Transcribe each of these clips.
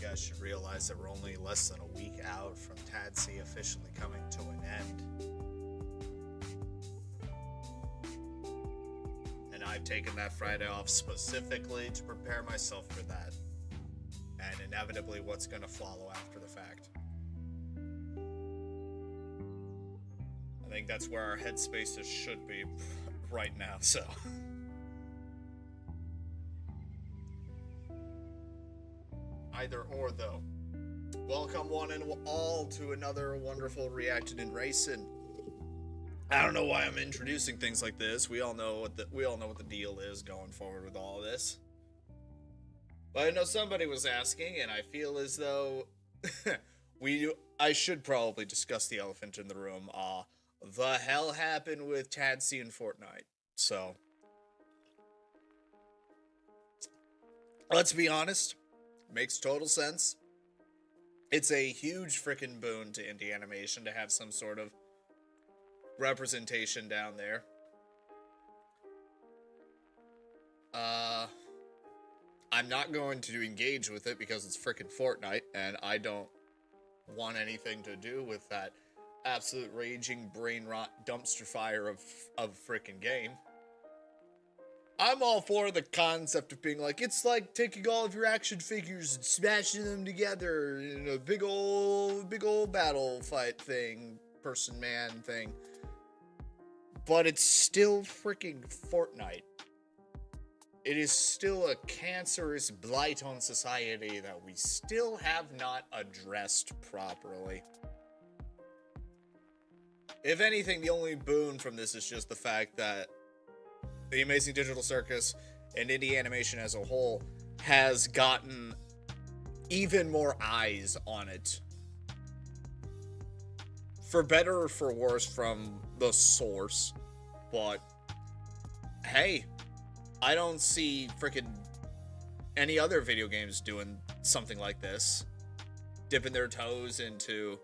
guys should realize that we're only less than a week out from TADC officially coming to an end. And I've taken that Friday off specifically to prepare myself for that. And inevitably what's going to follow after the fact. I think that's where our headspaces should be right now, so. Either or, though. Welcome one and all to another wonderful Reacted and Racing. I don't know why I'm introducing things like this. We all know what the deal is going forward with all of this. But I know somebody was asking, and I feel as though I should probably discuss the elephant in the room. The hell happened with TADC and Fortnite? So, let's be honest. Makes total sense. It's a huge freaking boon to indie animation to have some sort of representation down there. I'm not going to engage with it because it's freaking Fortnite, and I don't want anything to do with that absolute raging brain rot dumpster fire of freaking game. I'm all for the concept of being like, it's like taking all of your action figures and smashing them together in a big old battle fight thing, person man thing. But it's still freaking Fortnite. It is still a cancerous blight on society that we still have not addressed properly. If anything, the only boon from this is just the fact that the Amazing Digital Circus and indie animation as a whole has gotten even more eyes on it. For better or for worse from the source. But, hey, I don't see freaking any other video games doing something like this. Dipping their toes into,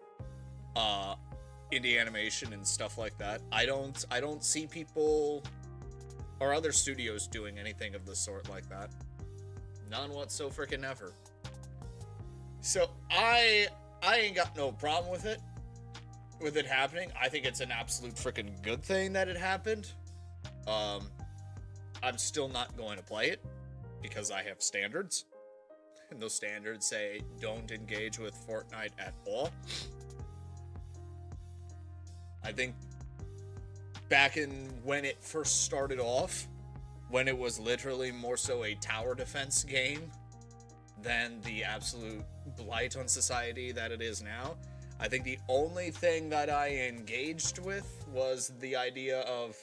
indie animation and stuff like that. I don't see people or other studios doing anything of the sort like that. None whatsoever freaking ever. So I ain't got no problem with it happening. I think it's an absolute freaking good thing that it happened. I'm still not going to play it because I have standards. And those standards say don't engage with Fortnite at all. I think back in when it first started off, when it was literally more so a tower defense game than the absolute blight on society that it is now, I think the only thing that I engaged with was the idea of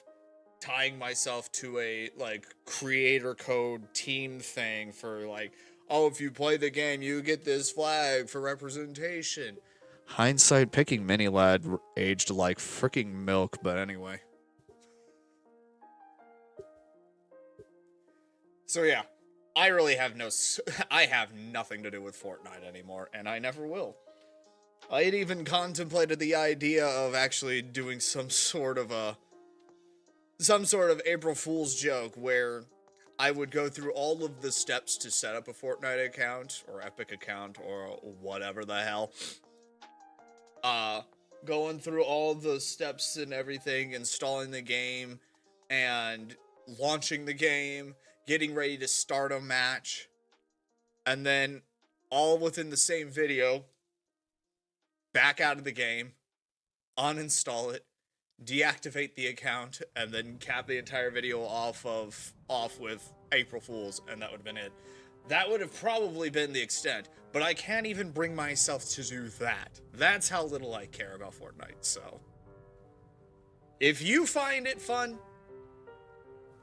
tying myself to a, like, creator code team thing for, like, oh, if you play the game, you get this flag for representation. Hindsight picking Mini Lad aged like freaking milk, but anyway. So yeah, I really have I have nothing to do with Fortnite anymore, and I never will. I had even contemplated the idea of actually doing some sort of April Fool's joke where I would go through all of the steps to set up a Fortnite account, or Epic account, or whatever the hell. Going through all the steps and everything, installing the game, and launching the game, getting ready to start a match, and then all within the same video, back out of the game, uninstall it, deactivate the account, and then cap the entire video off with April Fools, and that would have been it. That would have probably been the extent, but I can't even bring myself to do that. That's how little I care about Fortnite, so. If you find it fun,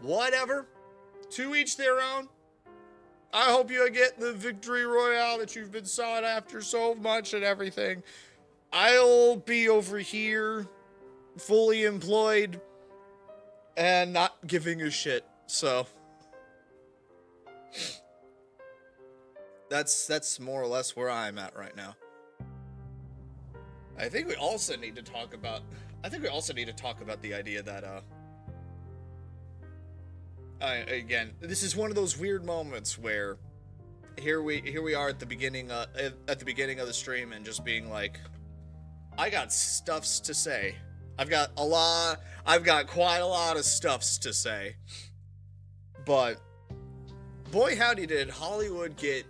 whatever, to each their own. I hope you get the victory royale that you've been sought after so much and everything. I'll be over here, fully employed, and not giving a shit, so. That's more or less where I'm at right now. I think we also need to talk about the idea that, again, this is one of those weird moments where here we are at the beginning of the stream and just being like, I got stuffs to say. I've got quite a lot of stuffs to say. But boy howdy did Hollywood get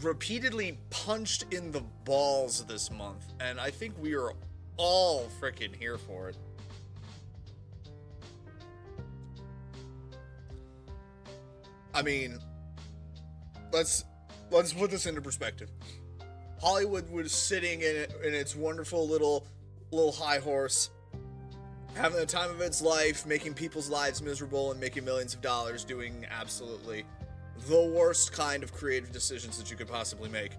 repeatedly punched in the balls this month, and I think we are all freaking here for it. I mean, let's put this into perspective. Hollywood was sitting in its wonderful little high horse, having the time of its life, making people's lives miserable and making millions of dollars, doing absolutely the worst kind of creative decisions that you could possibly make.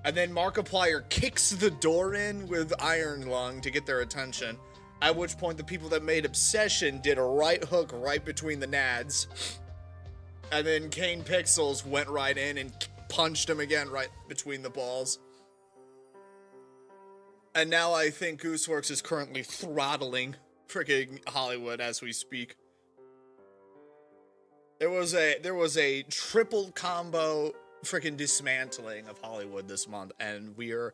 And then Markiplier kicks the door in with Iron Lung to get their attention, at which point the people that made Obsession did a right hook right between the nads. And then Kane Pixels went right in and punched him again right between the balls. And now I think Gooseworks is currently throttling freaking Hollywood as we speak. There was a triple combo freaking dismantling of Hollywood this month, and we are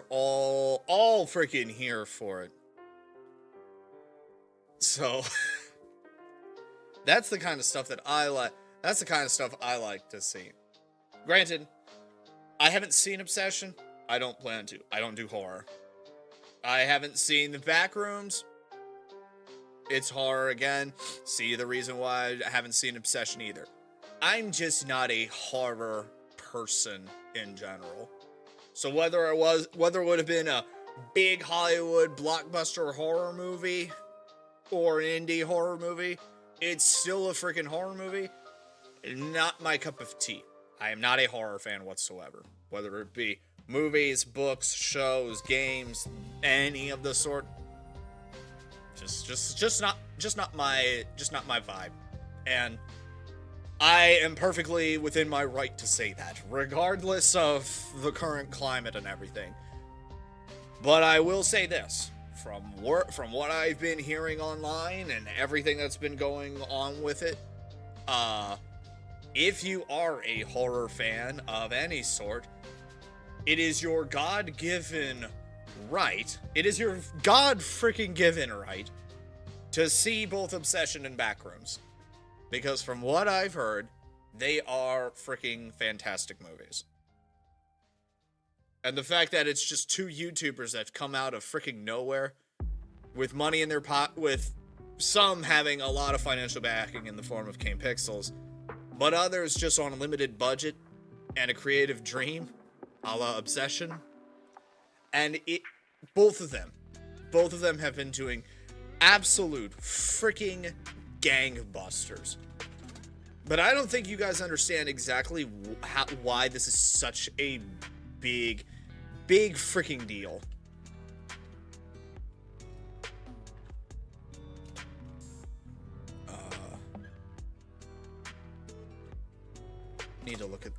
all freaking here for it. So that's the kind of stuff that I like. That's the kind of stuff I like to see. Granted, I haven't seen Obsession. I don't plan to. I don't do horror. I haven't seen The Backrooms. It's horror again. See the reason why I haven't seen Obsession either. I'm just not a horror person in general. So whether it would have been a big Hollywood blockbuster horror movie or an indie horror movie, it's still a freaking horror movie. Not my cup of tea. I am not a horror fan whatsoever. Whether it be movies, books, shows, games, any of the sort. Just not my vibe. And I am perfectly within my right to say that, regardless of the current climate and everything. But I will say this, from what I've been hearing online and everything that's been going on with it, if you are a horror fan of any sort, it is your God-given right. It is your God-freaking-given right to see both Obsession and Backrooms. Because from what I've heard, they are freaking fantastic movies. And the fact that it's just two YouTubers that come out of freaking nowhere with money in their pot, with some having a lot of financial backing in the form of Kane Pixels, but others just on a limited budget and a creative dream, a la Obsession. And both of them have been doing absolute freaking gangbusters. But I don't think you guys understand exactly why this is such a big freaking deal.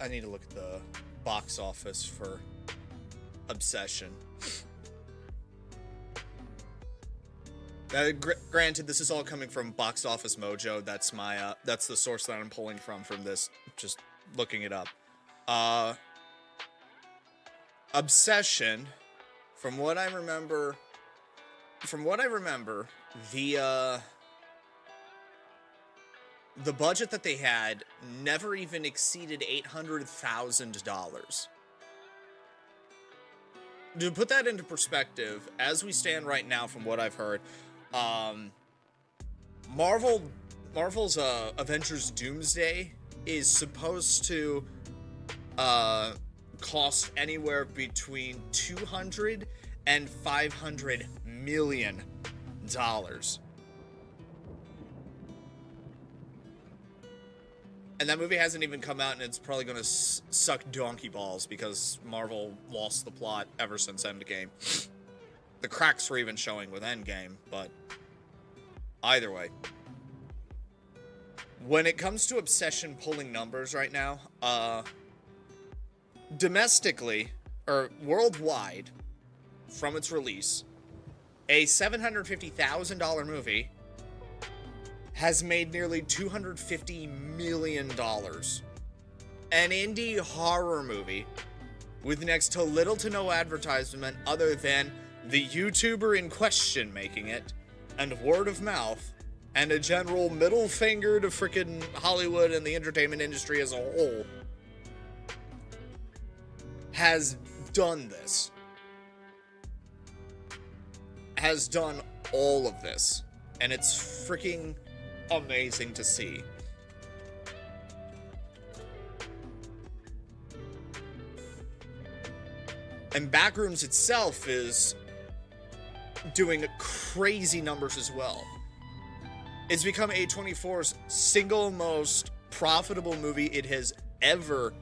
I need to look at the box office for Obsession. Granted, this is all coming from Box Office Mojo. That's the source that I'm pulling from this. Just looking it up. Obsession, from what I remember, the budget that they had never even exceeded $800,000. To put that into perspective, as we stand right now, from what I've heard, Marvel's Avengers Doomsday is supposed to cost anywhere between $200 and $500 million. And that movie hasn't even come out, and it's probably going to suck donkey balls because Marvel lost the plot ever since Endgame. The cracks were even showing with Endgame, but either way. When it comes to Obsession pulling numbers right now, domestically, or worldwide, from its release, a $750,000 movie has made nearly $250 million. an indie horror movie with next to little to no advertisement other than the YouTuber in question making it, and word of mouth, and a general middle finger to frickin' Hollywood and the entertainment industry as a whole, has done this. Has done all of this. And it's freaking amazing to see. And Backrooms itself is doing crazy numbers as well. It's become A24's single most profitable movie it has ever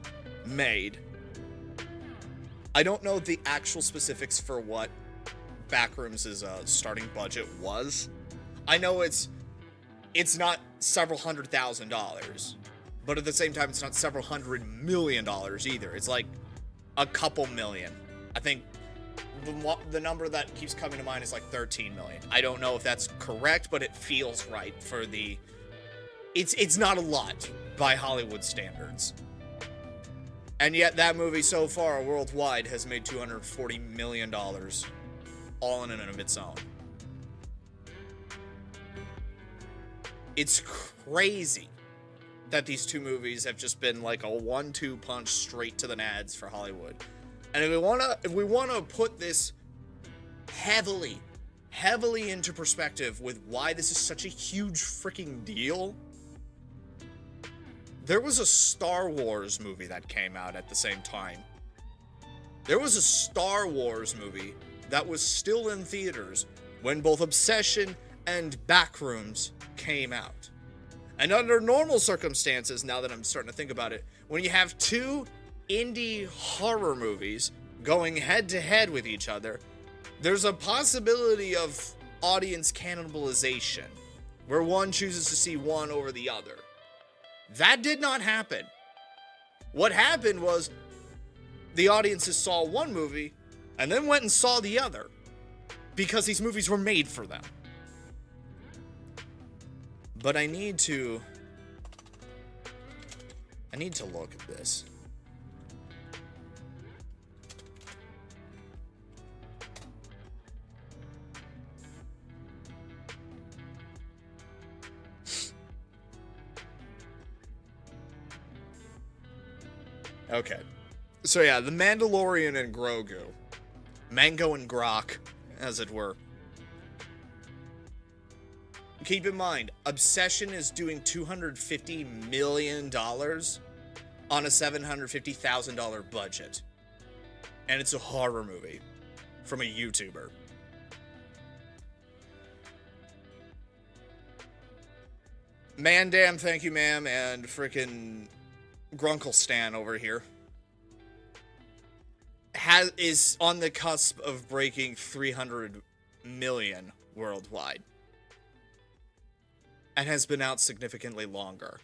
made. I don't know the actual specifics for what Backrooms' starting budget was. I know it's not several $100,000, but at the same time, it's not several $100 million either. It's like a couple million. I think the number that keeps coming to mind is like 13 million. I don't know if that's correct, but it feels right for the... It's not a lot by Hollywood standards. And yet that movie so far worldwide has made $240 million, all in and of its own. It's crazy that these two movies have just been like a 1-2 punch straight to the nads for Hollywood. And if we wanna put this heavily into perspective with why this is such a huge freaking deal, there was a Star Wars movie that came out at the same time. There was a Star Wars movie that was still in theaters when both Obsession and Backrooms came out. And under normal circumstances, now that I'm starting to think about it, when you have two indie horror movies going head to head with each other, there's a possibility of audience cannibalization, where one chooses to see one over the other. That did not happen. What happened was the audiences saw one movie and then went and saw the other because these movies were made for them. But I need to look at this. Okay. So yeah, The Mandalorian and Grogu. Mango and Grok, as it were. Keep in mind, Obsession is doing $250 million on a $750,000 budget. And it's a horror movie from a YouTuber. Mandam, thank you, ma'am, and frickin' Grunkle Stan over here is on the cusp of breaking 300 million worldwide. And has been out significantly longer.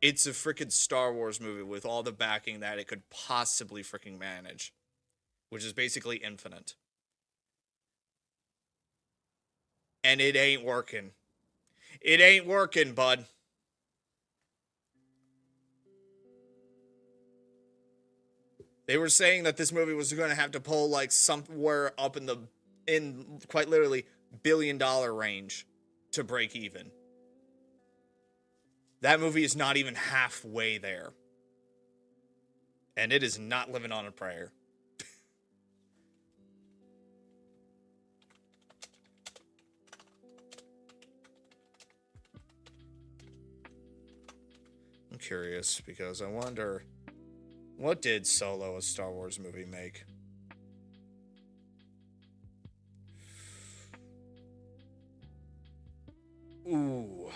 It's a frickin' Star Wars movie with all the backing that it could possibly frickin' manage. Which is basically infinite. And it ain't working. It ain't working, bud. They were saying that this movie was going to have to pull like somewhere up in quite literally $1 billion range to break even. That movie is not even halfway there. And it is not living on a prayer. I'm curious because I wonder, what did Solo, a Star Wars movie, make? Ooh.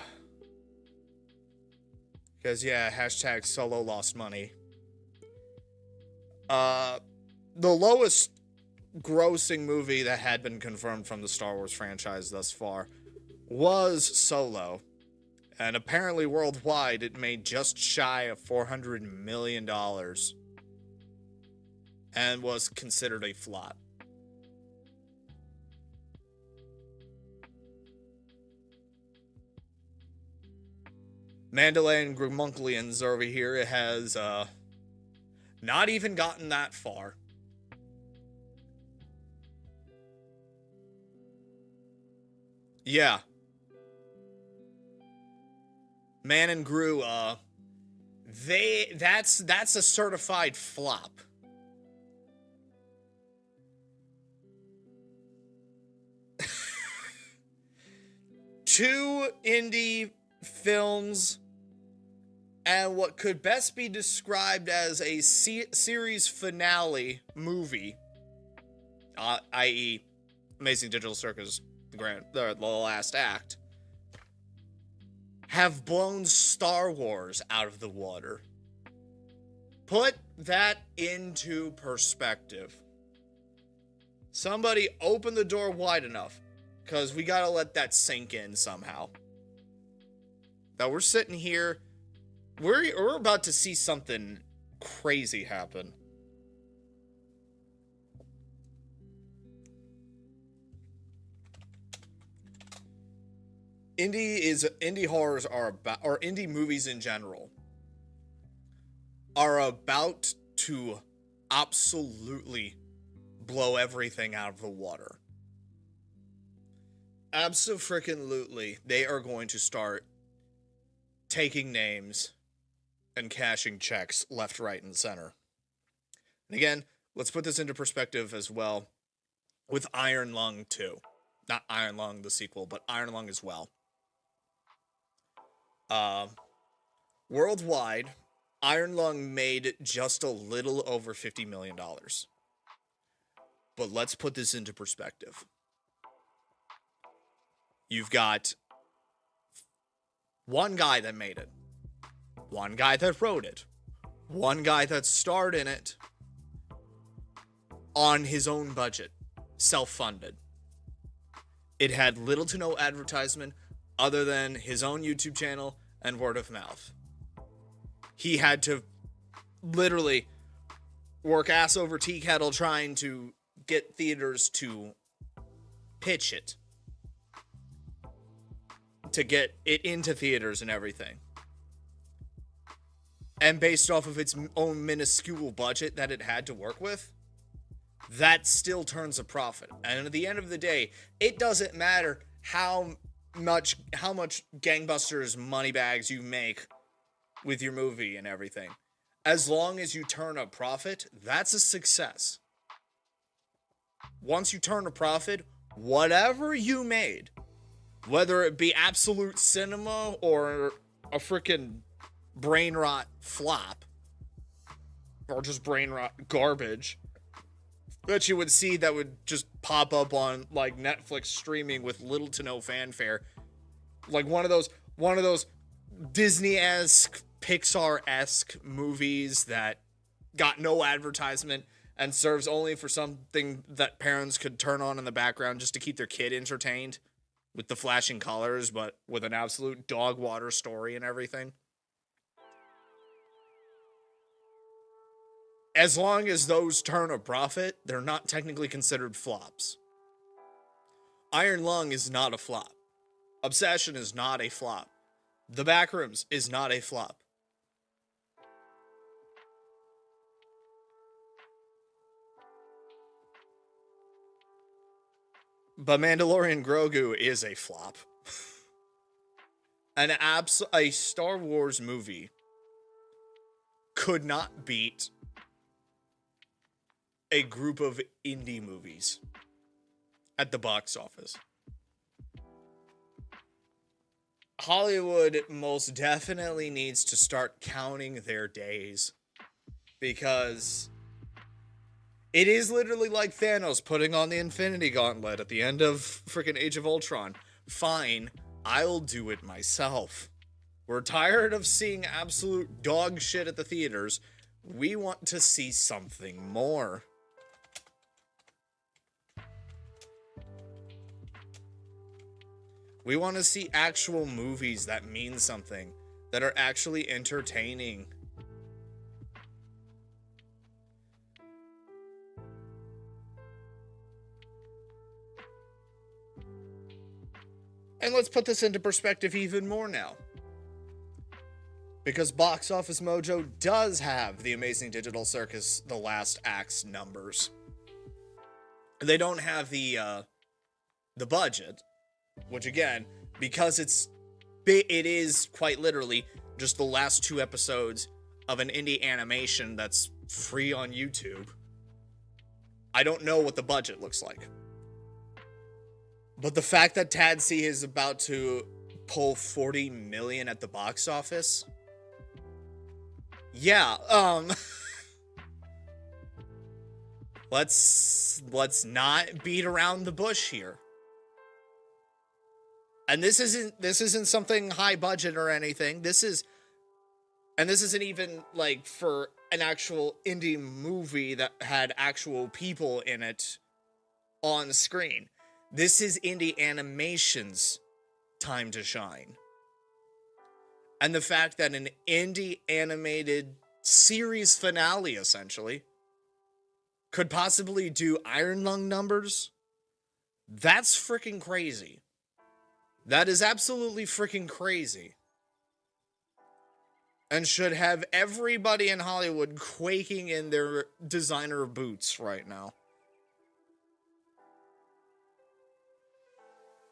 Because, yeah, hashtag Solo lost money. The lowest grossing movie that had been confirmed from the Star Wars franchise thus far was Solo. And apparently worldwide, it made just shy of $400 million. And was considered a flop. Mandalorian Gramunklians over here has not even gotten that far. Yeah. Man and Gru, that's a certified flop. Two indie films and what could best be described as a series finale movie, i.e. Amazing Digital Circus, the last act, have blown Star Wars out of the water. Put that into perspective. Somebody open the door wide enough, because we gotta let that sink in somehow. Now we're sitting here, we're about to see something crazy happen. Indie horrors are about, or indie movies in general, are about to absolutely blow everything out of the water. Abso-freaking-lutely, they are going to start taking names and cashing checks left, right, and center. And again, let's put this into perspective as well with Iron Lung 2. Not Iron Lung, the sequel, but Iron Lung as well. Worldwide, Iron Lung made just a little over $50 million. But let's put this into perspective. You've got one guy that made it, one guy that wrote it, one guy that starred in it on his own budget, self-funded. It had little to no advertisement other than his own YouTube channel and word of mouth. He had to literally work ass over tea kettle trying to get theaters to pitch it, to get it into theaters and everything. And based off of its own minuscule budget that it had to work with, that still turns a profit. And at the end of the day, it doesn't matter how much gangbusters money bags you make with your movie and everything. As long as you turn a profit, that's a success. Once you turn a profit, whatever you made, whether it be absolute cinema or a freaking brain rot flop, or just brain rot garbage that you would see that would just pop up on like Netflix streaming with little to no fanfare, like one of those Disney-esque, Pixar-esque movies that got no advertisement and serves only for something that parents could turn on in the background just to keep their kid entertained with the flashing colors, but with an absolute dog water story and everything. As long as those turn a profit, they're not technically considered flops. Iron Lung is not a flop. Obsession is not a flop. The Backrooms is not a flop. But Mandalorian Grogu is a flop. A Star Wars movie could not beat a group of indie movies at the box office. Hollywood most definitely needs to start counting their days, because it is literally like Thanos putting on the Infinity Gauntlet at the end of freaking Age of Ultron. Fine, I'll do it myself. We're tired of seeing absolute dog shit at the theaters. We want to see something more. We want to see actual movies that mean something, that are actually entertaining. And let's put this into perspective even more now. Because Box Office Mojo does have the Amazing Digital Circus The Last Act's numbers. They don't have the budget, which again, because it is quite literally just the last 2 episodes of an indie animation that's free on YouTube. I don't know what the budget looks like. But the fact that Tadsy is about to pull $40 million at the box office, yeah, let's not beat around the bush here. And this isn't something high budget or anything. This isn't even like for an actual indie movie that had actual people in it on screen. This is indie animation's time to shine. And the fact that an indie animated series finale, essentially, could possibly do Iron Lung numbers, that's freaking crazy. That is absolutely freaking crazy. And should have everybody in Hollywood quaking in their designer boots right now.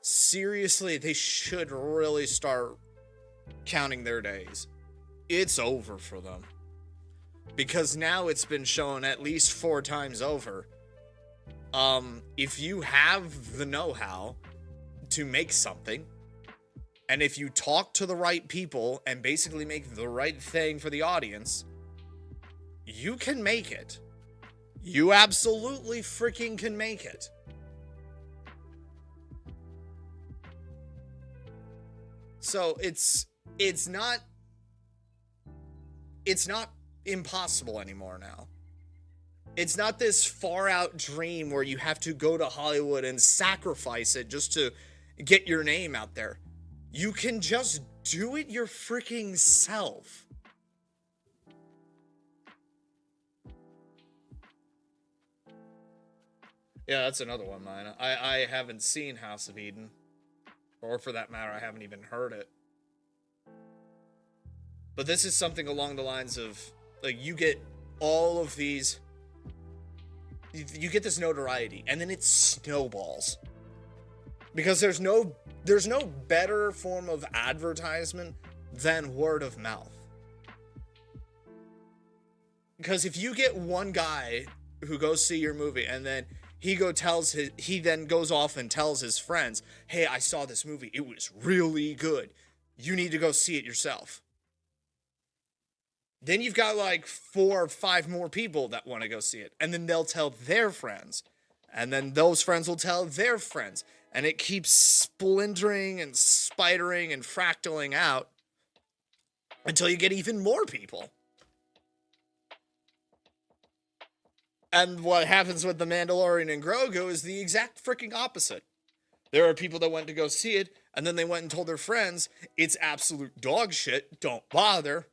Seriously, they should really start counting their days. It's over for them. Because now it's been shown at least 4 times over. If you have the know-how to make something, and if you talk to the right people and basically make the right thing for the audience, you can make it. You absolutely freaking can make it. So it's not impossible anymore now. It's not this far out dream where you have to go to Hollywood and sacrifice it just to get your name out there. You can just do it your freaking self. Yeah, that's another one, mine. I haven't seen House of Eden. Or for that matter, I haven't even heard it. But this is something along the lines of, like, you get all of these... You get this notoriety, and then it snowballs. Because there's no better form of advertisement than word of mouth. Because if you get one guy who goes see your movie, and then he then goes off and tells his friends, hey, I saw this movie, it was really good, you need to go see it yourself. Then you've got like 4 or 5 more people that want to go see it. And then they'll tell their friends. And then those friends will tell their friends. And it keeps splintering and spidering and fractaling out until you get even more people. And what happens with The Mandalorian and Grogu is the exact freaking opposite. There are people that went to go see it, and then they went and told their friends, it's absolute dog shit, don't bother.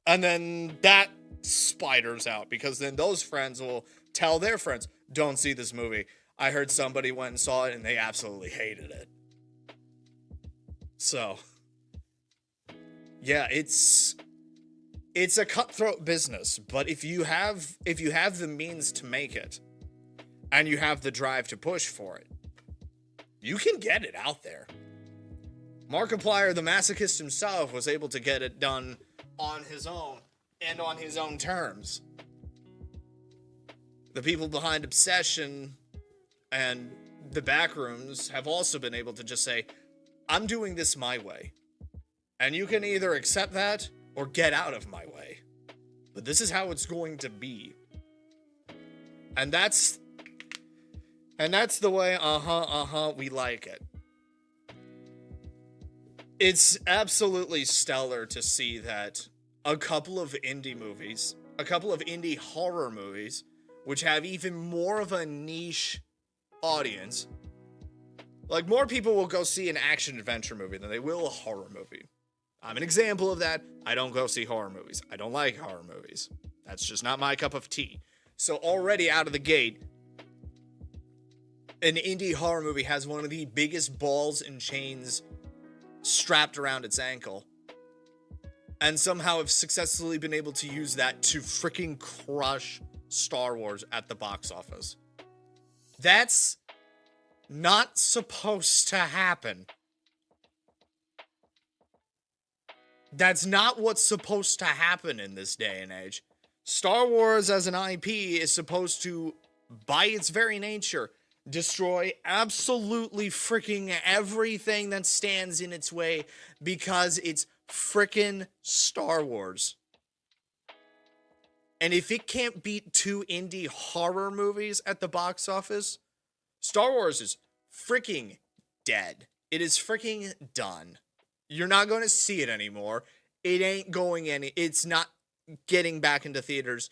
And then that spiders out, because then those friends will tell their friends, don't see this movie. I heard somebody went and saw it, and they absolutely hated it. So, yeah, it's a cutthroat business, but if you have the means to make it, and you have the drive to push for it, you can get it out there. Markiplier, the masochist himself, was able to get it done on his own, and on his own terms. The people behind Obsession and the Backrooms have also been able to just say, I'm doing this my way. And you can either accept that, or get out of my way. But this is how it's going to be. And that's the way, we like it. It's absolutely stellar to see that a couple of indie movies, a couple of indie horror movies, which have even more of a niche audience, like more people will go see an action-adventure movie than they will a horror movie. I'm an example of that. I don't go see horror movies. I don't like horror movies. That's just not my cup of tea. So already out of the gate, an indie horror movie has one of the biggest balls and chains strapped around its ankle. and somehow have successfully been able to use that to freaking crush Star Wars at the box office. That's not supposed to happen. That's not what's supposed to happen in this day and age. Star Wars as an IP is supposed to, by its very nature, destroy absolutely freaking everything that stands in its way because it's freaking Star Wars. And if it can't beat 2 indie horror movies at the box office, Star Wars is freaking dead. It is freaking done. You're not going to see it anymore. It ain't going it's not getting back into theaters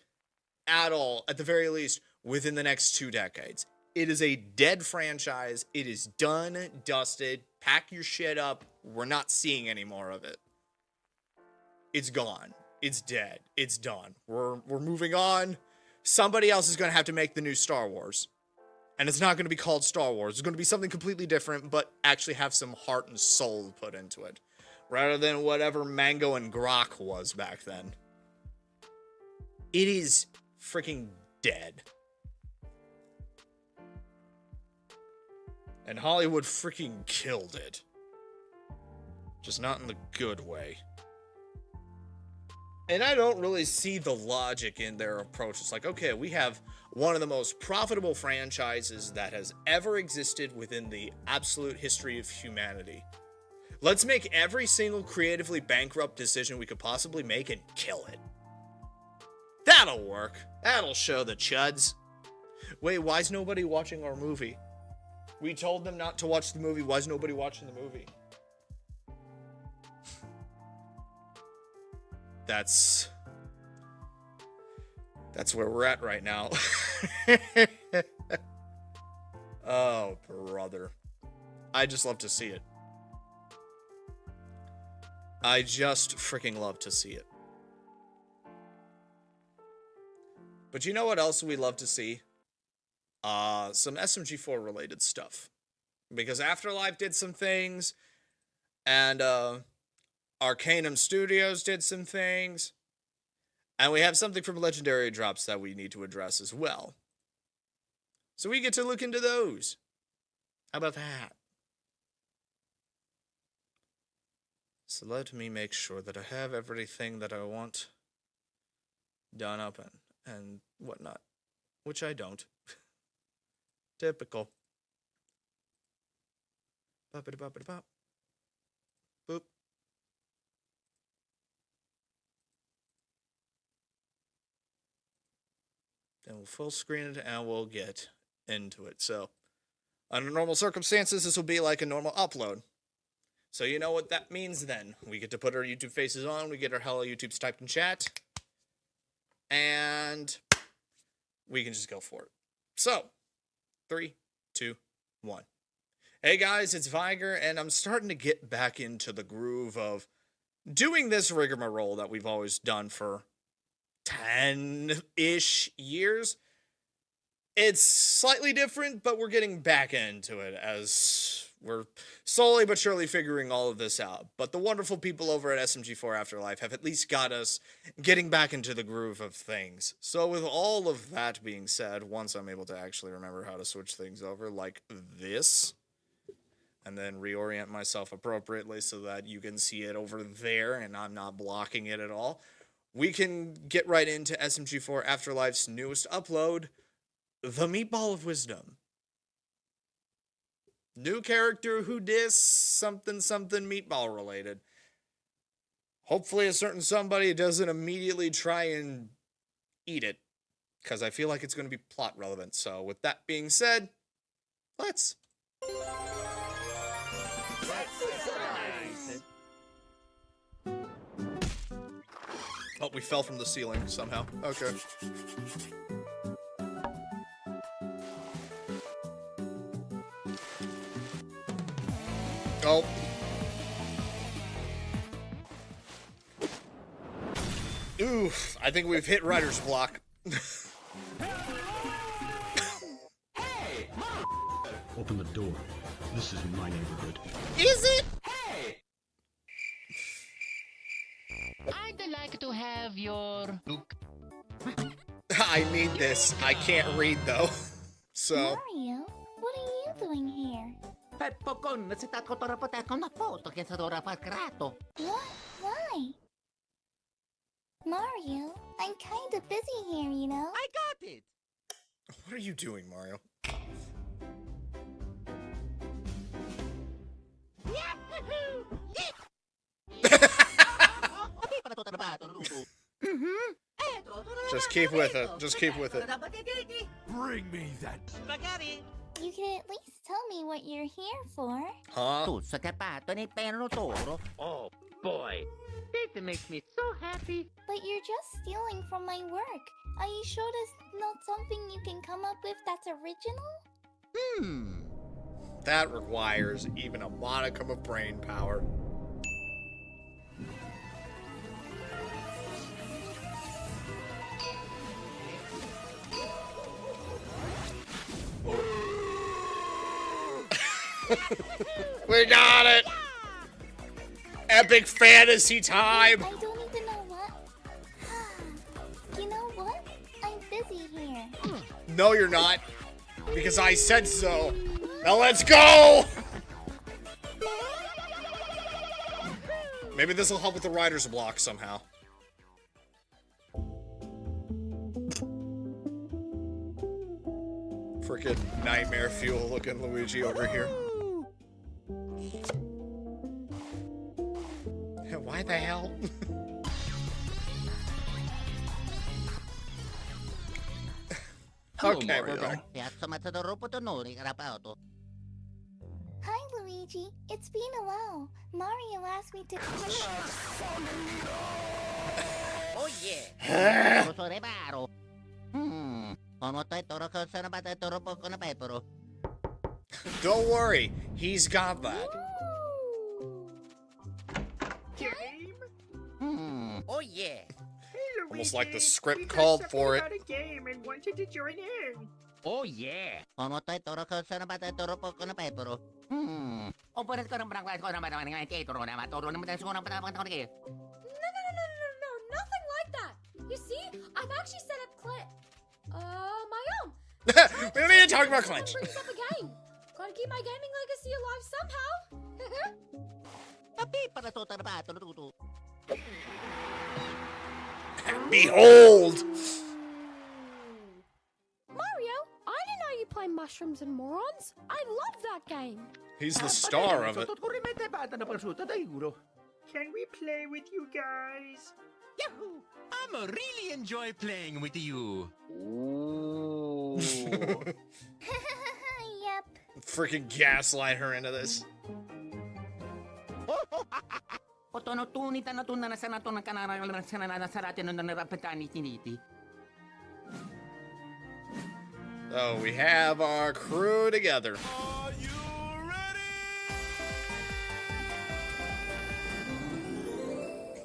at all, at the very least, within the next 2 decades. It is a dead franchise. It is done, dusted. Pack your shit up. We're not seeing any more of it. It's gone. It's dead. It's done. We're moving on. Somebody else is going to have to make the new Star Wars. And it's not going to be called Star Wars. It's going to be something completely different, but actually have some heart and soul put into it. Rather than whatever Mango and Grok was back then. It is freaking dead. And Hollywood freaking killed it. Just not in the good way. And I don't really see the logic in their approach. It's like, okay, we have one of the most profitable franchises that has ever existed within the absolute history of humanity. Let's make every single creatively bankrupt decision we could possibly make and kill it. That'll work. That'll show the chuds. Wait, why is nobody watching our movie? We told them not to watch the movie. Why is nobody watching the movie? That's where we're at right now. Oh, brother. I just love to see it. I just freaking love to see it. But you know what else we love to see? Some SMG4 related stuff. Because Afterlife did some things, and Arcanum Studios did some things, and we have something from Legendary Drops that we need to address as well. So we get to look into those. How about that? So let me make sure that I have everything that I want done up and whatnot, which I don't. Typical. Bop-a-da-bop-a-da-bop. Boop. Then we'll full screen it and we'll get into it. So, under normal circumstances, this will be like a normal upload. So you know what that means then. We get to put our YouTube faces on, we get our hello YouTubes typed in chat, and we can just go for it. So, 3, 2, 1. Hey guys, it's Viger, and I'm starting to get back into the groove of doing this rigmarole that we've always done for 10-ish years. It's slightly different, but we're getting back into it as we're slowly but surely figuring all of this out. But the wonderful people over at SMG4 Afterlife have at least got us getting back into the groove of things. So with all of that being said, once I'm able to actually remember how to switch things over like this, and then reorient myself appropriately so that you can see it over there and I'm not blocking it at all, we can get right into SMG4 Afterlife's newest upload, The Meatball of Wisdom. New character who dis something meatball related. Hopefully a certain somebody doesn't immediately try and eat it, because I feel like it's going to be plot relevant. So with that being said, let's. Oh, we fell from the ceiling somehow. Okay. Oh. Oof, I think we've hit writer's block. Hey! Open the door. This is my neighborhood. Is it? Hey! this. I can't read though. So Mario, what are you doing here? Peppo con se sta fotografato con una foto che è stato raffaccato. What? Why? Mario, I'm kinda busy here, you know? I got it! what are you doing, Mario? Yahoo! Just keep with it. Just keep with it. Bring me that. Spaghetti! You can at least tell me what you're here for. Huh? Tu sei capato nei perno toro? Oh boy! This makes me so happy! But you're just stealing from my work. Are you sure there's not something you can come up with that's original? That requires even a modicum of brain power. We got it! Epic fantasy time! I don't even know what. You know what? I'm busy here. No, you're not. Because I said so. Now let's go! Maybe this will help with the writer's block somehow. Frickin' nightmare fuel looking Luigi over here. Why the hell? Hello, Okay, Mario. we're back. Piazza Matador Potonori, Carapato. Hi, Luigi. It's been a while. Mario asked me to. Oh yeah! Toro reparo. Ono tai toro cosa na bata toro poco na pepero. Don't worry, he's got that. Oh yeah! Almost like the script called for it. A game and wanted to join in. Oh yeah! Ono tai toro cosa na bata toro poco na pepero. O por eso no para con na bata na toro na toro na bata na bata na toro. No, nothing like that. You see, I've actually set up my own. We don't need to talk about Clench. Brings up a game. Gotta keep my gaming legacy alive somehow. Tapi para to trabato tutu. Behold! Mario, I didn't know you play Mushrooms and Morons. I love that game. He's the star of it. Can we play with you guys? Yahoo! I'ma really enjoy playing with you. Yep. Freaking gaslight her into this. Potono tunita na tunna na sana tunna kanara na sana na sarate na rapetani tiniti. Oh, we have our crew together. Are you ready?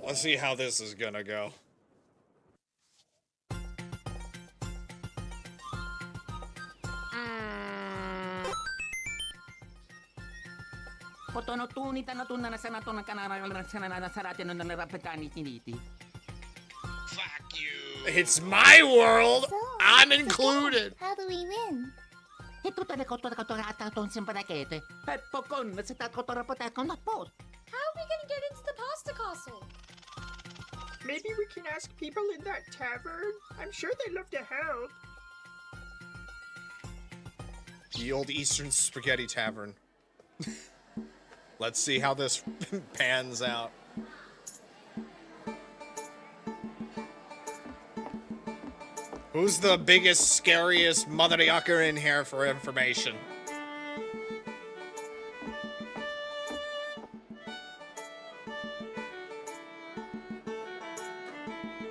Let's see how this is gonna go. Potono tunita na tunna na sana tunna kanara na sana na sarate na rapetani tiniti. Fuck you. It's my world! So, I'm what's the included! game? How do we win? E tutte le cotto da ton simpatachete. Peppo con se sta cotto rapota con la post. How are we gonna get into the pasta castle? Maybe we can ask people in that tavern. I'm sure they'd love to help. The old Eastern Spaghetti Tavern. Let's see how this pans out. Who's the biggest, scariest mother yucker in here for information?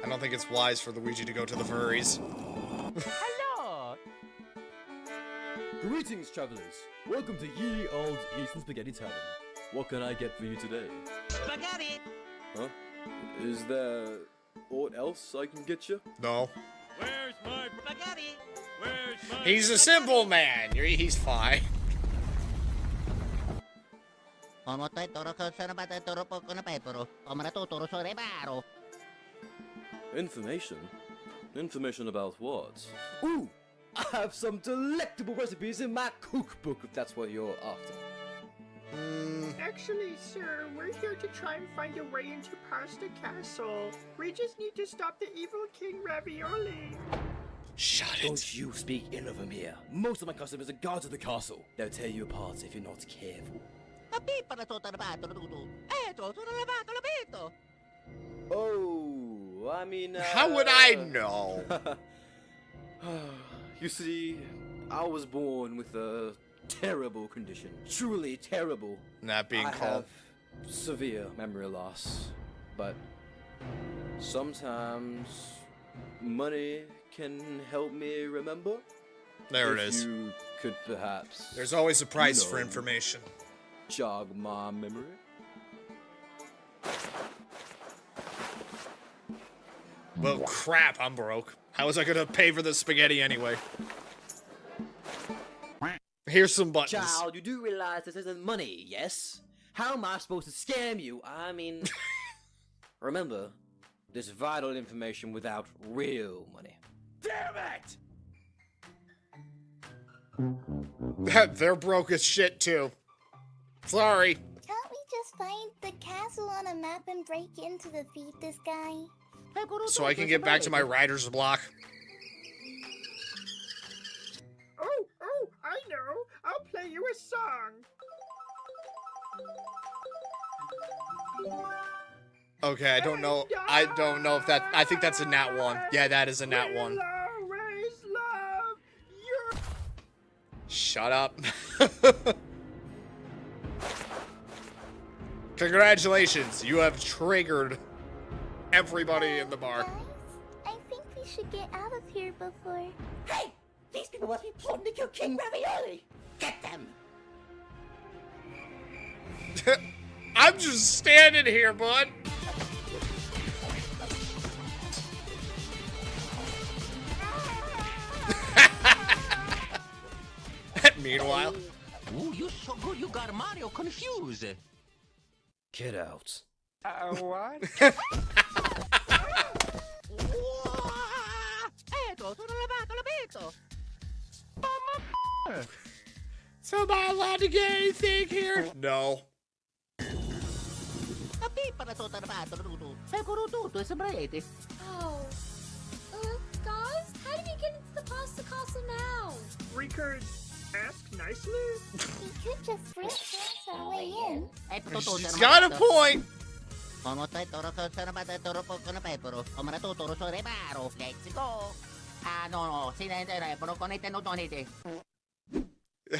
I don't think it's wise for Luigi to go to the furries. Hello. Greetings, travelers. Welcome to Ye Old Eastern Spaghetti Tavern. What can I get for you today? Spaghetti. Huh? Is there aught else I can get you? No. Where's my Spaghetti. Where's my He's a simple man. He's fine. Ono tai toro cosa na bata toro poco na pepero. Omra to toro so reparo. Information? Information about what? Ooh! I have some delectable recipes in my cookbook if that's what you're after. Actually, sir, we're here to try and find a way into Pasta Castle. We just need to stop the evil King Ravioli. Shut it. Don't you speak ill of him here. Most of my customers are guards of the castle. They'll tear you apart if you're not careful. Oh, I mean... How would I know? You see, I was born with a terrible condition. Truly terrible. Not being I called. have severe memory loss, but sometimes money can help me remember. There it If is. You could perhaps There's always a price No. for information. jog my memory. Well, crap, I'm broke. How was I gonna pay for the spaghetti anyway? Here's some buttons. Child, you do realize this isn't money, yes? How am I supposed to scam you? I mean, remember, this vital information without real money. Damn it! They're broke as shit too. Sorry. Can't we just find the castle on a map and break in to defeat this guy? So I can get back to my writer's block. Oh, I know. I'll play you a song. Okay, I don't know if that. I think that's a nat 1. Yeah, that is a nat 1. We'll always love you. Shut up. Congratulations, you have triggered everybody in the bar. Guys, I think we should get out of here before. Hey! These people must be plotting to kill King Ravioli! Get them! I'm just standing here, bud. Meanwhile, Ooh, you're so good, you got Mario confused. Get out. What? so am I allowed to get anything here? No. Oh. Guys, how do we get into the pasta castle now? We could ask nicely. We could just brute force our way in. She's got a point. Let's go! Ah, no,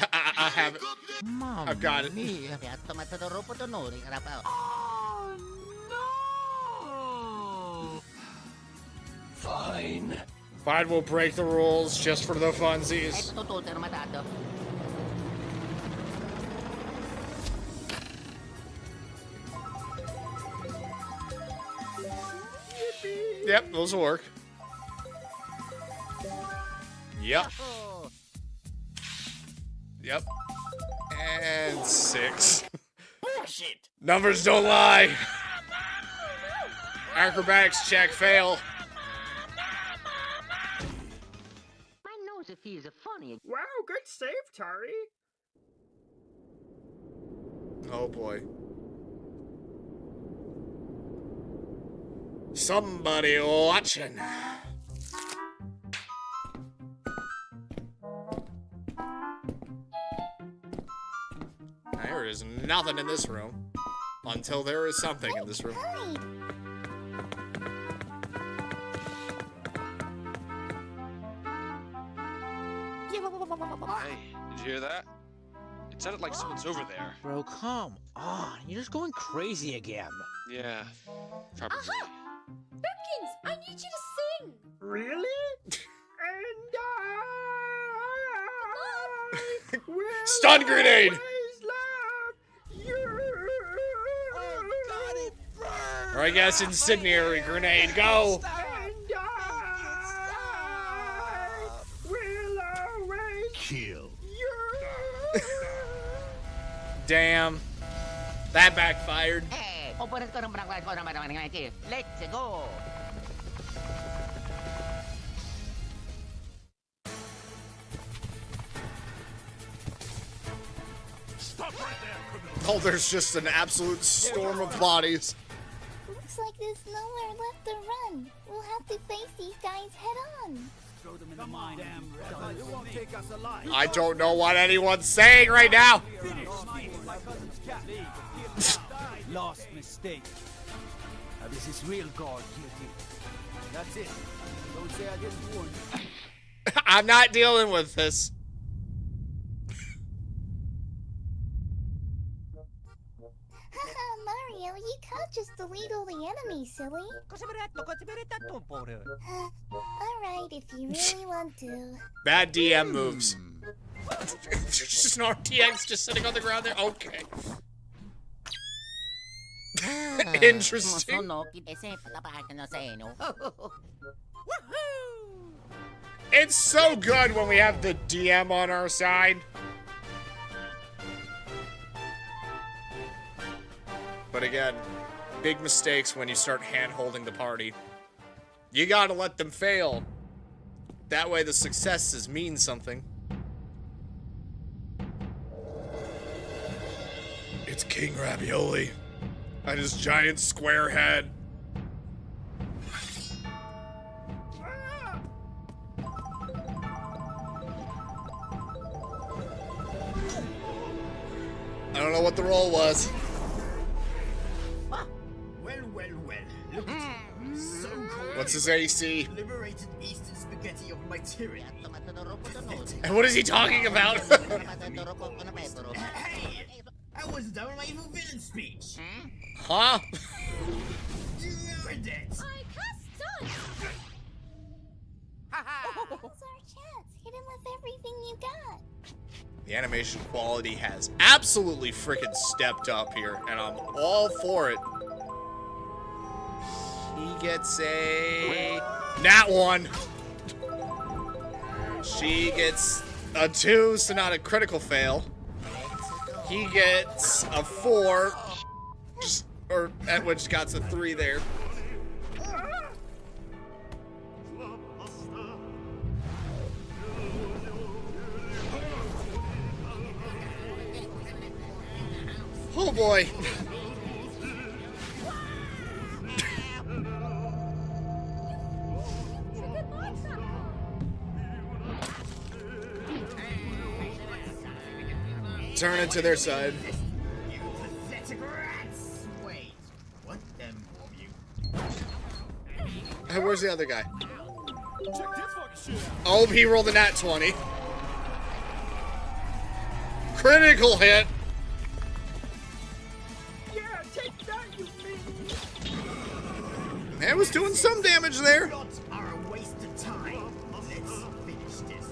I have it. I've got it. Fine. Fine, we'll break the rules just for the funsies. Yep, those will work. Yep. Yep. And 6. Bullshit! Numbers don't lie. Acrobatics check fail. My nose feels funny. Wow, good save, Tari. Oh boy. Somebody watching. There is nothing in this room until there is something in this room. Hide. Hey, did you hear that? It sounded like someone's over there. Bro, come on. You're just going crazy again. Yeah, probably. Perkins, I need you to sing. Really? And I will Stun grenade! always love you. Or I guess incendiary grenade, go! And I will always Kill. you. Damn. That backfired. Hey! Let's go! Oh, there's just an absolute storm of bodies. Looks like there's nowhere left to run. We'll have to face these guys head on. I don't know what anyone's saying right now. Last mistake. Now this is real guard duty. That's it. Don't say I didn't warn you. I'm not dealing with this. Haha, Mario, you can't just delete all the enemies, silly. Alright, if you really want to. Bad DM moves. There's just an RTX just sitting on the ground there. Okay. Interesting. It's so good when we have the DM on our side. But again, big mistakes when you start hand-holding the party. You gotta let them fail. That way the successes mean something. It's King Ravioli and his giant square head. I don't know what the roll was. Well. Look at you. So cold. What's his AC? Liberated Eastern spaghetti of my tyranny. And what is he talking about? Hey! I was done with my evil villain speech. Huh? You ruined it. I cast stun. Now's our chance. Hit him with everything you got. The animation quality has absolutely freaking stepped up here, and I'm all for it. He gets a nat 1. She gets a 2, so not a critical fail. He gets a 4, or at which got a 3 there. Oh boy. Triggered my trap card. Turn it to their side. You pathetic rats. Wait, what them of you? Hey, where's the other guy? Oh, he rolled a nat 20. Critical hit. Yeah, take that, you mean. Man was doing some damage there. Shots are a waste of time. Let's finish this.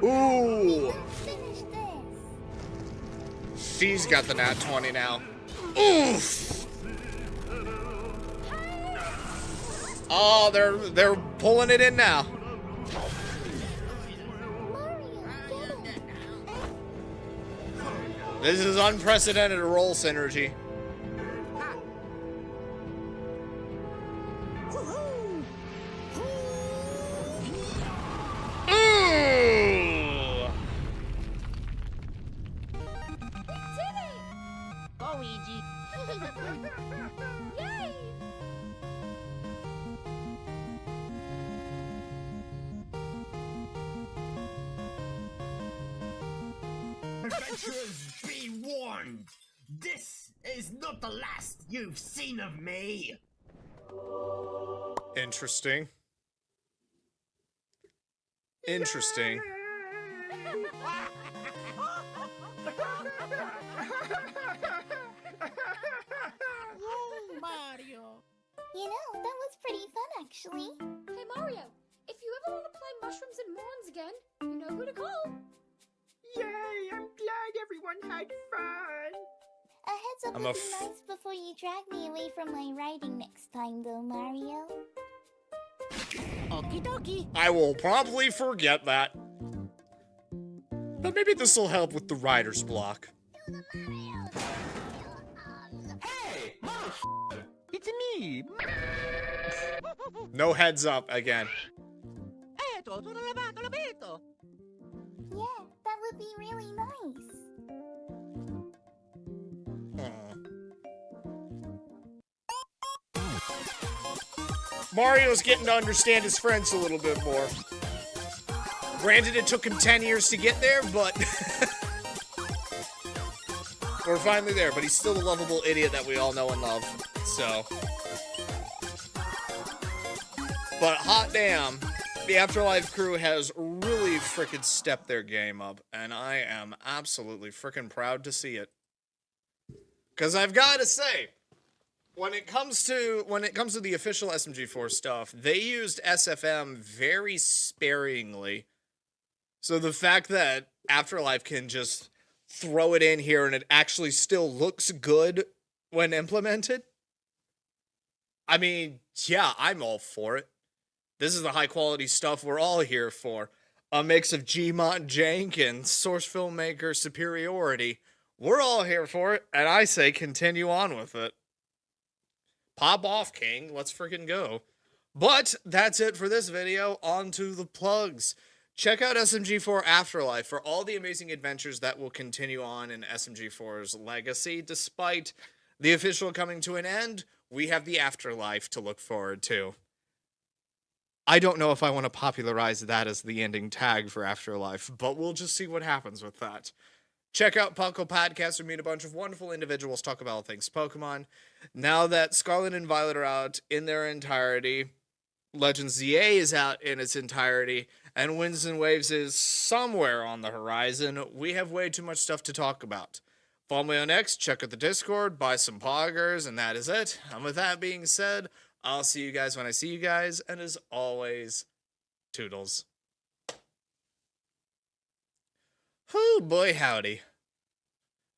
Ooh. Finish this. She's got the nat 20 now. Oof. Oh, they're pulling it in now. Mario, get him. This is unprecedented roll synergy. Ooh. Did it! Luigi. Yay! Adventurers, be warned! This is not the last you've seen of me! Interesting. Interesting. You know, that was pretty fun, actually. Hey Mario, if you ever want to play Mushrooms and Morons again, you know who to call. Yay, I'm glad everyone had fun. A heads up I'm would a be f- nice before you drag me away from my writing next time, though, Mario. Okie dokie. I will probably forget that. But maybe this will help with the writer's block. Hey, it's me. No heads up again. Eto, sono lavato, l'ho visto. Yeah, that would be really nice. Mario's getting to understand his friends a little bit more. Granted, it took him 10 years to get there, but we're finally there. But he's still the lovable idiot that we all know and love. So, but hot damn, the Afterlife crew has really frickin' stepped their game up, and I am absolutely frickin' proud to see it. Cause I've got to say, when it comes to the official SMG4 stuff, they used SFM very sparingly. So the fact that Afterlife can just throw it in here and it actually still looks good when implemented, I mean, yeah, I'm all for it. This is the high quality stuff we're all here for. A mix of Gmod jank and source filmmaker superiority. We're all here for it, and I say continue on with it. Pop off, King. Let's freaking go. But that's it for this video. On to the plugs. Check out SMG4 Afterlife for all the amazing adventures that will continue on in SMG4's legacy. Despite the official coming to an end, we have the Afterlife to look forward to. I don't know if I want to popularize that as the ending tag for Afterlife, but we'll just see what happens with that. Check out Puckle Podcast. We meet a bunch of wonderful individuals, talk about all things Pokemon. Now that Scarlet and Violet are out in their entirety, Legends ZA is out in its entirety, and Winds and Waves is somewhere on the horizon, we have way too much stuff to talk about. Follow me on X, check out the Discord, buy some poggers, and that is it. And with that being said, I'll see you guys when I see you guys, and as always, toodles. Whoo, boy howdy.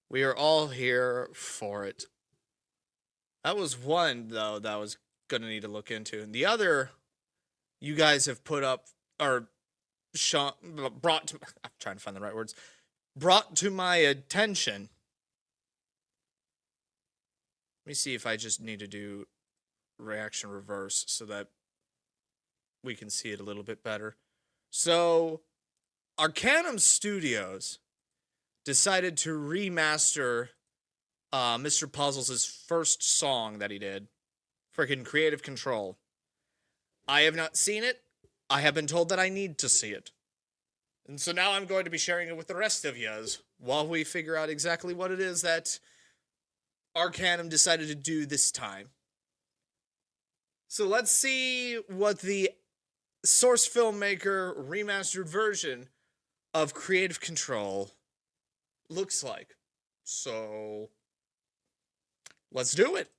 We are all here for it. That was one, though, that I was going to need to look into. And the other, you guys have put up, or brought to, I'm trying to find the right words, brought to my attention. Let me see if I just need to do reaction reverse so that we can see it a little bit better. So, Arcanum Studios decided to remaster Mr. Puzzles' first song that he did. Freaking Creative Control. I have not seen it. I have been told that I need to see it. And so now I'm going to be sharing it with the rest of yous while we figure out exactly what it is that Arcanum decided to do this time. So let's see what the source filmmaker remastered version of Creative Control looks like. So let's do it.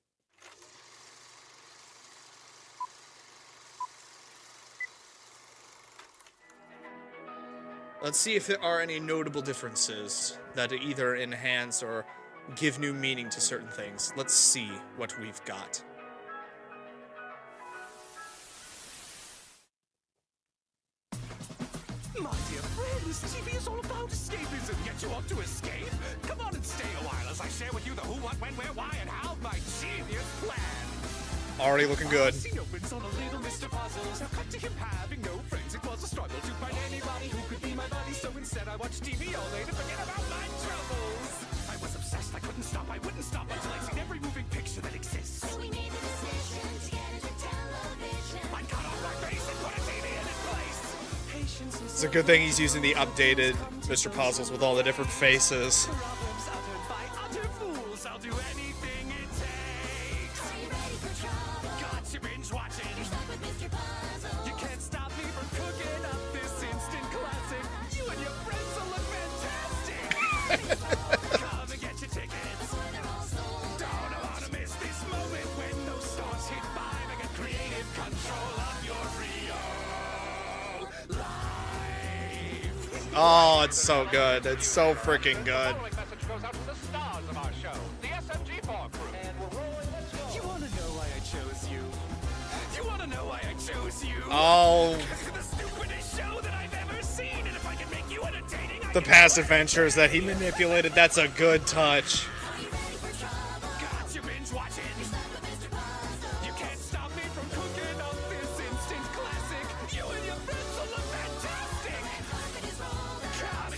Let's see if there are any notable differences that either enhance or give new meaning to certain things. Let's see what we've got. My dear friend, this TV is all about escapism, yet you want to escape? Come on and stay a while as I share with you the who, what, when, where, why, and how of my genius plan. Already looking good. Scene opens on a little Mr. Puzzles. Now cut to him having no friends. It was a struggle to find anybody who could be my buddy, so instead I watched TV all day to forget about my troubles. I was obsessed, I couldn't stop, I wouldn't stop until I'd seen every moving picture that exists. So we made the decision to get into television. I cut off my face and put a TV in its place. It's a good thing he's using the updated Mr. Puzzles with all the different faces. Problems uttered by utter fools. I'll do anything it takes. Are you ready for trouble? Got you binge watching. You're stuck with Mr. Puzzle. You can't stop me from cooking up this instant classic. You and your friends will look fantastic. Come and get your tickets. Before they're all sold. Don't want to miss this moment when those stars hit by. Make a creative control of your real life. Oh, it's so good. It's so freaking good. Message goes out to the stars of our show, the SMG4 crew. And we're rolling this show. You want to know why I chose you? You want to know why I chose you? Oh, The stupidest show that I've ever seen, and if I can make you entertaining, I the can past do adventures that he manipulated. That's a good touch. Got you binge watching. You can't stop me from cooking up this instant classic. You and your friends will look fantastic. Come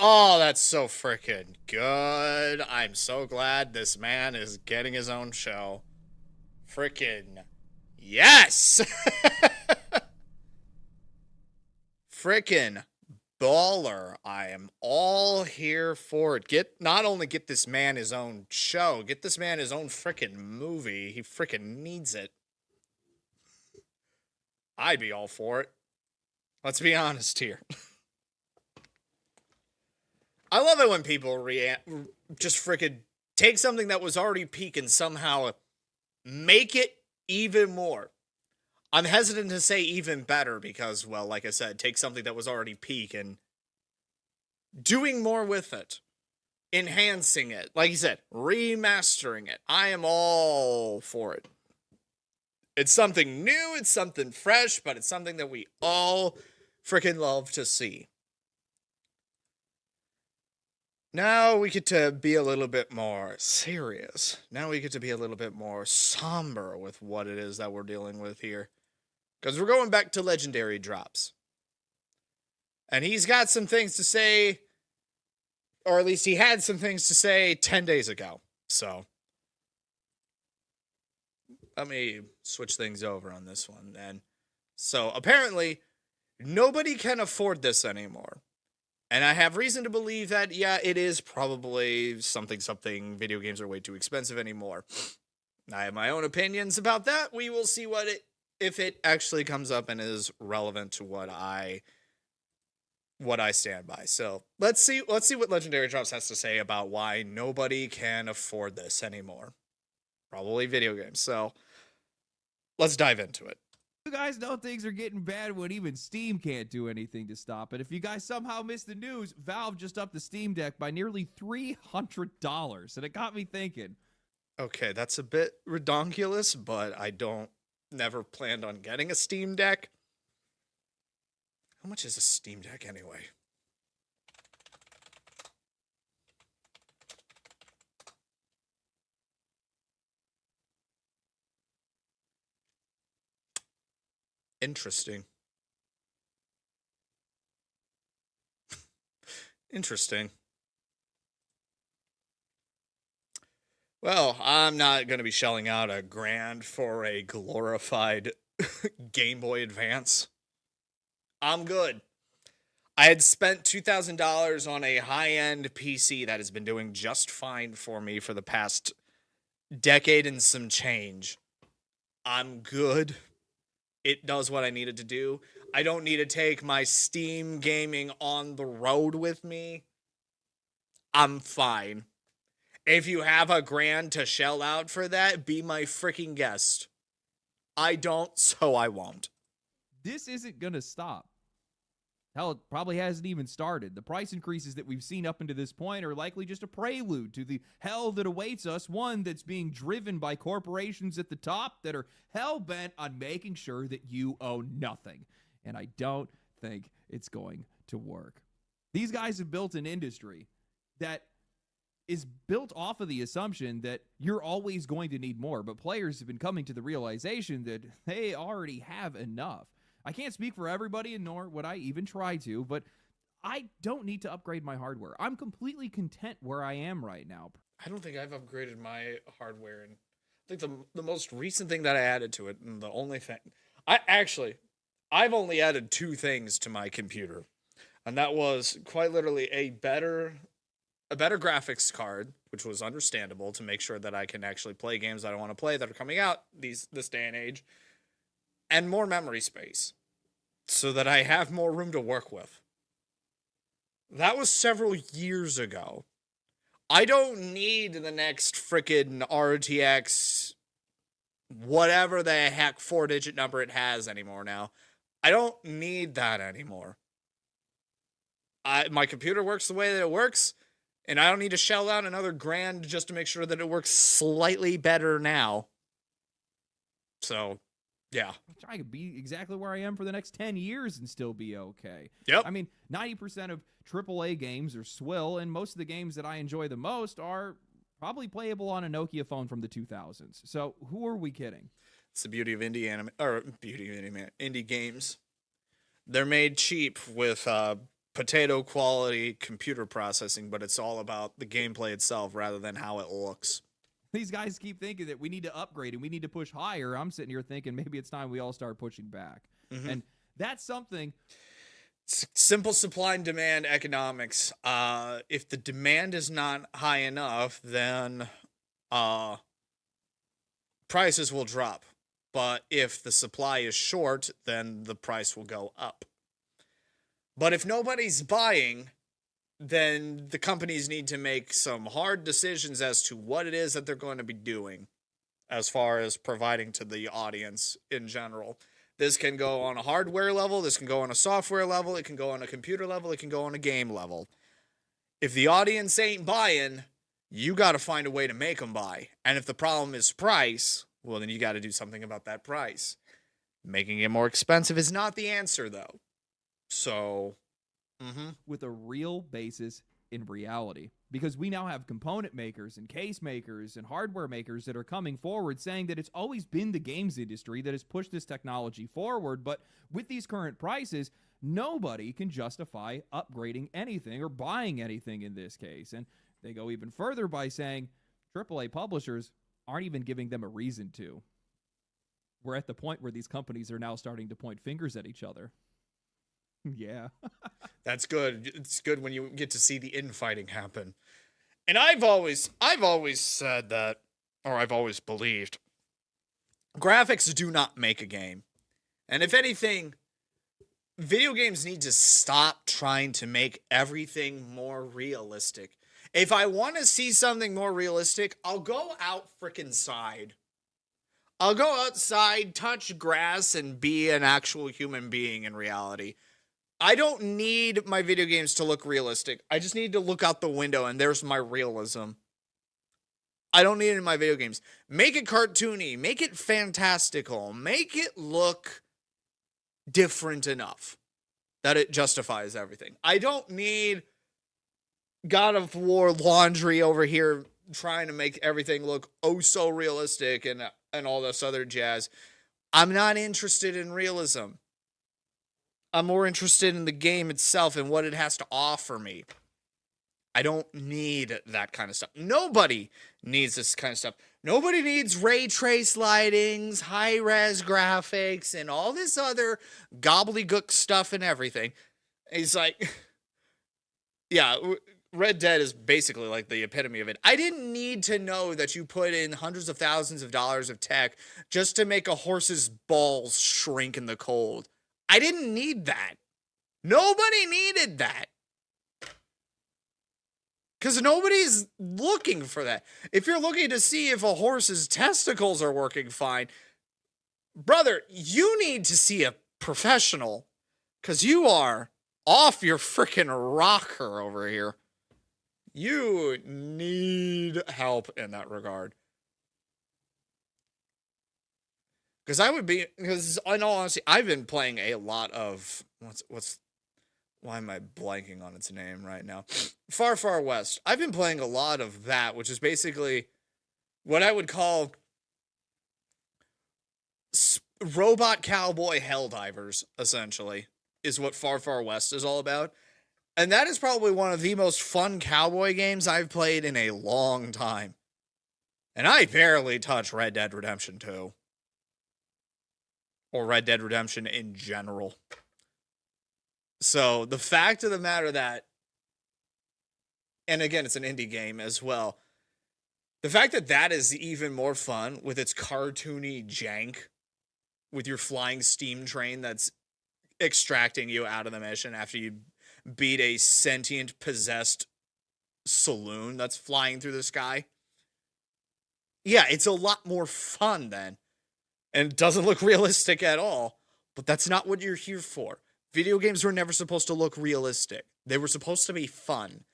Oh, that's so freaking good. I'm so glad this man is getting his own show. Freaking yes! Freaking baller. I am all here for it. Not only get this man his own show, get this man his own freaking movie. He freaking needs it. I'd be all for it. Let's be honest here. I love it when people just freaking take something that was already peak and somehow make it even more. I'm hesitant to say even better because, well, like I said, take something that was already peak and doing more with it. Enhancing it. Like you said, remastering it. I am all for it. It's something new, it's something fresh, but it's something that we all freaking love to see. Now we get to be a little bit more serious. Now we get to be a little bit more somber with what it is that we're dealing with here. Because we're going back to Legendary Drops. And he's got some things to say, or at least he had some things to say 10 days ago. So, let me switch things over on this one then. So, apparently, nobody can afford this anymore. And I have reason to believe that, yeah, it is probably something, video games are way too expensive anymore. I have my own opinions about that. We will see if it actually comes up and is relevant to what I stand by. So let's see what Legendary Drops has to say about why nobody can afford this anymore. Probably video games. So let's dive into it. You guys know things are getting bad when even Steam can't do anything to stop it. If you guys somehow missed the news, Valve just upped the Steam Deck by nearly $300, and it got me thinking. Okay, that's a bit redonkulous, but I never planned on getting a Steam Deck. How much is a Steam Deck anyway? Interesting. Interesting. Well, I'm not going to be shelling out $1,000 for a glorified Game Boy Advance. I'm good. I had spent $2,000 on a high-end PC that has been doing just fine for me for the past decade and some change. I'm good. It does what I needed to do. I don't need to take my Steam gaming on the road with me. I'm fine. If you have $1,000 to shell out for that, be my freaking guest. I don't, so I won't. This isn't going to stop. Hell, it probably hasn't even started. The price increases that we've seen up until this point are likely just a prelude to the hell that awaits us, one that's being driven by corporations at the top that are hell-bent on making sure that you own nothing. And I don't think it's going to work. These guys have built an industry that is built off of the assumption that you're always going to need more, but players have been coming to the realization that they already have enough. I can't speak for everybody, and nor would I even try to, but I don't need to upgrade my hardware. I'm completely content where I am right now. I don't think I've upgraded my hardware, and I think the most recent thing that I added to it, and the only thing... I've only added 2 things to my computer, and that was quite literally a better graphics card, which was understandable to make sure that I can actually play games that I want to play that are coming out this day and age, and more memory space so that I have more room to work with. That was several years ago. I don't need the next frickin' RTX, whatever the heck 4-digit number it has anymore now. I don't need that anymore. My computer works the way that it works, and I don't need to shell out another $1,000 just to make sure that it works slightly better now. So, yeah. I could be exactly where I am for the next 10 years and still be okay. Yep. I mean, 90% of AAA games are swill, and most of the games that I enjoy the most are probably playable on a Nokia phone from the 2000s. So, who are we kidding? It's the beauty of indie games. They're made cheap with potato quality computer processing, but it's all about the gameplay itself rather than how it looks. These guys keep thinking that we need to upgrade and we need to push higher. I'm sitting here thinking maybe it's time we all start pushing back. And that's something. Simple supply and demand economics. If the demand is not high enough, then prices will drop. But if the supply is short, then the price will go up. But if nobody's buying, then the companies need to make some hard decisions as to what it is that they're going to be doing as far as providing to the audience in general. This can go on a hardware level, this can go on a software level, it can go on a computer level, it can go on a game level. If the audience ain't buying, you got to find a way to make them buy. And if the problem is price, well, then you got to do something about that price. Making it more expensive is not the answer, though. So, with a real basis in reality, because we now have component makers and case makers and hardware makers that are coming forward saying that it's always been the games industry that has pushed this technology forward, but with these current prices, nobody can justify upgrading anything or buying anything in this case. And they go even further by saying AAA publishers aren't even giving them a reason to. We're at the point where these companies are now starting to point fingers at each other. Yeah. That's good. It's good when you get to see the infighting happen. And I've always said that, or I've always believed, graphics do not make a game. And if anything, video games need to stop trying to make everything more realistic. If I want to see something more realistic, I'll go out frickin' side. I'll go outside, touch grass, and be an actual human being in reality. I don't need my video games to look realistic. I just need to look out the window and there's my realism. I don't need it in my video games. Make it cartoony. Make it fantastical. Make it look different enough that it justifies everything. I don't need God of War laundry over here trying to make everything look oh so realistic and all this other jazz. I'm not interested in realism. I'm more interested in the game itself and what it has to offer me. I don't need that kind of stuff. Nobody needs this kind of stuff. Nobody needs ray trace lightings, high-res graphics, and all this other gobbledygook stuff and everything. He's like, yeah, Red Dead is basically like the epitome of it. I didn't need to know that you put in hundreds of thousands of dollars of tech just to make a horse's balls shrink in the cold. I didn't need that. Nobody needed that. Because nobody's looking for that. If you're looking to see if a horse's testicles are working fine, brother, you need to see a professional. Because you are off your freaking rocker over here. You need help in that regard. Because in all honesty, I've been playing a lot of, why am I blanking on its name right now? Far, Far West. I've been playing a lot of that, which is basically what I would call robot cowboy helldivers, essentially, is what Far, Far West is all about. And that is probably one of the most fun cowboy games I've played in a long time. And I barely touch Red Dead Redemption 2. Or Red Dead Redemption in general. So the fact of the matter that, and again, it's an indie game as well. The fact that that is even more fun with its cartoony jank, with your flying steam train that's extracting you out of the mission after you beat a sentient, possessed saloon that's flying through the sky. Yeah, it's a lot more fun then. And it doesn't look realistic at all. But that's not what you're here for. Video games were never supposed to look realistic. They were supposed to be fun.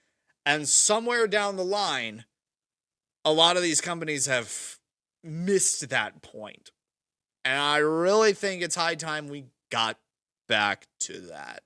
And somewhere down the line, a lot of these companies have missed that point. And I really think it's high time we got back to that.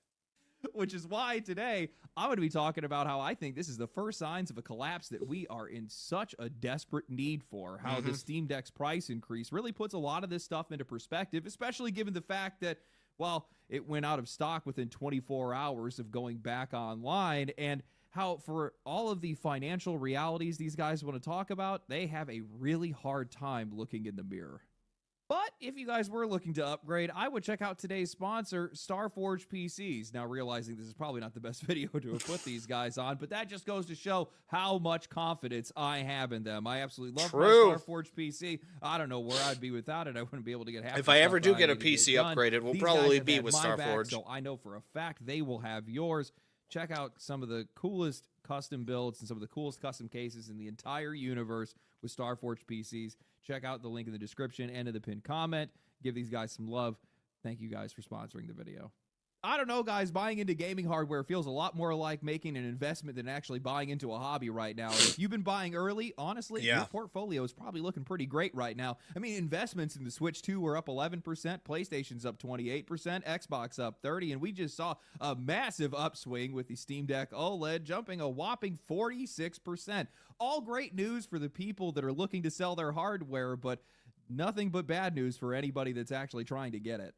Which is why today I'm going to be talking about how I think this is the first signs of a collapse that we are in such a desperate need for. How the Steam Deck's price increase really puts a lot of this stuff into perspective, especially given the fact that well, it went out of stock within 24 hours of going back online. And how, for all of the financial realities these guys want to talk about, they have a really hard time looking in the mirror. But if you guys were looking to upgrade, I would check out today's sponsor, Starforge PCs. Now, realizing this is probably not the best video to have put these guys on, but that just goes to show how much confidence I have in them. I absolutely love my Starforge PC. I don't know where I'd be without it. I wouldn't be able to get half. If I ever do get a PC upgraded, we'll probably be with Starforge. So I know for a fact they will have yours. Check out some of the coolest custom builds and some of the coolest custom cases in the entire universe with Starforge PCs. Check out the link in the description and in the pinned comment. Give these guys some love. Thank you guys for sponsoring the video. I don't know, guys. Buying into gaming hardware feels a lot more like making an investment than actually buying into a hobby right now. And if you've been buying early, honestly, your portfolio is probably looking pretty great right now. I mean, investments in the Switch 2 were up 11%, PlayStation's up 28%, Xbox up 30%, and we just saw a massive upswing with the Steam Deck OLED jumping a whopping 46%. All great news for the people that are looking to sell their hardware, but nothing but bad news for anybody that's actually trying to get it.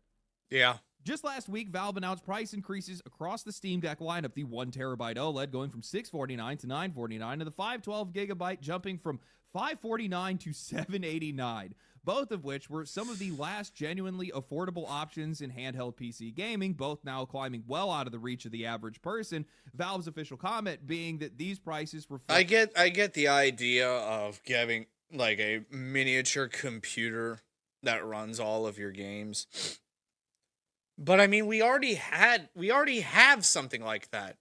Yeah. Just last week, Valve announced price increases across the Steam Deck lineup. The 1 terabyte OLED going from $649 to $949, and the 512 gigabyte jumping from $549 to $789. Both of which were some of the last genuinely affordable options in handheld PC gaming, both now climbing well out of the reach of the average person. Valve's official comment being that these prices reflect... I get the idea of getting like a miniature computer that runs all of your games. But I mean, we already have something like that.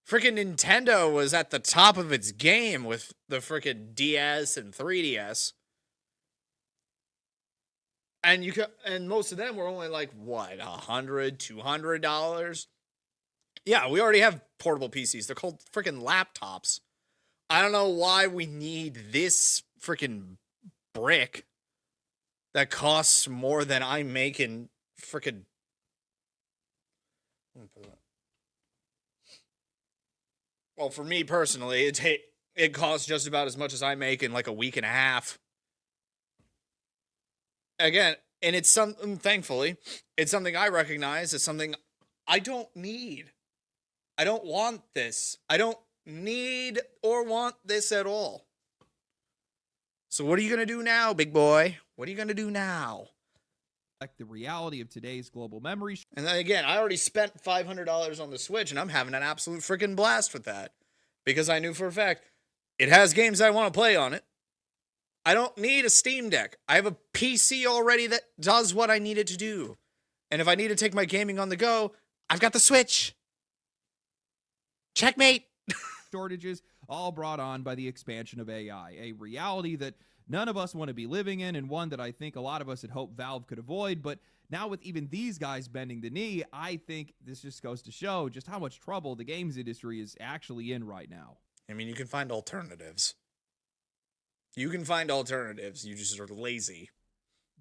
Freaking Nintendo was at the top of its game with the freaking DS and 3DS. And most of them were only like, what, $100, $200? Yeah, we already have portable PCs. They're called freaking laptops. I don't know why we need this freaking brick that costs more than I make in freaking... Well, for me personally, it costs just about as much as I make in like a week and a half. Again, and it's something, thankfully, it's something I recognize as something I don't need. I don't want this. I don't need or want this at all. So what are you going to do now, big boy? What are you going to do now? Like the reality of today's global memory. And then again, I already spent $500 on the Switch, and I'm having an absolute freaking blast with that. Because I knew for a fact, it has games I want to play on it. I don't need a Steam Deck. I have a PC already that does what I need it to do. And if I need to take my gaming on the go, I've got the Switch. Checkmate. Shortages, all brought on by the expansion of AI, a reality that none of us want to be living in, and one that I think a lot of us had hoped Valve could avoid. But now with even these guys bending the knee, I think this just goes to show just how much trouble the games industry is actually in right now. I mean, you can find alternatives. You can find alternatives. You just are lazy.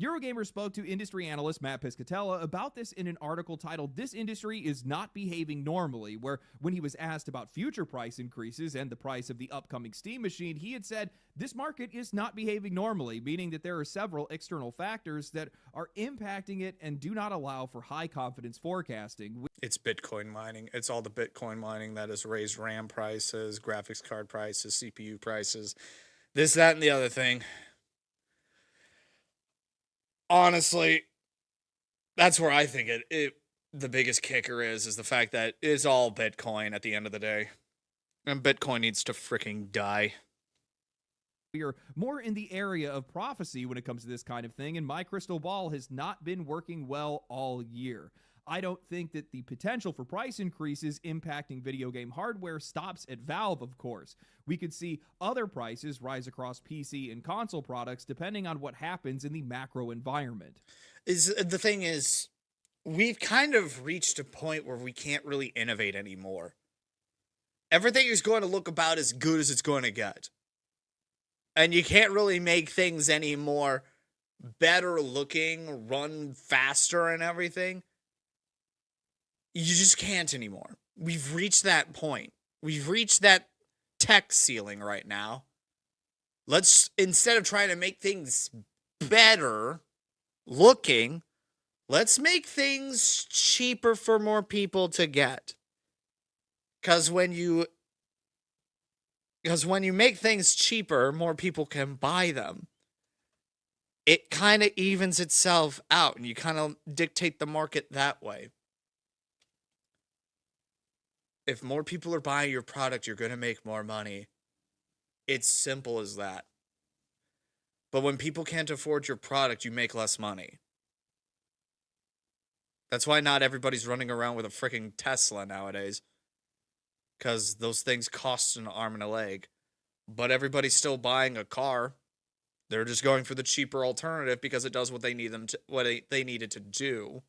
Eurogamer spoke to industry analyst Matt Piscatella about this in an article titled "This Industry is Not Behaving Normally," where when he was asked about future price increases and the price of the upcoming Steam machine, he had said, "This market is not behaving normally," meaning that there are several external factors that are impacting it and do not allow for high confidence forecasting. It's Bitcoin mining. It's all the Bitcoin mining that has raised RAM prices, graphics card prices, CPU prices, this, that, and the other thing. Honestly, that's where I think the biggest kicker is the fact that it's all Bitcoin at the end of the day. And Bitcoin needs to freaking die. We are more in the area of prophecy when it comes to this kind of thing, and my crystal ball has not been working well all year. I don't think that the potential for price increases impacting video game hardware stops at Valve, of course. We could see other prices rise across PC and console products depending on what happens in the macro environment. The thing is, we've kind of reached a point where we can't really innovate anymore. Everything is going to look about as good as it's going to get. And you can't really make things any more better looking, run faster and everything. You just can't anymore. We've reached that point. We've reached that tech ceiling right now. Let's, instead of trying to make things better looking, let's make things cheaper for more people to get. Because when you make things cheaper, more people can buy them. It kind of evens itself out, and you kind of dictate the market that way. If more people are buying your product, you're going to make more money. It's simple as that. But when people can't afford your product, you make less money. That's why not everybody's running around with a freaking Tesla nowadays. Because those things cost an arm and a leg. But everybody's still buying a car. They're just going for the cheaper alternative because it does what they need they need it to do.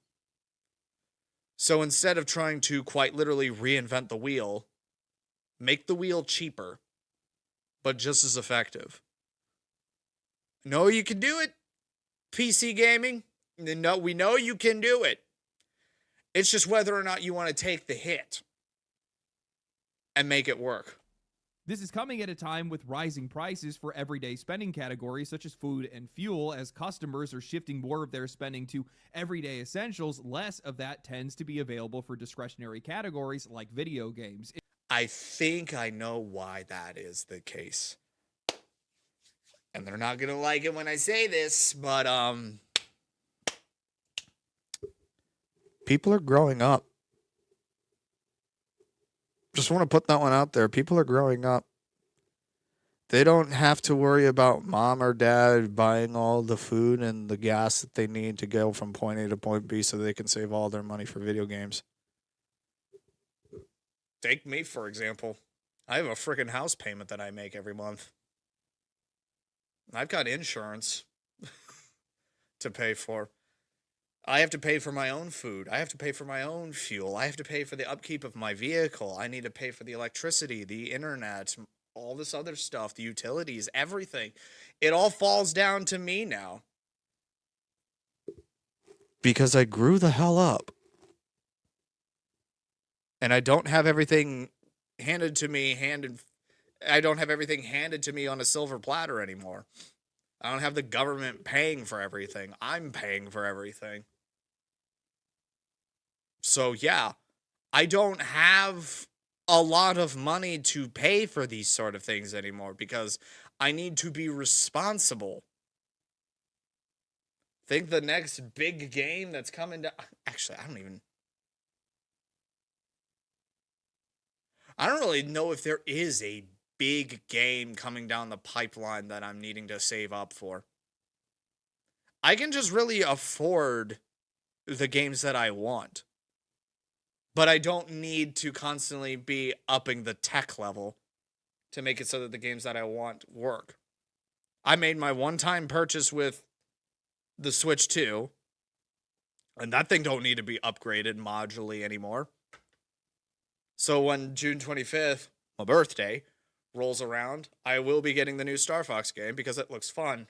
So instead of trying to quite literally reinvent the wheel, make the wheel cheaper, but just as effective. No, you can do it, PC gaming. No, we know you can do it. It's just whether or not you want to take the hit and make it work. This is coming at a time with rising prices for everyday spending categories such as food and fuel. As customers are shifting more of their spending to everyday essentials, less of that tends to be available for discretionary categories like video games. I think I know why that is the case. And they're not going to like it when I say this, but people are growing up. Just want to put that one out there. People are growing up. They don't have to worry about mom or dad buying all the food and the gas that they need to go from point A to point B so they can save all their money for video games. Take me, for example. I have a freaking house payment that I make every month. I've got insurance to pay for. I have to pay for my own food. I have to pay for my own fuel. I have to pay for the upkeep of my vehicle. I need to pay for the electricity, the internet, all this other stuff, the utilities, everything. It all falls down to me now. Because I grew the hell up. And I don't have everything handed to me I don't have everything handed to me on a silver platter anymore. I don't have the government paying for everything. I'm paying for everything. So yeah, I don't have a lot of money to pay for these sort of things anymore because I need to be responsible. Think the next big game that's coming down. Actually, I don't really know if there is a big game coming down the pipeline that I'm needing to save up for. I can just really afford the games that I want. But I don't need to constantly be upping the tech level to make it so that the games that I want work. I made my one-time purchase with the Switch 2, and that thing don't need to be upgraded modularly anymore. So when June 25th, my birthday, rolls around, I will be getting the new Star Fox game because it looks fun.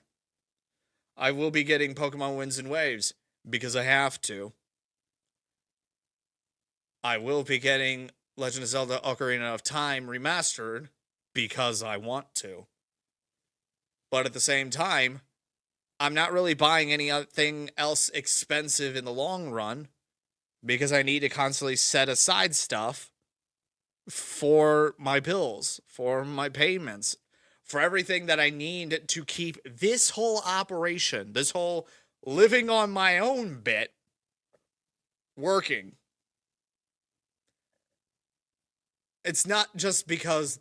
I will be getting Pokemon Winds and Waves because I have to. I will be getting Legend of Zelda Ocarina of Time remastered because I want to. But at the same time, I'm not really buying anything else expensive in the long run because I need to constantly set aside stuff for my bills, for my payments, for everything that I need to keep this whole operation, this whole living on my own bit working. It's not just because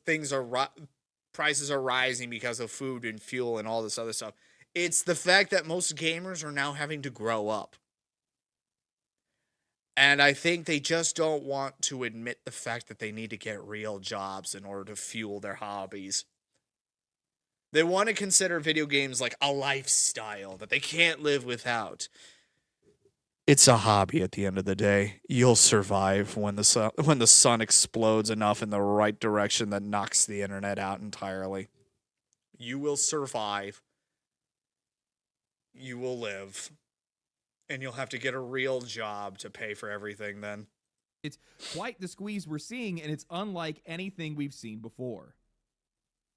prices are rising because of food and fuel and all this other stuff. It's the fact that most gamers are now having to grow up. And I think they just don't want to admit the fact that they need to get real jobs in order to fuel their hobbies. They want to consider video games like a lifestyle that they can't live without. It's a hobby at the end of the day. You'll survive when the sun explodes enough in the right direction that knocks the internet out entirely. You will survive. You will live. And you'll have to get a real job to pay for everything then. It's quite the squeeze we're seeing, and it's unlike anything we've seen before.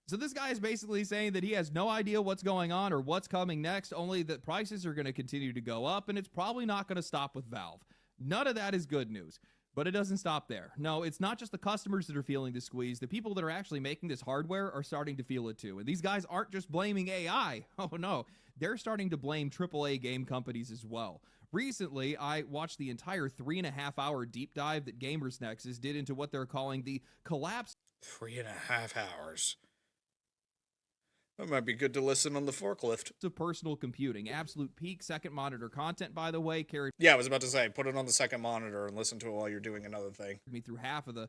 So this guy is basically saying that he has no idea what's going on or what's coming next, only that prices are going to continue to go up, and it's probably not going to stop with Valve. None of that is good news. But it doesn't stop there. No, it's not just the customers that are feeling the squeeze. The people that are actually making this hardware are starting to feel it too. And these guys aren't just blaming AI. Oh no, they're starting to blame AAA game companies as well. Recently, I watched the entire 3.5-hour deep dive that Gamers Nexus did into what they're calling the collapse. 3.5 hours. That might be good to listen on the forklift. Of personal computing. Absolute peak second monitor content, by the way, carried Yeah, I was about to say, put it on the second monitor and listen to it while you're doing another thing. me through half of the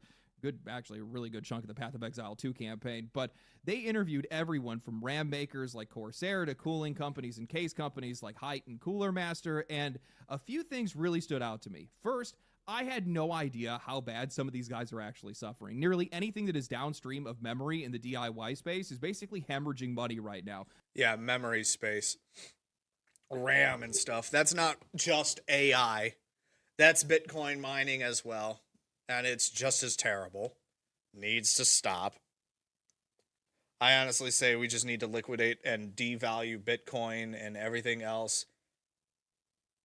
actually a really good chunk of the Path of Exile 2 campaign, but they interviewed everyone from RAM makers like Corsair to cooling companies and case companies like Height and Cooler Master, and a few things really stood out to me. First, I had no idea how bad some of these guys are actually suffering. Nearly anything that is downstream of memory in the DIY space is basically hemorrhaging money right now. Yeah, memory space. RAM and stuff. That's not just AI. That's Bitcoin mining as well. And it's just as terrible. Needs to stop. I honestly say we just need to liquidate and devalue Bitcoin and everything else.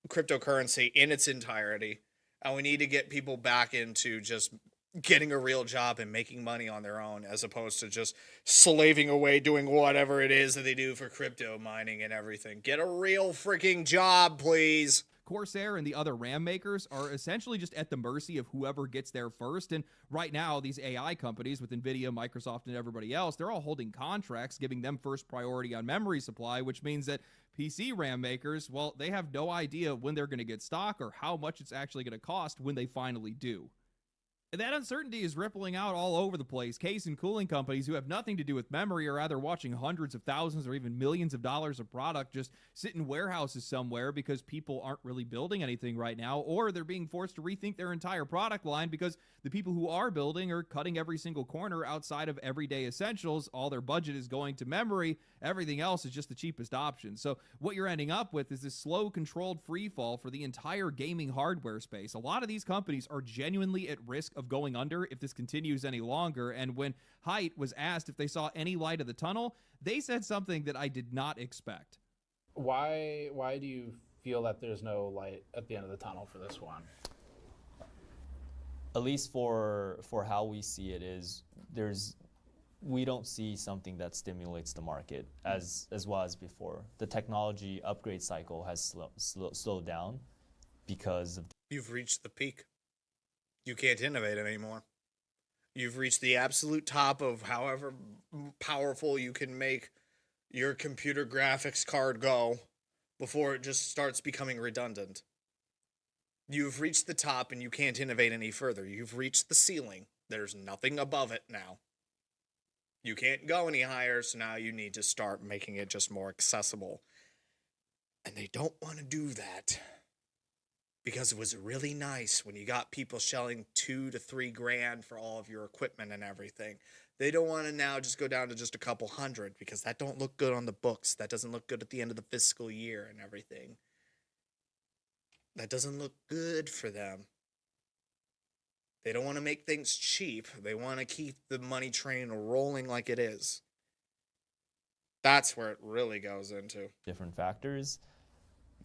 Cryptocurrency in its entirety. And we need to get people back into just getting a real job and making money on their own, as opposed to just slaving away doing whatever it is that they do for crypto mining and everything. Get a real freaking job, please. Corsair and the other RAM makers are essentially just at the mercy of whoever gets there first. And right now, these AI companies with NVIDIA, Microsoft, and everybody else, they're all holding contracts, giving them first priority on memory supply, which means that PC RAM makers, well, they have no idea when they're going to get stock or how much it's actually going to cost when they finally do. And that uncertainty is rippling out all over the place. Case and cooling companies who have nothing to do with memory are either watching hundreds of thousands or even millions of dollars of product just sit in warehouses somewhere because people aren't really building anything right now, or they're being forced to rethink their entire product line because the people who are building are cutting every single corner outside of everyday essentials. All their budget is going to memory. Everything else is just the cheapest option. So what you're ending up with is this slow, controlled free fall for the entire gaming hardware space. A lot of these companies are genuinely at risk of going under if this continues any longer. And when Height was asked if they saw any light at the tunnel, they said something that I did not expect. Why do you feel that there's no light at the end of the tunnel for this one? At least for how we see it is we don't see something that stimulates the market as well as before. The technology upgrade cycle has slowed down because of... You've reached the peak. You can't innovate anymore. You've reached the absolute top of however powerful you can make your computer graphics card go before it just starts becoming redundant. You've reached the top and you can't innovate any further. You've reached the ceiling. There's nothing above it now. You can't go any higher, so now you need to start making it just more accessible. And they don't want to do that. Because it was really nice when you got people shelling $2,000 to $3,000 for all of your equipment and everything. They don't want to now just go down to just a couple hundred because that don't look good on the books. That doesn't look good at the end of the fiscal year and everything. That doesn't look good for them. They don't want to make things cheap. They want to keep the money train rolling like it is. That's where it really goes into. Different factors.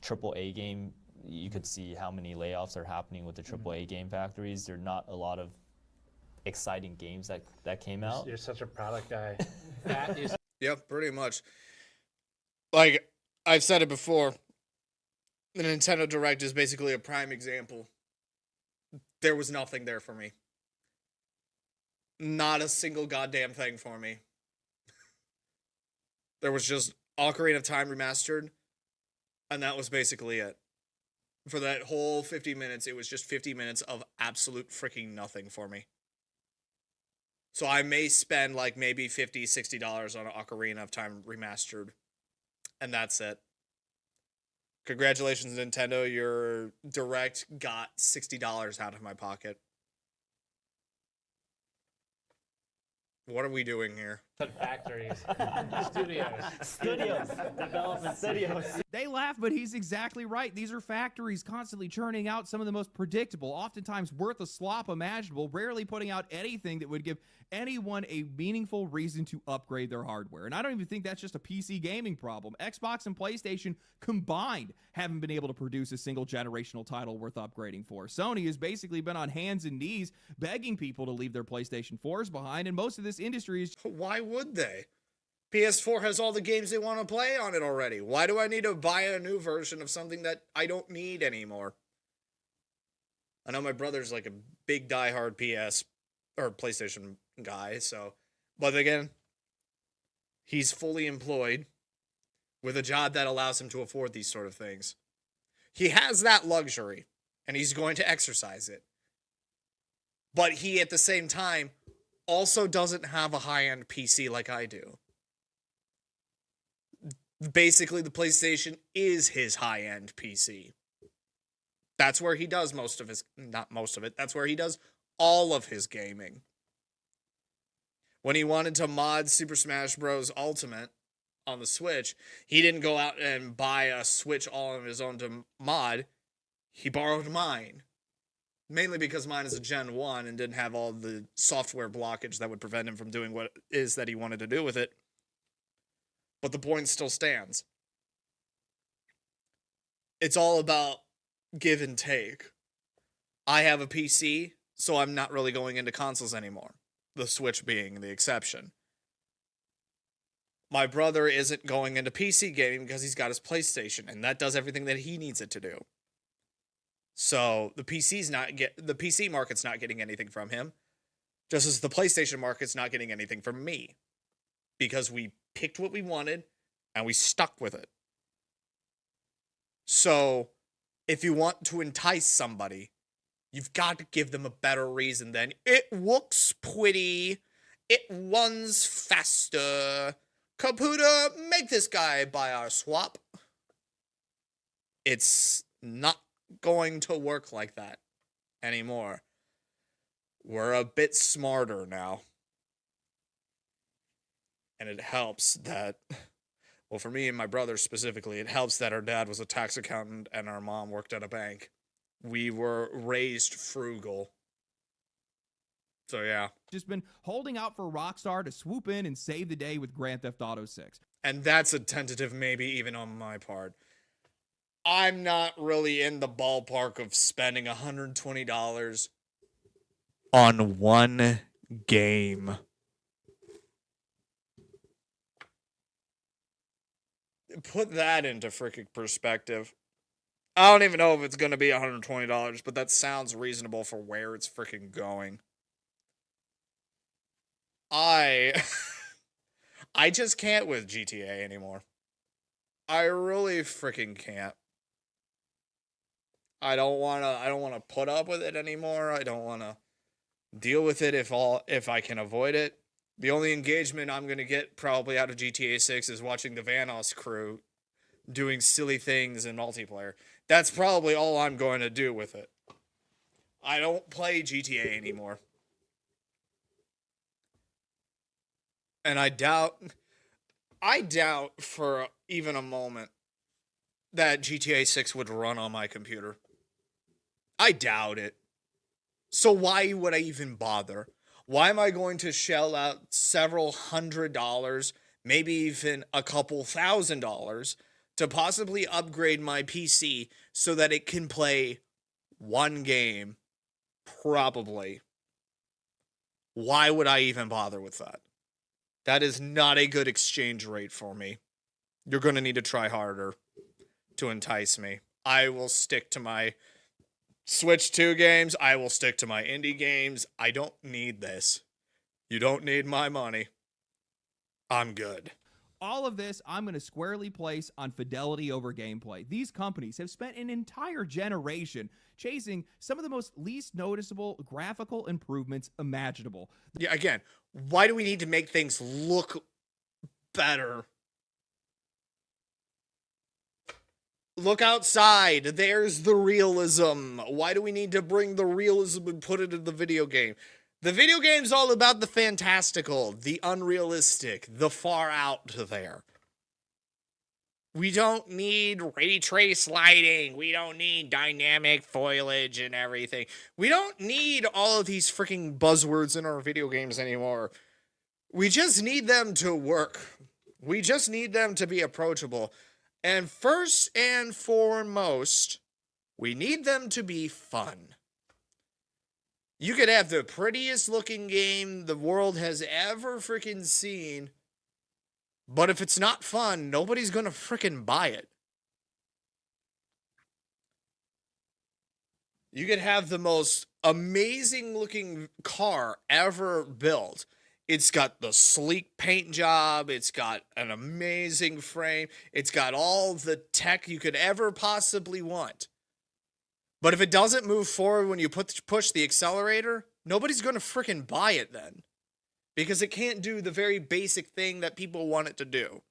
AAA game, you could see how many layoffs are happening with the AAA game factories. There are not a lot of exciting games that came out. You're such a product guy. That is... Yep, pretty much. Like, I've said it before, the Nintendo Direct is basically a prime example. There was nothing there for me. Not a single goddamn thing for me. There was just Ocarina of Time Remastered, and that was basically it. For that whole 50 minutes, it was just 50 minutes of absolute freaking nothing for me. So I may spend like maybe $50, $60 on Ocarina of Time Remastered, and that's it. Congratulations, Nintendo. Your Direct got $60 out of my pocket. What are we doing here? Factories, studios, development studios. They laugh, but he's exactly right. These are factories constantly churning out some of the most predictable, oftentimes worthless slop imaginable, rarely putting out anything that would give anyone a meaningful reason to upgrade their hardware. And I don't even think that's just a PC gaming problem. Xbox and PlayStation combined haven't been able to produce a single generational title worth upgrading for. Sony has basically been on hands and knees begging people to leave their PlayStation 4s behind, and most of this industry is... Why would they? PS4 has all the games they want to play on it already. Why do I need to buy a new version of something that I don't need anymore? I know my brother's like a big diehard PS or PlayStation guy, so, but again, he's fully employed with a job that allows him to afford these sort of things. He has that luxury, and he's going to exercise it. But he, at the same time, also doesn't have a high-end PC like I do. Basically, the PlayStation is his high-end PC. That's where he does most of his, not most of it, that's where he does all of his gaming. When he wanted to mod Super Smash Bros. Ultimate on the Switch, he didn't go out and buy a Switch all on his own to mod. He borrowed mine. Mainly because mine is a Gen 1 and didn't have all the software blockage that would prevent him from doing what it is that he wanted to do with it. But the point still stands. It's all about give and take. I have a PC, so I'm not really going into consoles anymore. The Switch being the exception. My brother isn't going into PC gaming because he's got his PlayStation, and that does everything that he needs it to do. So the PC market's not getting anything from him, just as the PlayStation market's not getting anything from me, because we picked what we wanted and we stuck with it. So if you want to entice somebody, you've got to give them a better reason than it looks pretty, it runs faster. Caputa, make this guy buy our swap. It's not going to work like that anymore. We're a bit smarter now. And it helps that, well, for me and my brother specifically, it helps that our dad was a tax accountant and our mom worked at a bank. We were raised frugal. So yeah. Just been holding out for Rockstar to swoop in and save the day with Grand Theft Auto 6. And that's a tentative maybe even on my part. I'm not really in the ballpark of spending $120 on one game. Put that into freaking perspective. I don't even know if it's going to be $120, but that sounds reasonable for where it's freaking going. I just can't with GTA anymore. I really freaking can't. I don't want to put up with it anymore. I don't want to deal with it if I can avoid it. The only engagement I'm going to get probably out of GTA 6 is watching the Vanoss crew doing silly things in multiplayer. That's probably all I'm going to do with it. I don't play GTA anymore. And I doubt for even a moment that GTA 6 would run on my computer. I doubt it. So why would I even bother? Why am I going to shell out several $100s, maybe even a couple $1,000 to possibly upgrade my PC so that it can play one game? Probably. Why would I even bother with that? That is not a good exchange rate for me. You're going to need to try harder to entice me. I will stick to my Switch 2 games. I will stick to my indie games. I don't need this. You don't need my money. I'm good. All of this I'm going to squarely place on fidelity over gameplay. These companies have spent an entire generation chasing some of the most least noticeable graphical improvements imaginable. Yeah, again, why do we need to make things look better? Look outside. There's the realism. Why do we need to bring the realism and put it in the video game? The video game's all about the fantastical, the unrealistic, the far out there. We don't need ray trace lighting. We don't need dynamic foliage and everything. We don't need all of these freaking buzzwords in our video games anymore. We just need them to work. We just need them to be approachable. And first and foremost, we need them to be fun. You could have the prettiest looking game the world has ever freaking seen, but if it's not fun, nobody's gonna freaking buy it. You could have the most amazing looking car ever built. It's got the sleek paint job. It's got an amazing frame. It's got all the tech you could ever possibly want. But if it doesn't move forward when you push the accelerator, nobody's going to freaking buy it then. Because it can't do the very basic thing that people want it to do.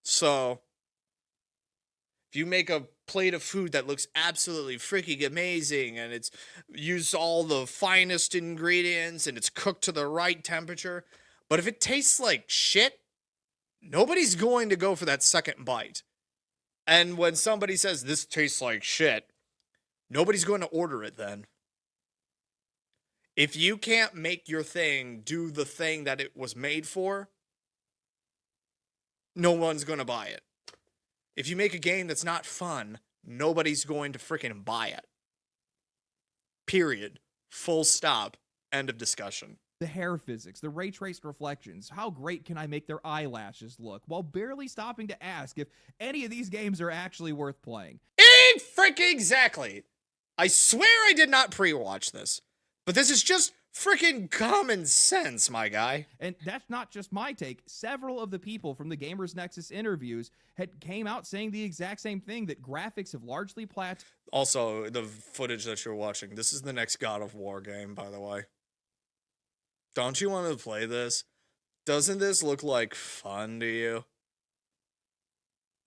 So, if you make a plate of food that looks absolutely freaking amazing and it's used all the finest ingredients and it's cooked to the right temperature, but if it tastes like shit, nobody's going to go for that second bite. And when somebody says this tastes like shit, nobody's going to order it then. If you can't make your thing do the thing that it was made for, no one's going to buy it. If you make a game that's not fun, nobody's going to freaking buy it. Period. Full stop. End of discussion. The hair physics, the ray traced reflections, how great can I make their eyelashes look, while barely stopping to ask if any of these games are actually worth playing. Freaking exactly. I swear I did not pre-watch this, but this is just freaking common sense, my guy. And that's not just my take. Several of the people from the Gamers Nexus interviews had came out saying the exact same thing, that graphics have largely plateaued. Also, the footage that you're watching, this is the next God of War game, by the way. Don't you want to play this? Doesn't this look like fun to you?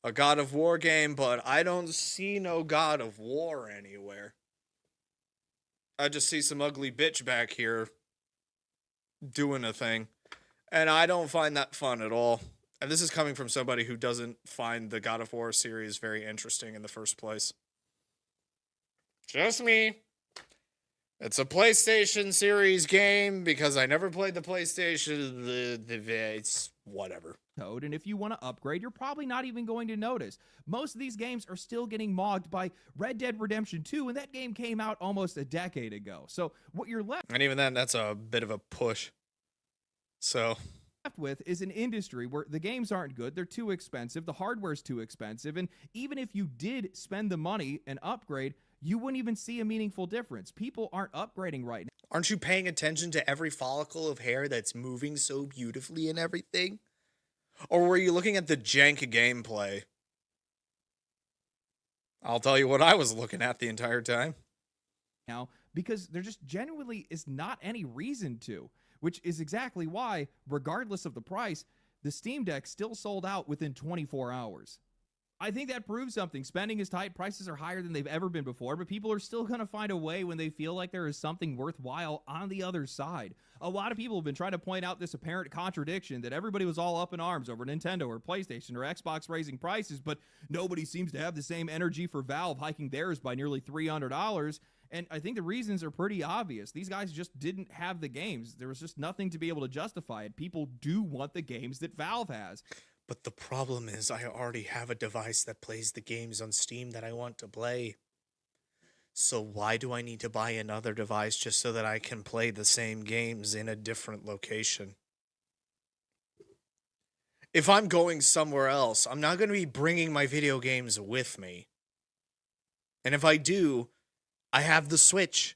A God of War game, but I don't see no God of War anywhere. I just see some ugly bitch back here doing a thing. And I don't find that fun at all. And this is coming from somebody who doesn't find the God of War series very interesting in the first place. Just me. It's a PlayStation series game because I never played the PlayStation. It's whatever. And if you want to upgrade, you're probably not even going to notice. Most of these games are still getting mogged by Red Dead Redemption 2, and that game came out almost a decade ago. So what you're left And even then, that's a bit of a push. So with is an industry where the games aren't good, they're too expensive, the hardware's too expensive, and even if you did spend the money and upgrade, you wouldn't even see a meaningful difference. People aren't upgrading right now. Aren't you paying attention to every follicle of hair that's moving so beautifully and everything? Or were you looking at the jank gameplay? I'll tell you what I was looking at the entire time. Now, because there just genuinely is not any reason to, which is exactly why, regardless of the price, the Steam Deck still sold out within 24 hours. I think that proves something. Spending is tight, prices are higher than they've ever been before, but people are still going to find a way when they feel like there is something worthwhile on the other side. A lot of people have been trying to point out this apparent contradiction that everybody was all up in arms over Nintendo or PlayStation or Xbox raising prices, but nobody seems to have the same energy for Valve hiking theirs by nearly $300. And I think the reasons are pretty obvious. These guys just didn't have the games. There was just nothing to be able to justify it. People do want the games that Valve has. But the problem is I already have a device that plays the games on Steam that I want to play. So why do I need to buy another device just so that I can play the same games in a different location? If I'm going somewhere else, I'm not going to be bringing my video games with me. And if I do, I have the Switch.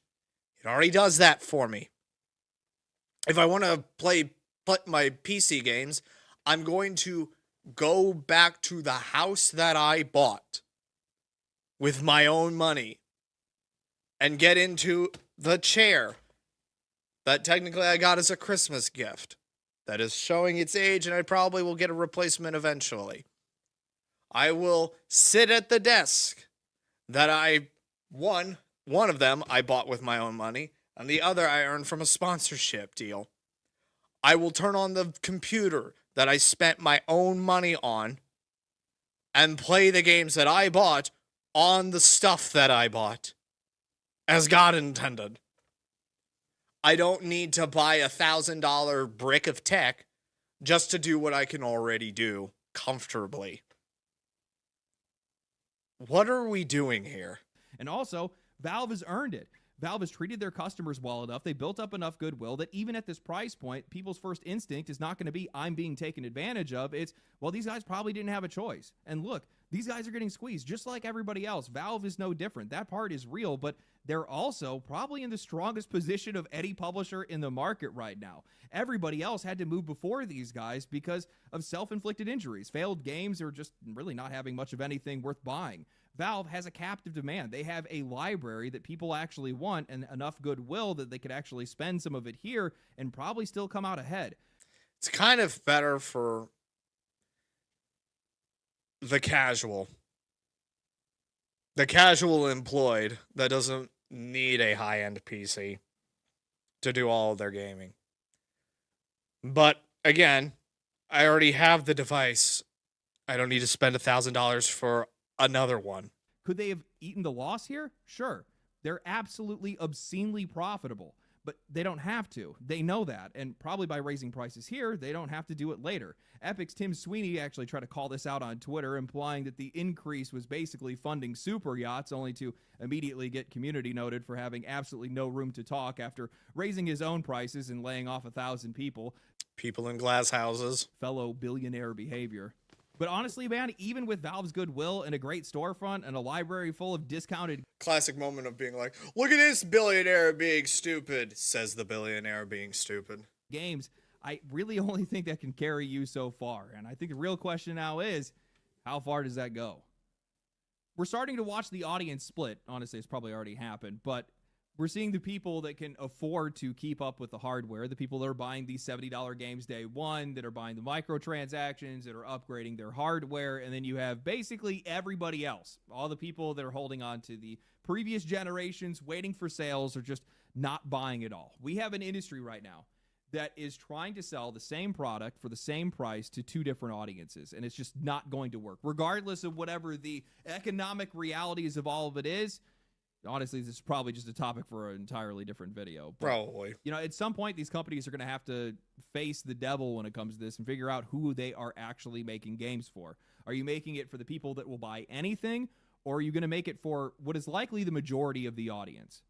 It already does that for me. If I want to play my PC games, I'm going to go back to the house that I bought with my own money and get into the chair that technically I got as a Christmas gift that is showing its age, and I probably will get a replacement eventually. I will sit at the desk that one of them I bought with my own money, and the other I earn from a sponsorship deal. I will turn on the computer that I spent my own money on and play the games that I bought on the stuff that I bought, as God intended. I don't need to buy $1,000 brick of tech just to do what I can already do comfortably. What are we doing here? And also, Valve has earned it. Valve has treated their customers well enough. They built up enough goodwill that even at this price point, people's first instinct is not going to be, I'm being taken advantage of. It's, well, these guys probably didn't have a choice. And look, these guys are getting squeezed just like everybody else. Valve is no different. That part is real, but they're also probably in the strongest position of any publisher in the market right now. Everybody else had to move before these guys because of self-inflicted injuries, failed games, or just really not having much of anything worth buying. Valve has a captive demand. They have a library that people actually want and enough goodwill that they could actually spend some of it here and probably still come out ahead. It's kind of better for the casual employed that doesn't need a high-end PC to do all of their gaming. But again, I already have the device. I don't need to spend $1,000 for another one. Could they have eaten the loss here? Sure. They're absolutely obscenely profitable, but they don't have to. They know that, and probably by raising prices here, they don't have to do it later. Epic's Tim Sweeney actually tried to call this out on Twitter, implying that the increase was basically funding super yachts, only to immediately get community noted for having absolutely no room to talk after raising his own prices and laying off 1,000 people. People in glass houses. Fellow billionaire behavior. But honestly, man, even with Valve's goodwill and a great storefront and a library full of discounted... Classic moment of being like, look at this billionaire being stupid, says the billionaire being stupid. ...games, I really only think that can carry you so far. And I think the real question now is, how far does that go? We're starting to watch the audience split. Honestly, it's probably already happened, but we're seeing the people that can afford to keep up with the hardware, the people that are buying these $70 games day one, that are buying the microtransactions, that are upgrading their hardware, and then you have basically everybody else. All the people that are holding on to the previous generations, waiting for sales, or just not buying it all. We have an industry right now that is trying to sell the same product for the same price to two different audiences, and it's just not going to work. Regardless of whatever the economic realities of all of it is, honestly, this is probably just a topic for an entirely different video. But, probably. You know, at some point, these companies are going to have to face the devil when it comes to this and figure out who they are actually making games for. Are you making it for the people that will buy anything, or are you going to make it for what is likely the majority of the audience?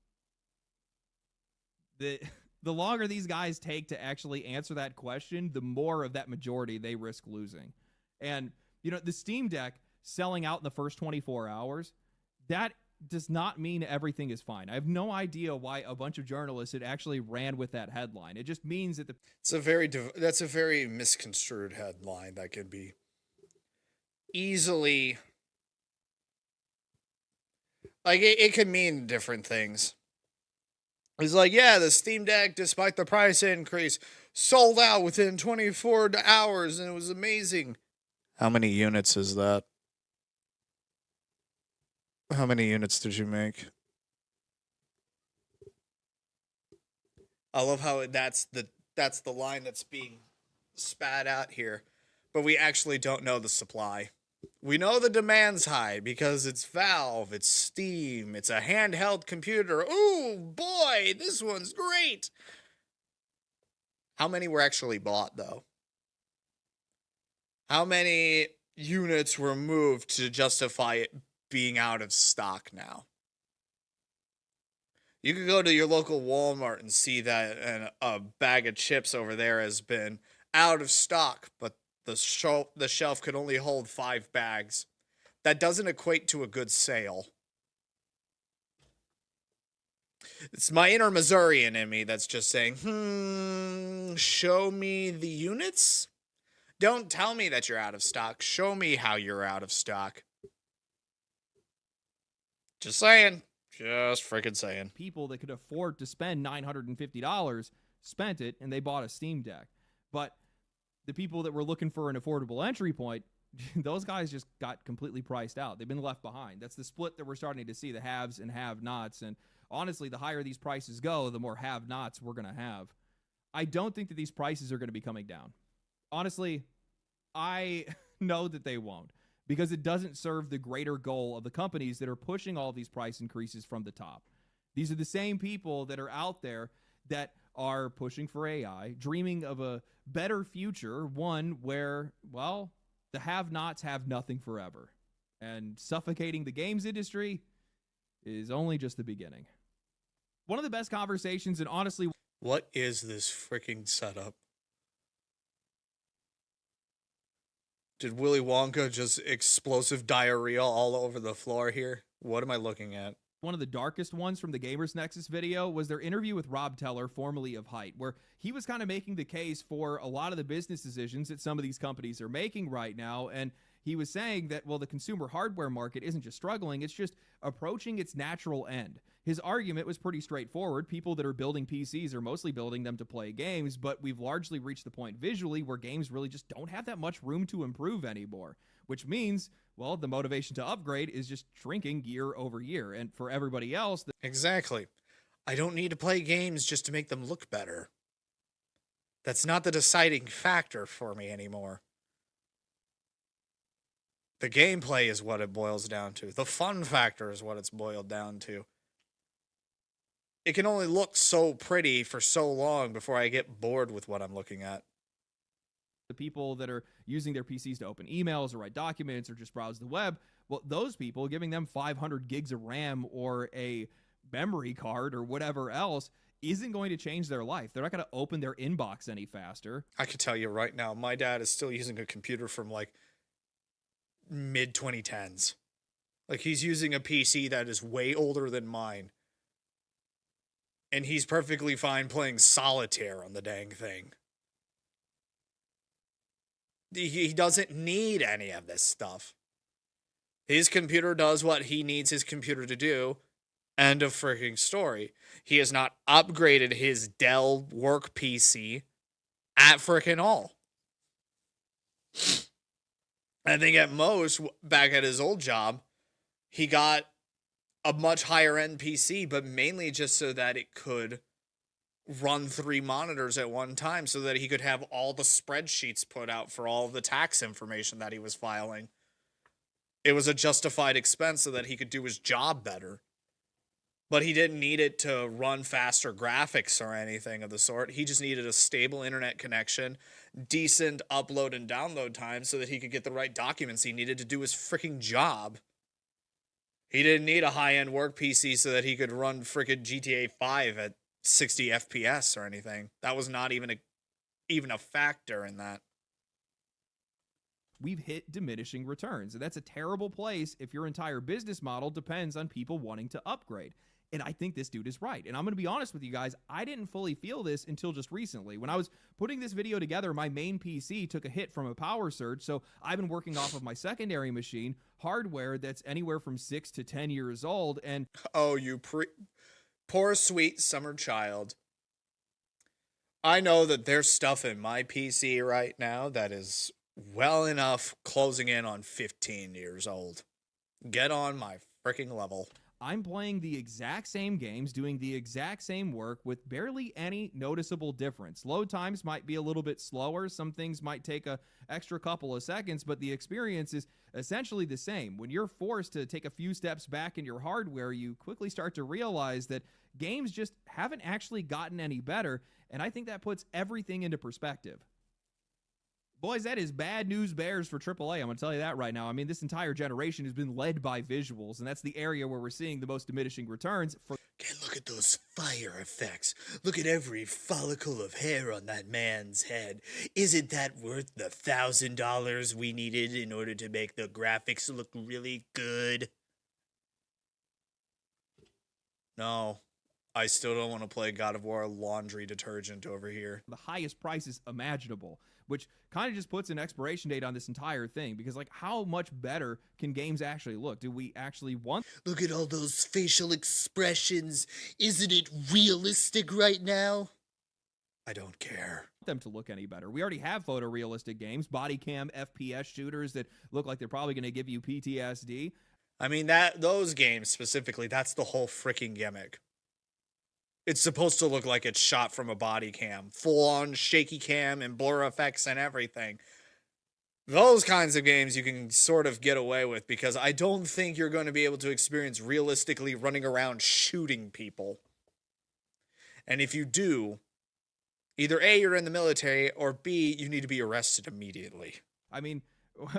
The longer these guys take to actually answer that question, the more of that majority they risk losing. And, you know, the Steam Deck selling out in the first 24 hours, that does not mean everything is fine. I have no idea why a bunch of journalists had actually ran with that headline. It just means that that's a very misconstrued headline that could be easily, like, it could mean different things. It's like, yeah, the Steam Deck, despite the price increase, sold out within 24 hours, and it was amazing. How many units is that? How many units did you make? I love how that's the line that's being spat out here, but we actually don't know the supply. We know the demand's high because it's Valve, it's Steam, it's a handheld computer. Ooh, boy, this one's great. How many were actually bought, though? How many units were moved to justify it being out of stock now? You could go to your local Walmart and see that a bag of chips over there has been out of stock, but the shelf could only hold 5 bags. That doesn't equate to a good sale. It's my inner Missourian in me that's just saying, show me the units? Don't tell me that you're out of stock. Show me how you're out of stock. Just saying. Just freaking saying. People that could afford to spend $950 spent it, and they bought a Steam Deck. But the people that were looking for an affordable entry point, those guys just got completely priced out. They've been left behind. That's the split that we're starting to see, the haves and have-nots. And honestly, the higher these prices go, the more have-nots we're going to have. I don't think that these prices are going to be coming down. Honestly, I know that they won't, because it doesn't serve the greater goal of the companies that are pushing all these price increases from the top. These are the same people that are out there that are pushing for AI, dreaming of a better future, one where, well, the have-nots have nothing forever. And suffocating the games industry is only just the beginning. One of the best conversations, and honestly... What is this freaking setup? Did Willy Wonka just explosive diarrhea all over the floor here? What am I looking at? One of the darkest ones from the Gamers Nexus video was their interview with Rob Teller, formerly of Hyte, where he was kind of making the case for a lot of the business decisions that some of these companies are making right now. And he was saying that, well, the consumer hardware market isn't just struggling, it's just approaching its natural end. His argument was pretty straightforward. People that are building PCs are mostly building them to play games, but we've largely reached the point visually where games really just don't have that much room to improve anymore, which means, well, the motivation to upgrade is just shrinking year over year. And for everybody else... Exactly. I don't need to play games just to make them look better. That's not the deciding factor for me anymore. The gameplay is what it boils down to. The fun factor is what it's boiled down to. It can only look so pretty for so long before I get bored with what I'm looking at. The people that are using their PCs to open emails or write documents or just browse the web, well, those people, giving them 500 gigs of RAM or a memory card or whatever else isn't going to change their life. They're not going to open their inbox any faster. I can tell you right now, my dad is still using a computer from like mid-2010s. Like, he's using a PC that is way older than mine. And he's perfectly fine playing solitaire on the dang thing. He doesn't need any of this stuff. His computer does what he needs his computer to do. End of freaking story. He has not upgraded his Dell work PC at freaking all. I think at most, back at his old job, he got a much higher end PC, but mainly just so that it could run 3 monitors at one time so that he could have all the spreadsheets put out for all the tax information that he was filing. It was a justified expense so that he could do his job better. But he didn't need it to run faster graphics or anything of the sort. He just needed a stable internet connection, decent upload and download time so that he could get the right documents he needed to do his freaking job. He didn't need a high-end work PC so that he could run freaking GTA 5 at 60 FPS or anything. That was not even a factor in that. We've hit diminishing returns, and that's a terrible place if your entire business model depends on people wanting to upgrade. And I think this dude is right. And I'm going to be honest with you guys, I didn't fully feel this until just recently. When I was putting this video together, my main PC took a hit from a power surge, so I've been working off of my secondary machine, hardware that's anywhere from 6 to 10 years old, and... Oh, you poor sweet summer child. I know that there's stuff in my PC right now that is well enough closing in on 15 years old. Get on my freaking level. I'm playing the exact same games, doing the exact same work with barely any noticeable difference. Load times might be a little bit slower. Some things might take a extra couple of seconds, but the experience is essentially the same. When you're forced to take a few steps back in your hardware, you quickly start to realize that games just haven't actually gotten any better, and I think that puts everything into perspective. Boys, that is bad news bears for AAA. I'm going to tell you that right now. I mean, this entire generation has been led by visuals, and that's the area where we're seeing the most diminishing returns. Okay, look at those fire effects. Look at every follicle of hair on that man's head. Isn't that worth the $1,000 we needed in order to make the graphics look really good? No, I still don't want to play God of War laundry detergent over here. The highest prices imaginable, which kind of just puts an expiration date on this entire thing, because like, how much better can games actually look? Do we actually want... Look at all those facial expressions. Isn't it realistic right now? I don't care. Them to look any better. We already have photorealistic games, body cam FPS shooters that look like they're probably going to give you PTSD. I mean, those games specifically, that's the whole freaking gimmick. It's supposed to look like it's shot from a body cam, full on shaky cam and blur effects and everything. Those kinds of games you can sort of get away with because I don't think you're going to be able to experience realistically running around shooting people. And if you do, either A, you're in the military, or B, you need to be arrested immediately. I mean,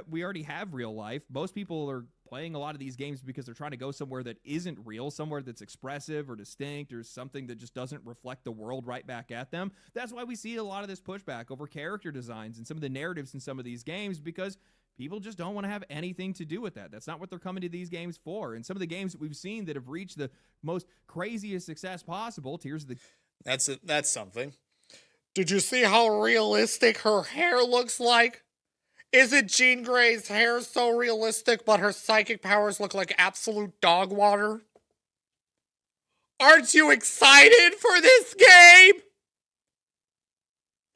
we already have real life. Most people are playing a lot of these games because they're trying to go somewhere that isn't real, somewhere that's expressive or distinct or something that just doesn't reflect the world right back at them. That's why we see a lot of this pushback over character designs and some of the narratives in some of these games, because people just don't want to have anything to do with that. That's not what they're coming to these games for. And some of the games that we've seen that have reached the most craziest success possible, Tears of the... That's something. Did you see how realistic her hair looks like? Isn't Jean Grey's hair so realistic, but her psychic powers look like absolute dog water? Aren't you excited for this game?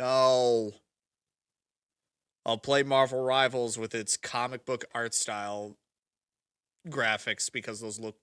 No. I'll play Marvel Rivals with its comic book art style graphics because those look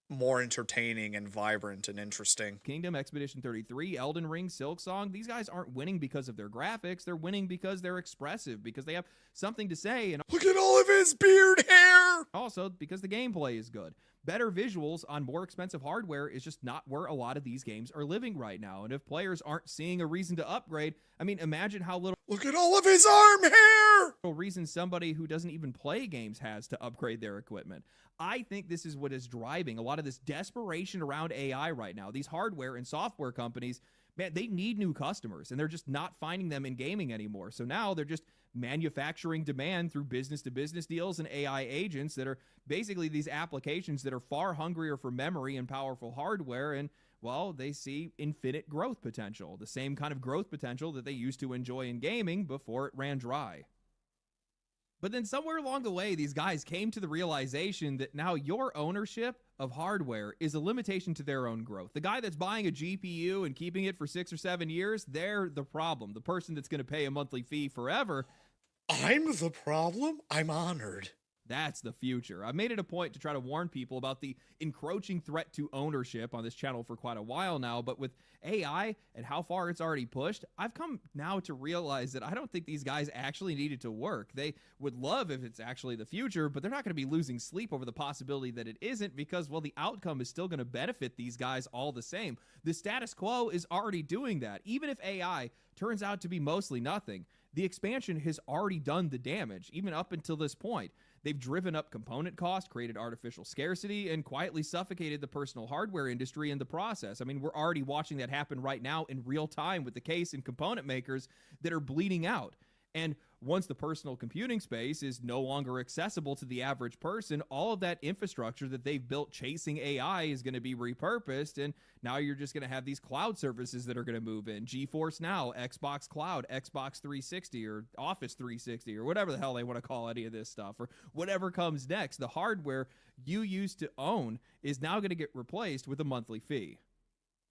more entertaining and vibrant and interesting. Kingdom, Expedition 33, Elden Ring, Silksong, these guys aren't winning because of their graphics. They're winning because they're expressive, because they have something to say. And look at all of his beard hair! Also, because the gameplay is good. Better visuals on more expensive hardware is just not where a lot of these games are living right now. And if players aren't seeing a reason to upgrade, I mean, imagine how little... Look at all of his arm hair! ...reason somebody who doesn't even play games has to upgrade their equipment. I think this is what is driving a lot of this desperation around AI right now. These hardware and software companies, man, they need new customers, and they're just not finding them in gaming anymore. So now they're just manufacturing demand through business-to-business deals and AI agents that are basically these applications that are far hungrier for memory and powerful hardware, and, well, they see infinite growth potential, the same kind of growth potential that they used to enjoy in gaming before it ran dry. But then somewhere along the way, these guys came to the realization that now your ownership of hardware is a limitation to their own growth. The guy that's buying a GPU and keeping it for 6 or 7 years, they're the problem. The person that's going to pay a monthly fee forever. I'm the problem? I'm honored. That's the future. I've made it a point to try to warn people about the encroaching threat to ownership on this channel for quite a while now, but with AI and how far it's already pushed, I've come now to realize that I don't think these guys actually need it to work. They would love if it's actually the future, but they're not going to be losing sleep over the possibility that it isn't because, well, the outcome is still going to benefit these guys all the same. The status quo is already doing that. Even if AI turns out to be mostly nothing, the expansion has already done the damage, even up until this point. They've driven up component costs, created artificial scarcity, and quietly suffocated the personal hardware industry in the process. I mean, we're already watching that happen right now in real time with the case and component makers that are bleeding out. And once the personal computing space is no longer accessible to the average person, all of that infrastructure that they've built chasing AI is going to be repurposed, and now you're just going to have these cloud services that are going to move in. GeForce Now, Xbox Cloud, Xbox 360, or Office 360, or whatever the hell they want to call any of this stuff, or whatever comes next. The hardware you used to own is now going to get replaced with a monthly fee.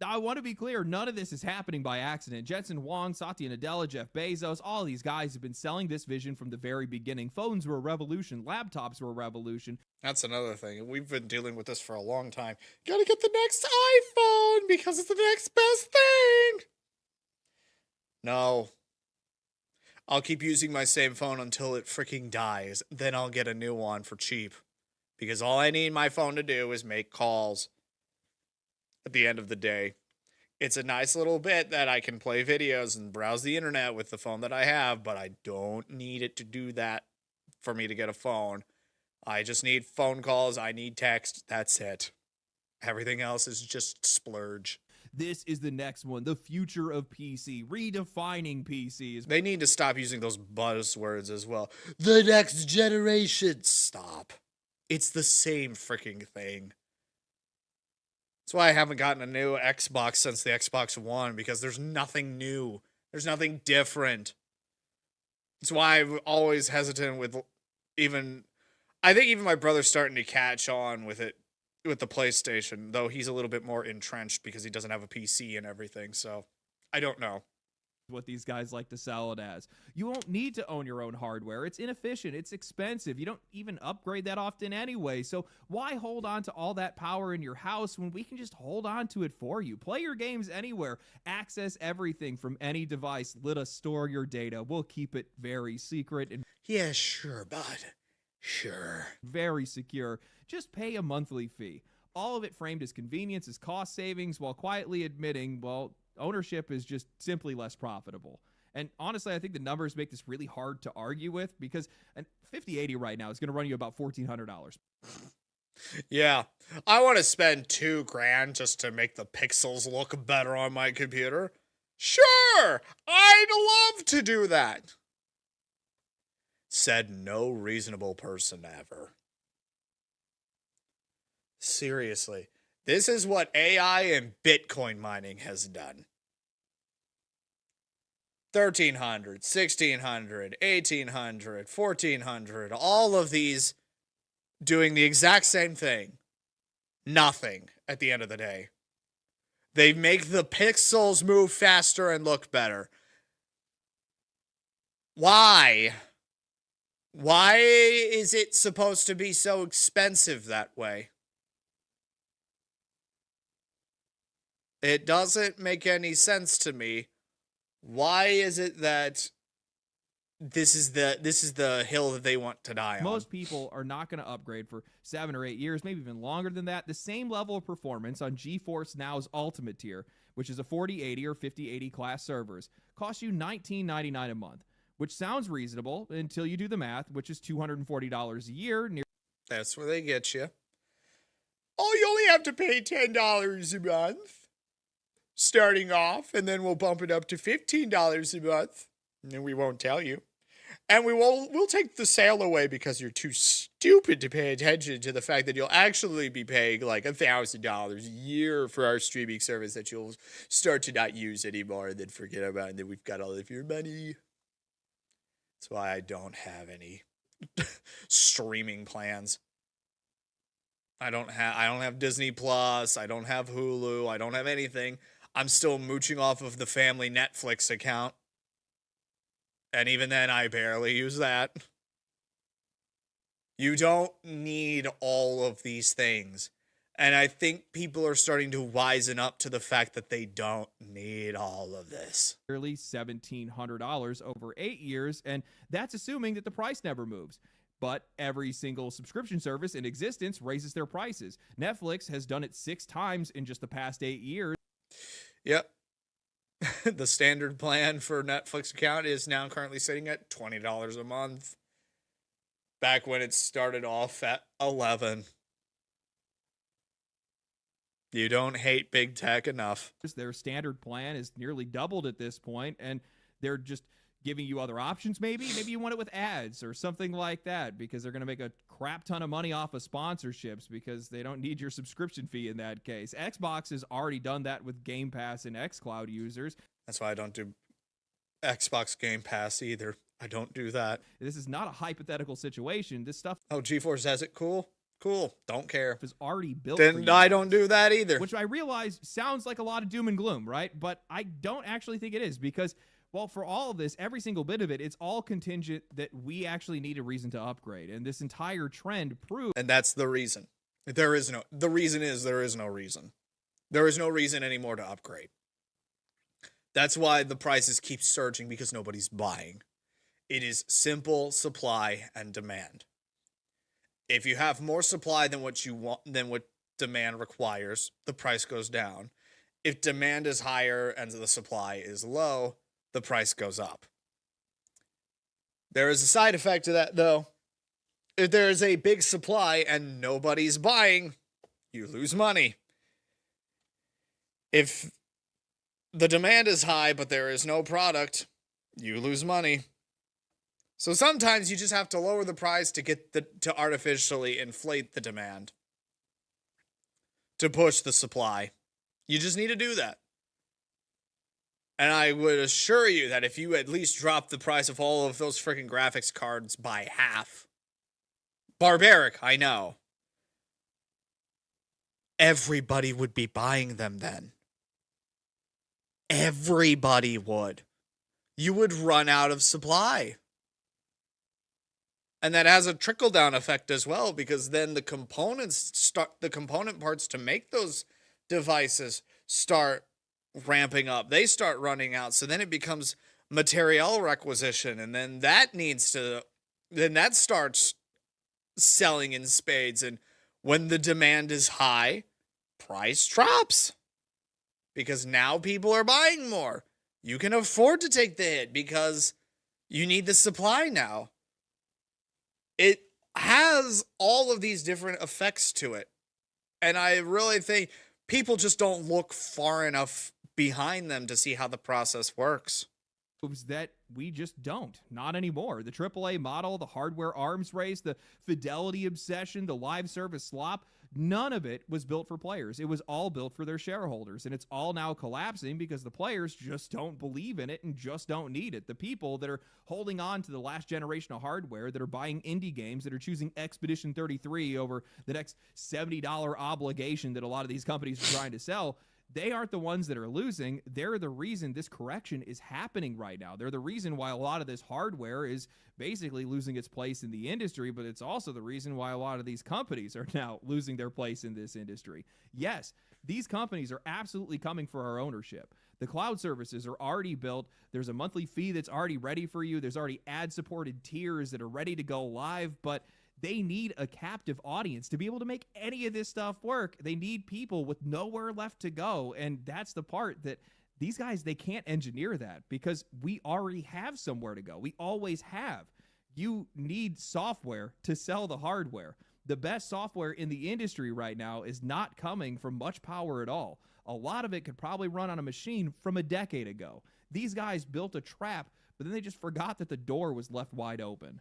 Now, I want to be clear, none of this is happening by accident. Jensen Huang, Satya Nadella, Jeff Bezos, all these guys have been selling this vision from the very beginning. Phones were a revolution. Laptops were a revolution. That's another thing. We've been dealing with this for a long time. Gotta get the next iPhone because it's the next best thing. No. I'll keep using my same phone until it freaking dies. Then I'll get a new one for cheap. Because all I need my phone to do is make calls. At the end of the day, it's a nice little bit that I can play videos and browse the internet with the phone that I have, but I don't need it to do that for me to get a phone. I just need phone calls. I need text. That's it. Everything else is just splurge. This is the next one, the future of PC, redefining PCs. They need to stop using those buzzwords as well. The next generation. Stop. It's the same freaking thing. That's why I haven't gotten a new Xbox since the Xbox One, because there's nothing new. There's nothing different. That's why I'm always hesitant with I think even my brother's starting to catch on with it, with the PlayStation, though he's a little bit more entrenched because he doesn't have a PC and everything, so I don't know. what these guys like to sell it as. You won't need to own your own hardware. It's inefficient. It's expensive. You don't even upgrade that often anyway. So why hold on to all that power in your house when we can just hold on to it for you? Play your games anywhere. Access everything from any device. Let us store your data. We'll keep it very secret and Yeah, sure, bud. Sure. very secure. Just pay a monthly fee. All of it framed as convenience, as cost savings, while quietly admitting, well, ownership is just simply less profitable. And honestly, I think the numbers make this really hard to argue with because a 5080 right now is going to run you about $1,400. Yeah, I want to spend $2,000 just to make the pixels look better on my computer. Sure, I'd love to do that. Said no reasonable person ever. Seriously, this is what AI and Bitcoin mining has done. 1,300, 1,600, 1,800, 1,400, all of these doing the exact same thing. Nothing at the end of the day. They make the pixels move faster and look better. Why? Why is it supposed to be so expensive that way? It doesn't make any sense to me. Why is it that this is the hill that they want to die on? Most people are not going to upgrade for 7 or 8 years, maybe even longer than that. The same level of performance on GeForce Now's Ultimate tier, which is a 4080 or 5080 class servers, costs you $19.99 a month, which sounds reasonable until you do the math, which is $240 a year. That's where they get you. Oh, you only have to pay $10 a month starting off, and then we'll bump it up to $15 a month, and we won't tell you. And we'll take the sale away because you're too stupid to pay attention to the fact that you'll actually be paying like $1,000 a year for our streaming service that you'll start to not use anymore and then forget about, and then we've got all of your money. That's why I don't have any streaming plans. I don't have Disney Plus, I don't have Hulu, I don't have anything. I'm still mooching off of the family Netflix account. And even then, I barely use that. You don't need all of these things. And I think people are starting to wisen up to the fact that they don't need all of this. Nearly $1,700 over 8 years, and that's assuming that the price never moves. But every single subscription service in existence raises their prices. Netflix has done it 6 times in just the past 8 years. Yep. The standard plan for Netflix account is now currently sitting at $20 a month. Back when it started off at $11. You don't hate big tech enough. Their standard plan is nearly doubled at this point, and they're just giving you other options maybe. Maybe you want it with ads or something like that because they're going to make a crap ton of money off of sponsorships because they don't need your subscription fee in that case. Xbox has already done that with Game Pass and xCloud users. That's why I don't do Xbox Game Pass either. I don't do that. This is not a hypothetical situation. This stuff... Oh, GeForce has it? Cool. Cool. Don't care. ...is already built then for you. I don't do that either. Which I realize sounds like a lot of doom and gloom, right? But I don't actually think it is because... Well, for all of this, every single bit of it, it's all contingent that we actually need a reason to upgrade. And this entire trend proves... And that's the reason. The reason is there is no reason. There is no reason anymore to upgrade. That's why the prices keep surging because nobody's buying. It is simple supply and demand. If you have more supply than what you want, than what demand requires, the price goes down. If demand is higher and the supply is low, the price goes up. There is a side effect to that, though. If there is a big supply and nobody's buying, you lose money. If the demand is high but there is no product, you lose money. So sometimes you just have to lower the price to get to artificially inflate the demand, to push the supply. You just need to do that. And I would assure you that if you at least drop the price of all of those freaking graphics cards by half, barbaric, I know, everybody would be buying them then. Everybody would. you would run out of supply. And that has a trickle-down effect as well, because then the component parts to make those devices start ramping up. They start running out. So then it becomes material requisition, and then that starts selling in spades. And when the demand is high, price drops, because now people are buying more. You can afford to take the hit because you need the supply now. It has all of these different effects to it. And I really think people just don't look far enough behind them to see how the process works. That we just don't. Not anymore. The AAA model, the hardware arms race, the fidelity obsession, the live service slop, none of it was built for players. It was all built for their shareholders. And it's all now collapsing because the players just don't believe in it and just don't need it. The people that are holding on to the last generation of hardware, that are buying indie games, that are choosing Expedition 33 over the next $70 obligation that a lot of these companies are trying to sell, they aren't the ones that are losing. They're the reason this correction is happening right now. They're the reason why a lot of this hardware is basically losing its place in the industry, but it's also the reason why a lot of these companies are now losing their place in this industry. Yes, these companies are absolutely coming for our ownership. The cloud services are already built. There's a monthly fee that's already ready for you. There's already ad-supported tiers that are ready to go live, but they need a captive audience to be able to make any of this stuff work. They need people with nowhere left to go. And that's the part that these guys, they can't engineer that, because we already have somewhere to go. We always have. You need software to sell the hardware. The best software in the industry right now is not coming from much power at all. A lot of it could probably run on a machine from a decade ago. These guys built a trap, but then they just forgot that the door was left wide open.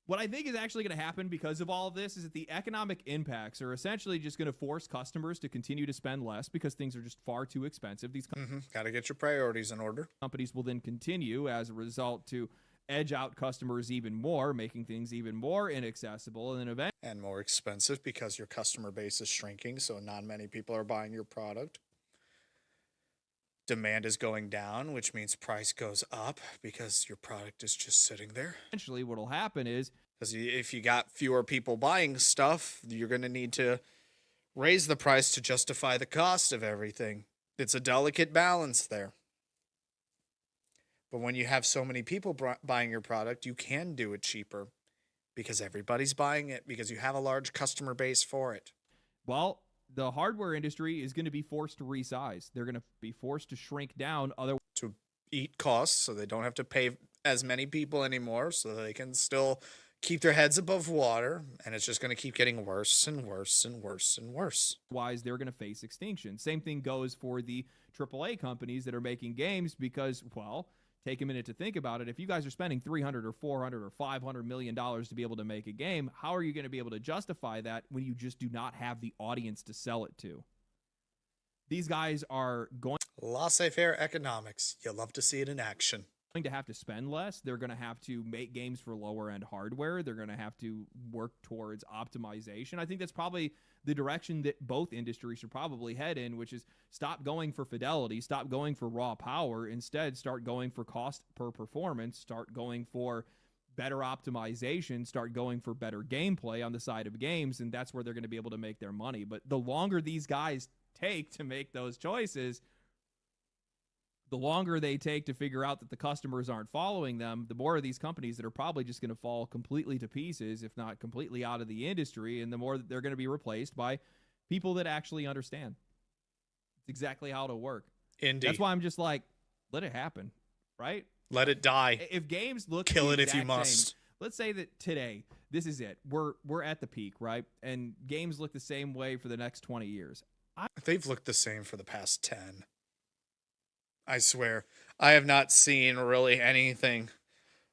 What I think is actually going to happen because of all of this is that the economic impacts are essentially just going to force customers to continue to spend less because things are just far too expensive. These Got to get your priorities in order. Companies will then continue as a result to edge out customers even more, making things even more inaccessible, and then eventually and more expensive because your customer base is shrinking, so not many people are buying your product. Demand is going down, which means price goes up because your product is just sitting there. Eventually what will happen is, because if you got fewer people buying stuff, you're going to need to raise the price to justify the cost of everything. It's a delicate balance there. But when you have so many people buying your product, you can do it cheaper because everybody's buying it, because you have a large customer base for it. Well, the hardware industry is going to be forced to resize. They're going to be forced to shrink down to eat costs, so they don't have to pay as many people anymore, so they can still keep their heads above water, and it's just going to keep getting worse and worse and worse and worse. Otherwise, they're going to face extinction. Same thing goes for the AAA companies that are making games because, well, take a minute to think about it. If you guys are spending $300 or $400 or $500 million to be able to make a game, how are you going to be able to justify that when you just do not have the audience to sell it to? These guys are going laissez-faire economics. You'll love to see it in action. To have to spend less. They're going to have to make games for lower end hardware. They're going to have to work towards optimization. I think that's probably the direction that both industries should probably head in, which is stop going for fidelity, stop going for raw power, instead start going for cost per performance, start going for better optimization, start going for better gameplay on the side of games, and that's where they're going to be able to make their money. But the longer these guys take to make those choices, the longer they take to figure out that the customers aren't following them, the more of these companies that are probably just going to fall completely to pieces, if not completely out of the industry, and the more that they're going to be replaced by people that actually understand. It's exactly how it'll work. Indeed. That's why I'm just like, let it happen, right? Let it die. If games look kill the it if you exact must. same, let's say that today, this is it. We're at the peak, right? And games look the same way for the next 20 years. They've looked the same for the past 10. I swear. I have not seen really anything.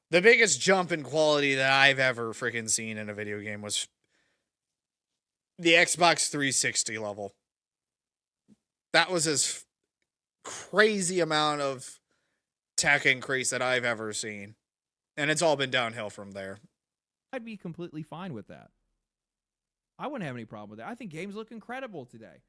The biggest jump in quality that I've ever freaking seen in a video game was the Xbox 360 level. That was as crazy amount of tech increase that I've ever seen. And it's all been downhill from there. I'd be completely fine with that. I wouldn't have any problem with that. I think games look incredible today.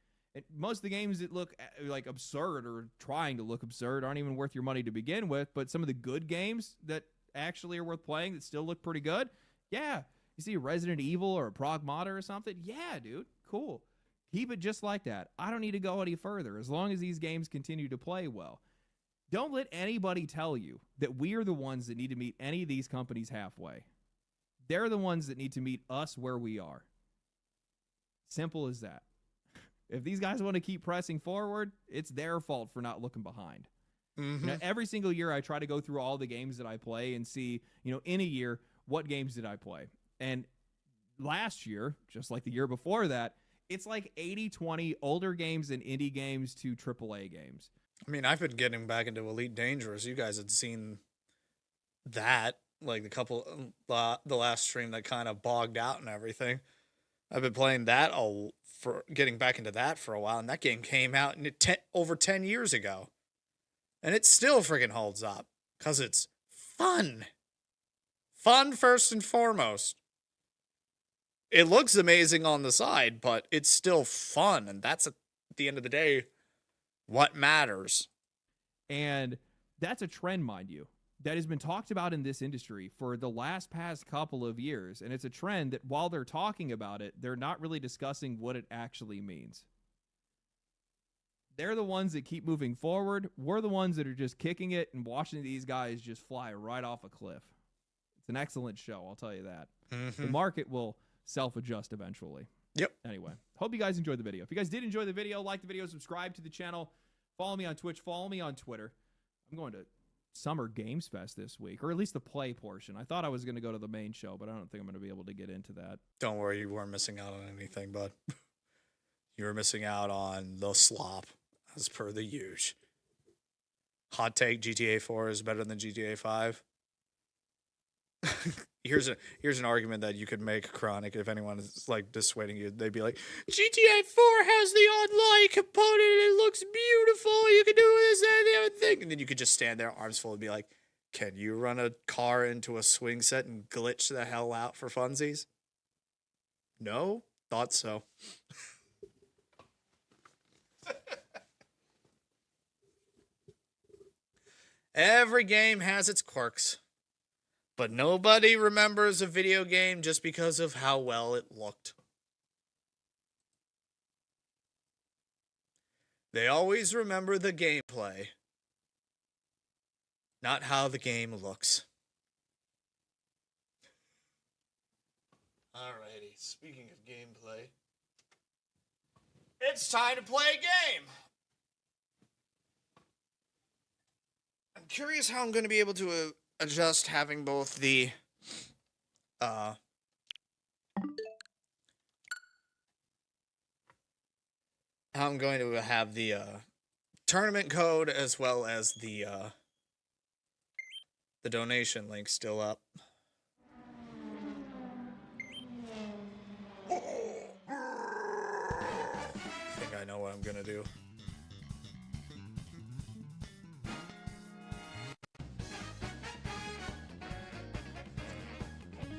Most of the games that look like absurd or trying to look absurd aren't even worth your money to begin with, but some of the good games that actually are worth playing that still look pretty good, yeah. You see a Resident Evil or a Pragmata or something, yeah, dude, cool. Keep it just like that. I don't need to go any further as long as these games continue to play well. Don't let anybody tell you that we are the ones that need to meet any of these companies halfway. They're the ones that need to meet us where we are. Simple as that. If these guys want to keep pressing forward, it's their fault for not looking behind. Mm-hmm. You know, every single year I try to go through all the games that I play and see, in a year, what games did I play? And last year, just like the year before that, it's like 80-20 older games and indie games to AAA games. I mean, I've been getting back into Elite Dangerous. You guys had seen that, like the last stream that kind of bogged out and everything. I've been playing that getting back into that for a while, and that game came out over 10 years ago. And it still freaking holds up, because it's fun. Fun first and foremost. It looks amazing on the side, but it's still fun, and that's at the end of the day what matters. And that's a trend, mind you, that has been talked about in this industry for the past couple of years. And it's a trend that while they're talking about it, they're not really discussing what it actually means. They're the ones that keep moving forward. We're the ones that are just kicking it and watching these guys just fly right off a cliff. It's an excellent show, I'll tell you that. Mm-hmm. The market will self-adjust eventually. Yep. Anyway, hope you guys enjoyed the video. If you guys did enjoy the video, like the video, subscribe to the channel, follow me on Twitch, follow me on Twitter. I'm going to Summer Games Fest this week, or at least the play portion. I thought I was going to go to the main show, but I don't think I'm going to be able to get into that. Don't worry, you weren't missing out on anything, bud. You were missing out on the slop, as per the usual. Hot take, GTA 4 is better than GTA 5. Here's an argument that you could make, Chronic, if anyone is like dissuading you. They'd be like, GTA 4 has the online component, it looks beautiful, you can do this and the other thing. And then you could just stand there, arms full, and be like, can you run a car into a swing set and glitch the hell out for funsies? No? Thought so. Every game has its quirks. But nobody remembers a video game just because of how well it looked. They always remember the gameplay, not how the game looks. Alrighty, speaking of gameplay, it's time to play a game! I'm curious how I'm going to be able to adjust having both the how I'm going to have the tournament code as well as the donation link still up. I think I know what I'm gonna do.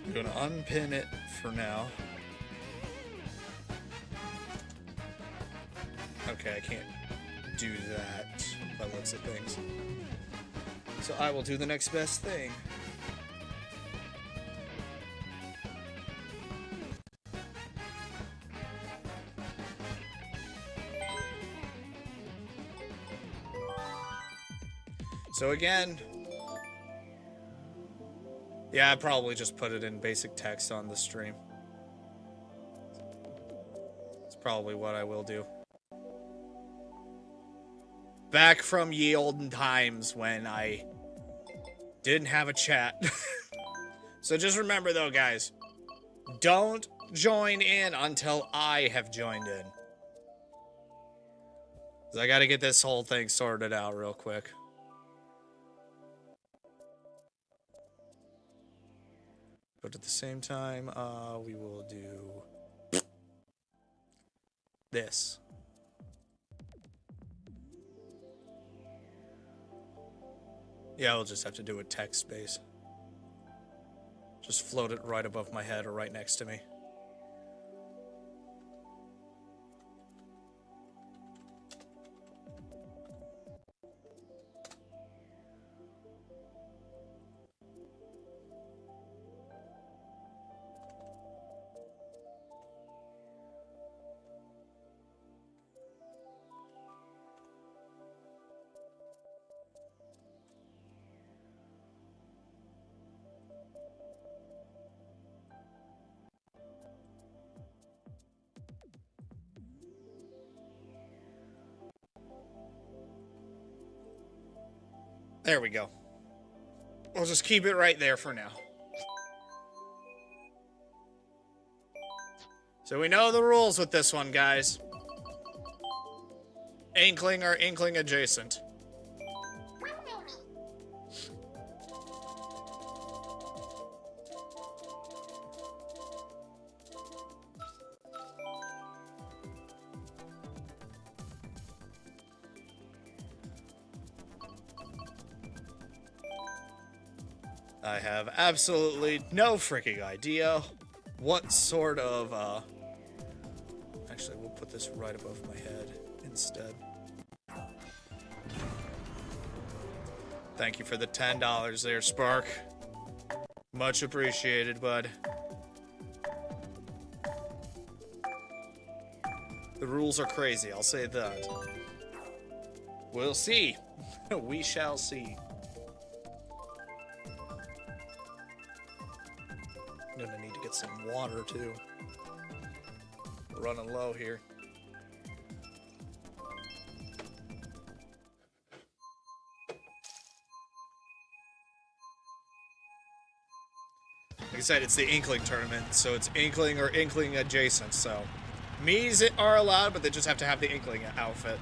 I'm gonna unpin it for now. Okay, I can't do that by looks of things. So I will do the next best thing. So again, yeah, I probably just put it in basic text on the stream. It's probably what I will do. Back from ye olden times when I didn't have a chat. So just remember though, guys, don't join in until I have joined in. 'Cause I gotta get this whole thing sorted out real quick. But at the same time, we will do this. Yeah, I'll just have to do a text space. Just float it right above my head or right next to me. There we go. We'll just keep it right there for now. So we know the rules with this one, guys. Inkling or Inkling adjacent. I have absolutely no freaking idea what sort of, actually, we'll put this right above my head instead. Thank you for the $10 there, Spark. Much appreciated, bud. The rules are crazy, I'll say that. We'll see. We shall see. I'm gonna need to get some water too. We're running low here. Like I said, it's the Inkling tournament, so it's Inkling or Inkling adjacent, so Miis are allowed, but they just have to have the Inkling outfit.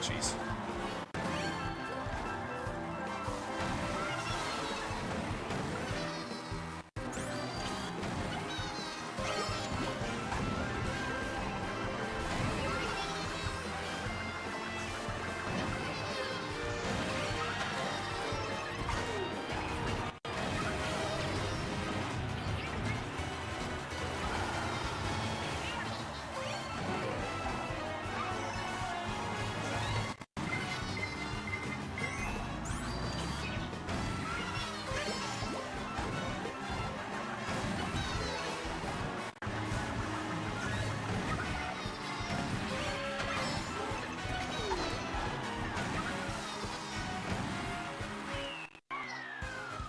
Jeez.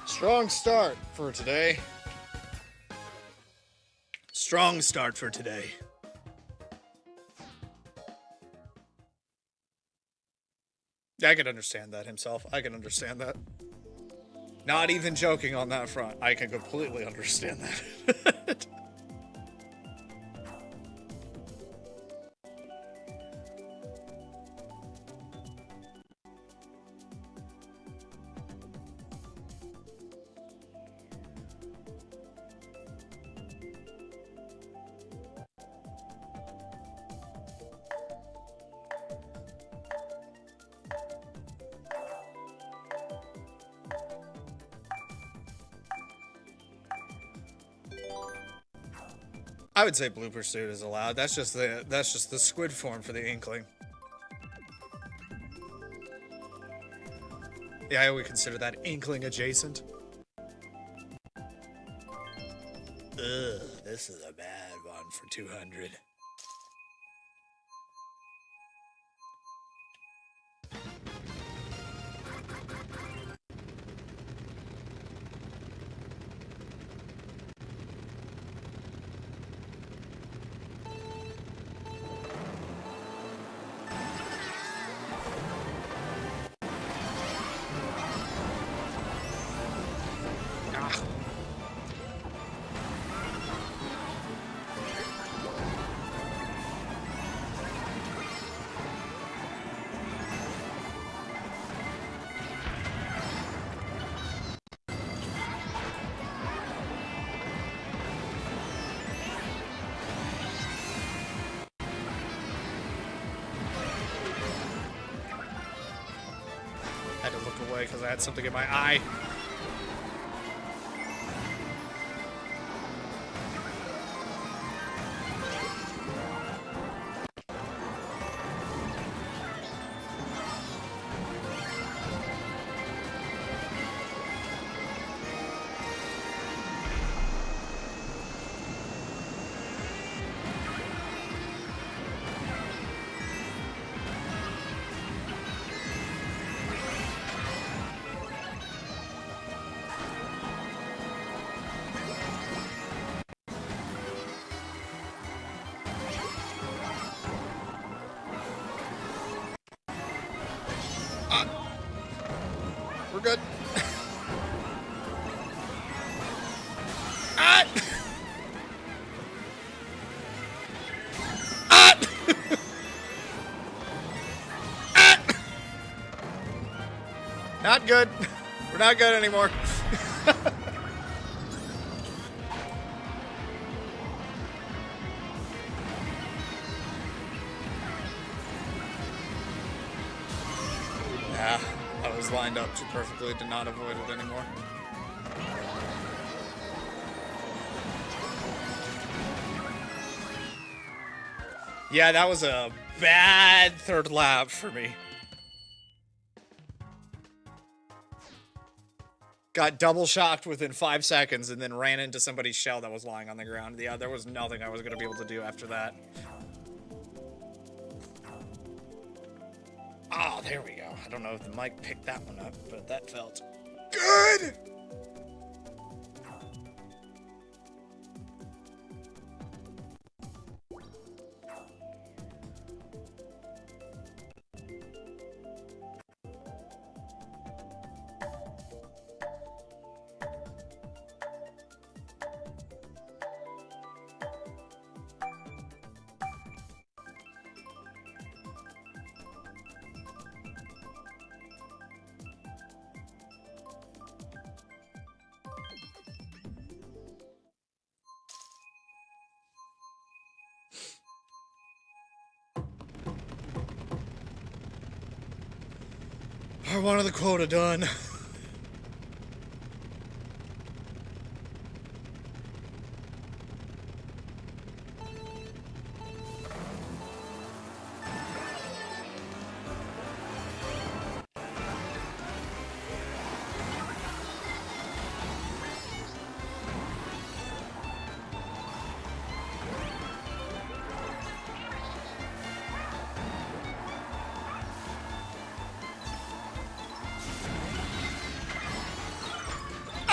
Strong start for today. Strong start for today. I can understand that himself. I can understand that. Not even joking on that front. I can completely understand that. I would say Blue Pursuit is allowed. That's just the squid form for the Inkling. Yeah, I would consider that Inkling adjacent. Ugh, this is a bad one for 200. Had to look away because I had something in my eye. good. Ah! Ah! Ah! Not good. We're not good anymore. Yeah, I was lined up too perfectly to not avoid it anymore. Yeah, that was a bad third lap for me. Got double shocked within 5 seconds and then ran into somebody's shell that was lying on the ground. Yeah, there was nothing I was going to be able to do after that. Oh, there we go. I don't know if the mic picked that one up, but that felt good! I wanted the quota done.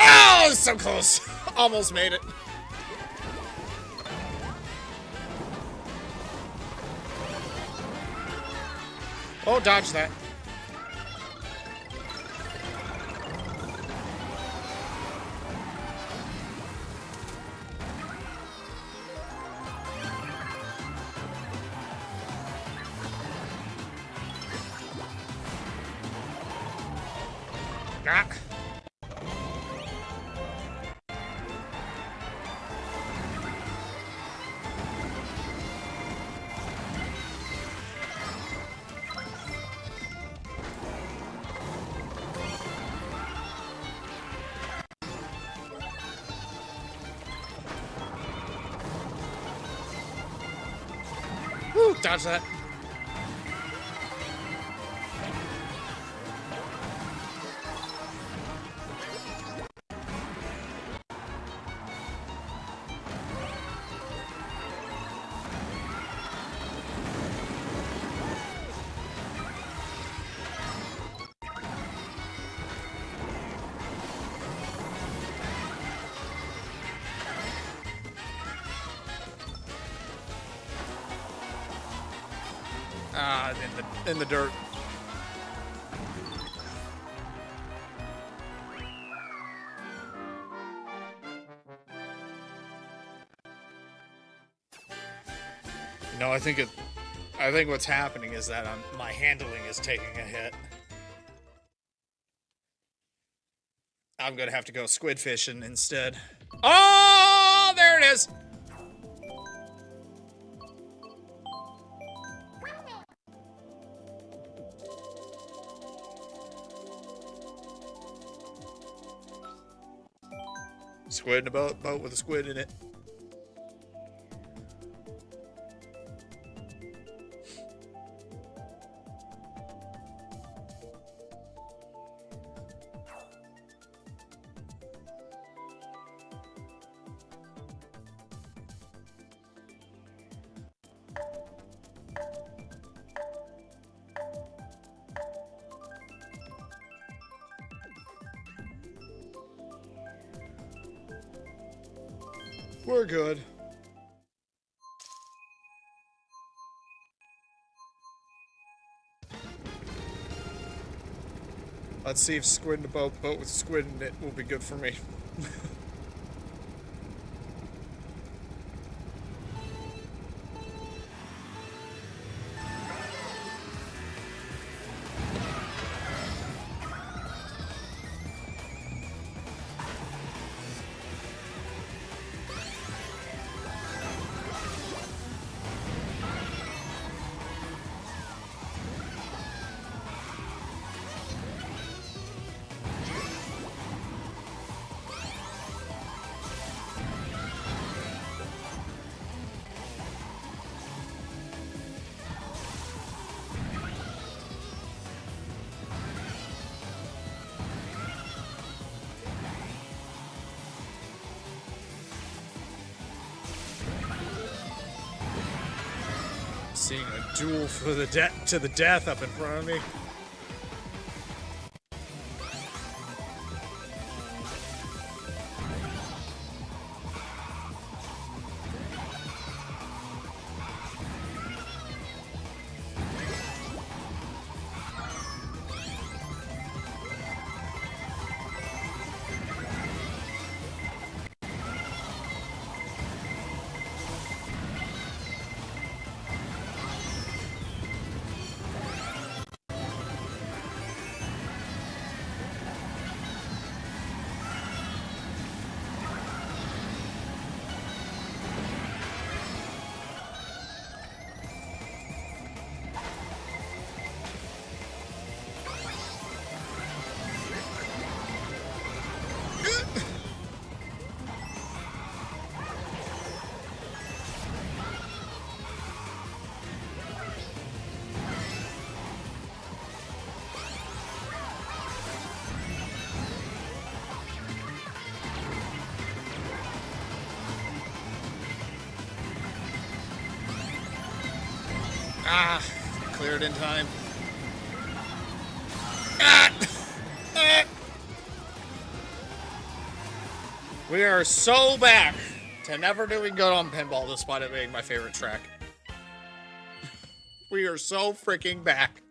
Oh, so close. Almost made it. Oh, dodge that. Ah. Woo, dodge that. Ah, in the dirt. No, I think what's happening is that my handling is taking a hit. I'm gonna have to go squid fishing instead. Oh, there it is. Squid in a boat with a squid in it. We're good. Let's see if squid in a boat with squid in it will be good for me. Seeing a duel for the to the death up in front of me. Ah, cleared in time. Ah! Ah! We are so back to never doing good on pinball despite it being my favorite track. We are so freaking back.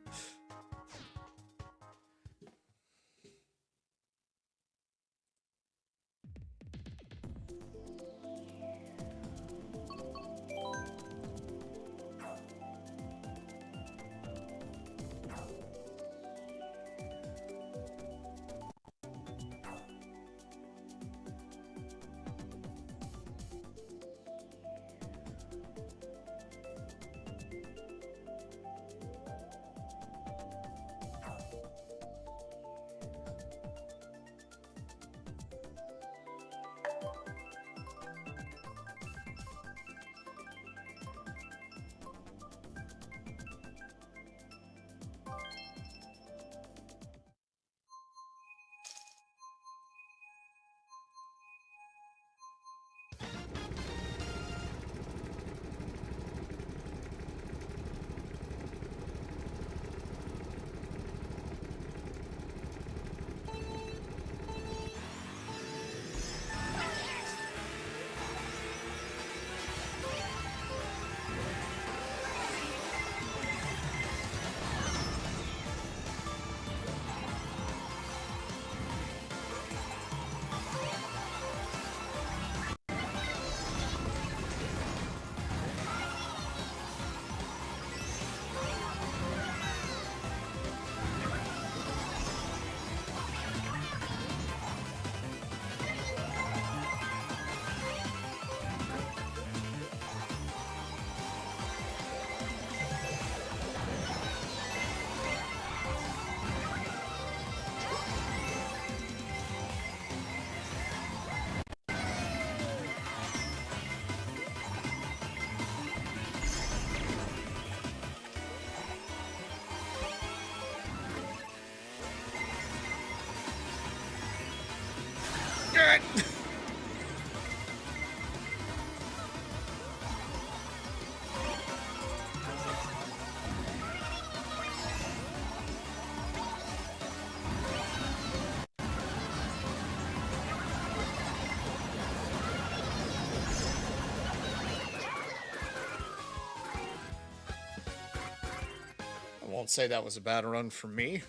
I won't say that was a bad run for me.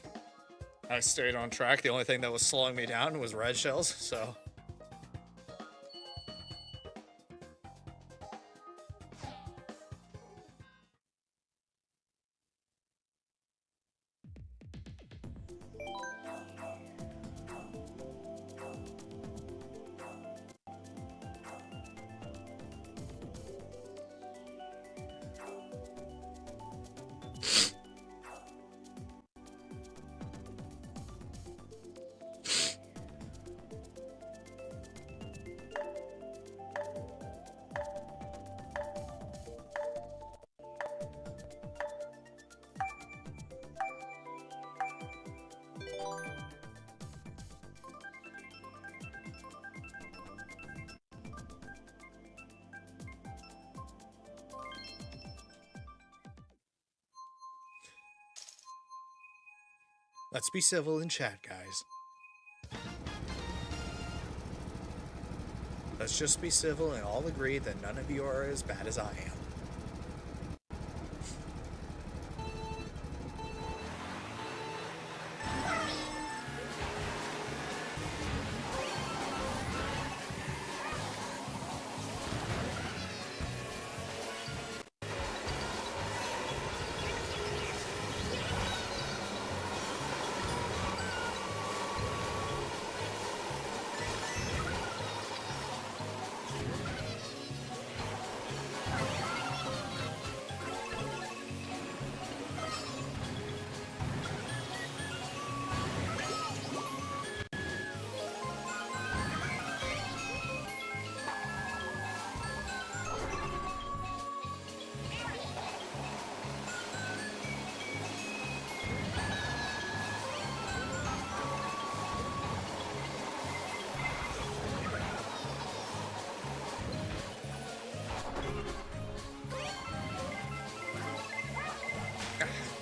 I stayed on track. The only thing that was slowing me down was red shells, so. Let's be civil in chat, guys. Let's just be civil and all agree that none of you are as bad as I am.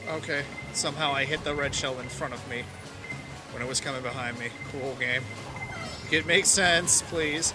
Okay, somehow I hit the red shell in front of me when it was coming behind me. Cool game. It makes sense, please.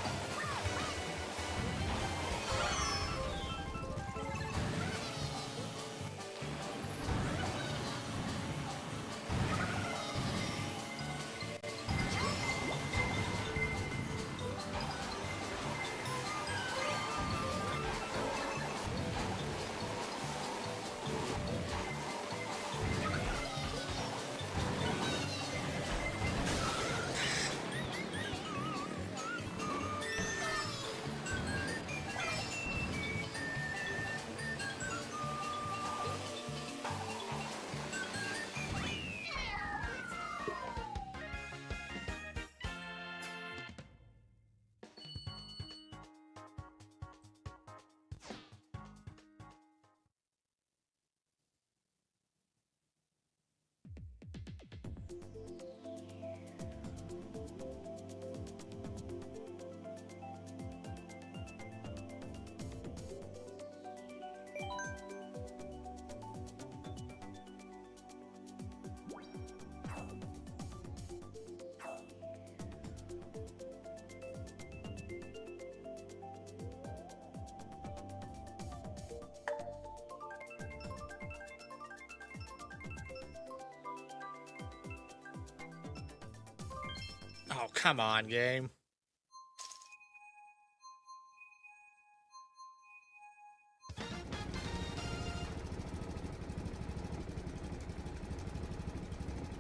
Oh, come on, game.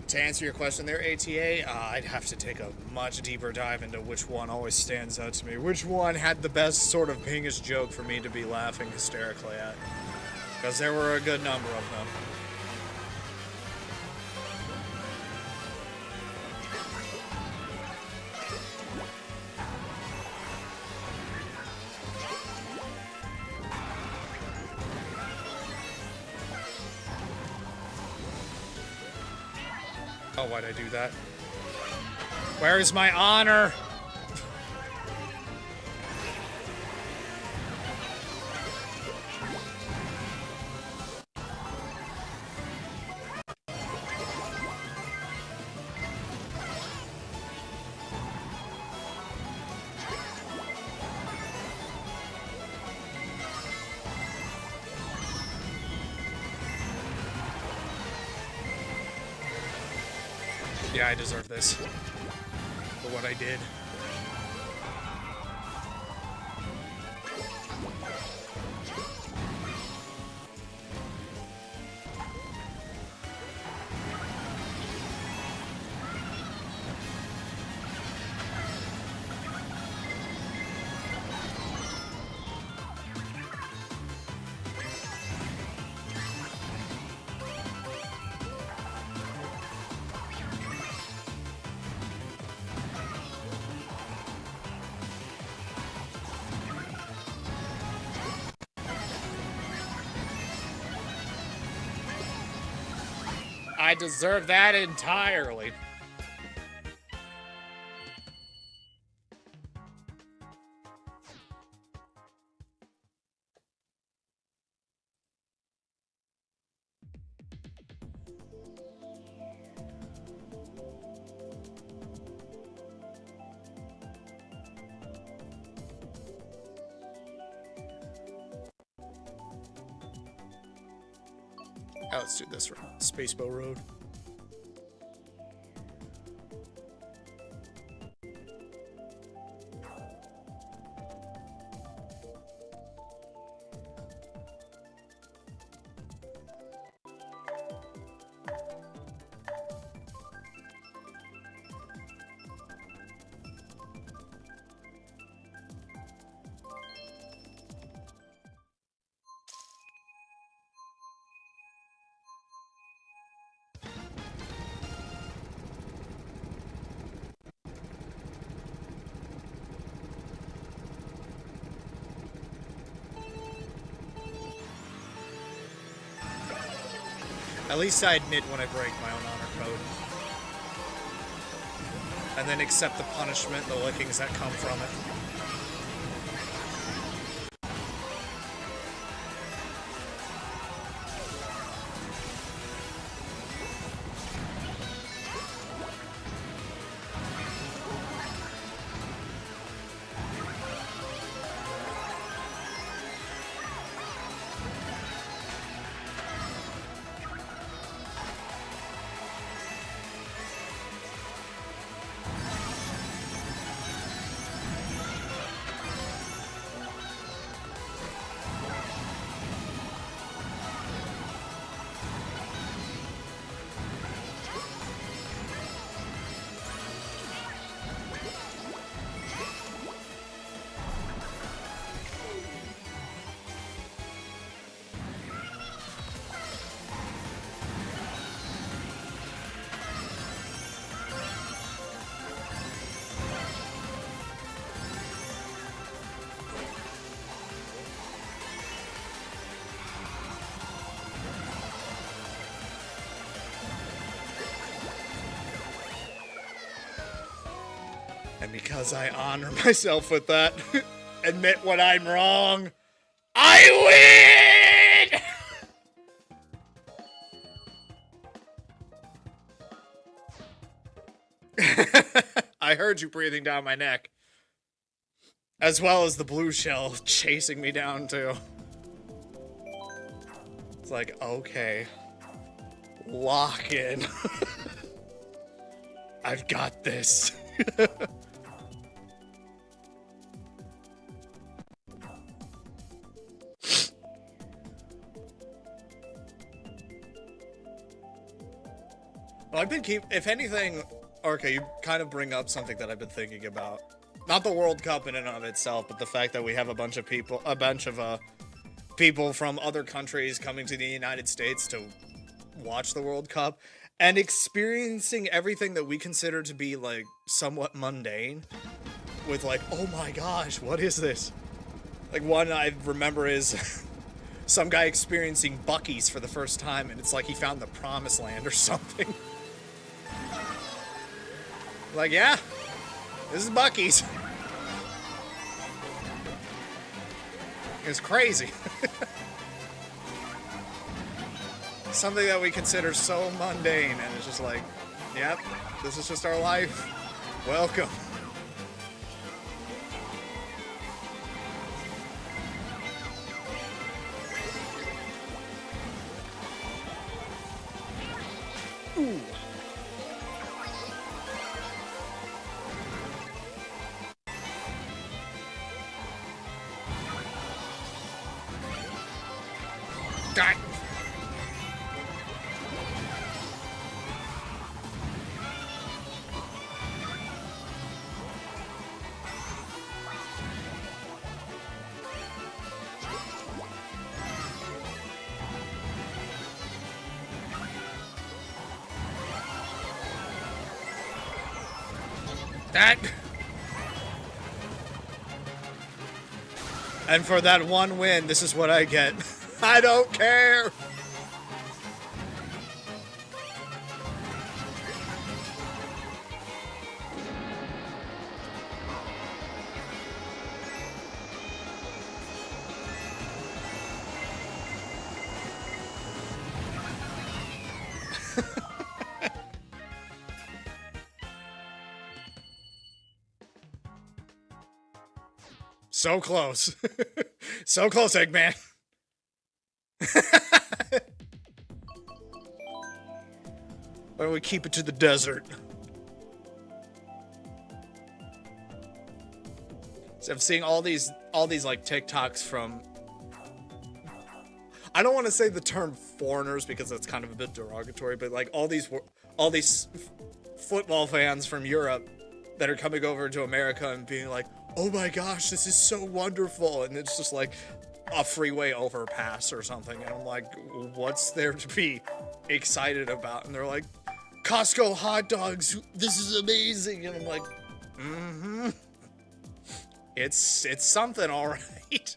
To answer your question there, ATA, I'd have to take a much deeper dive into which one always stands out to me. Which one had the best sort of pingish joke for me to be laughing hysterically at. Because there were a good number of them. Oh, why'd I do that? Where is my honor? Yeah, I deserve this. For what I did. I deserve that entirely. Oh, let's do this road. Spacebow Road. At least I admit when I break my own honor code. And then accept the punishment, the lickings that come from it. And because I honor myself with that, admit when I'm wrong, I win! I heard you breathing down my neck. As well as the blue shell chasing me down, too. It's like, okay. Lock in. I've got this. Well, I've been if anything, okay, you kind of bring up something that I've been thinking about. Not the World Cup in and of itself, but the fact that we have a bunch of people from other countries coming to the United States to watch the World Cup and experiencing everything that we consider to be like somewhat mundane with like, oh my gosh, what is this? Like one I remember is some guy experiencing Buc-ee's for the first time and it's like he found the promised land or something. Like, yeah, this is Buc-ee's. It's crazy. Something that we consider so mundane, and it's just like, yep, this is just our life. Welcome. Ooh. God. That. And for that one win, this is what I get. I don't care. So close. So close, Eggman. Why don't we keep it to the desert? So I'm seeing all these like TikToks from, I don't want to say the term foreigners because that's kind of a bit derogatory, but like all these football fans from Europe that are coming over to America and being like, oh my gosh, this is so wonderful. And it's just like a freeway overpass or something. And I'm like, what's there to be excited about? And they're like, Costco hot dogs, this is amazing. And I'm like, mm-hmm. It's something, all right.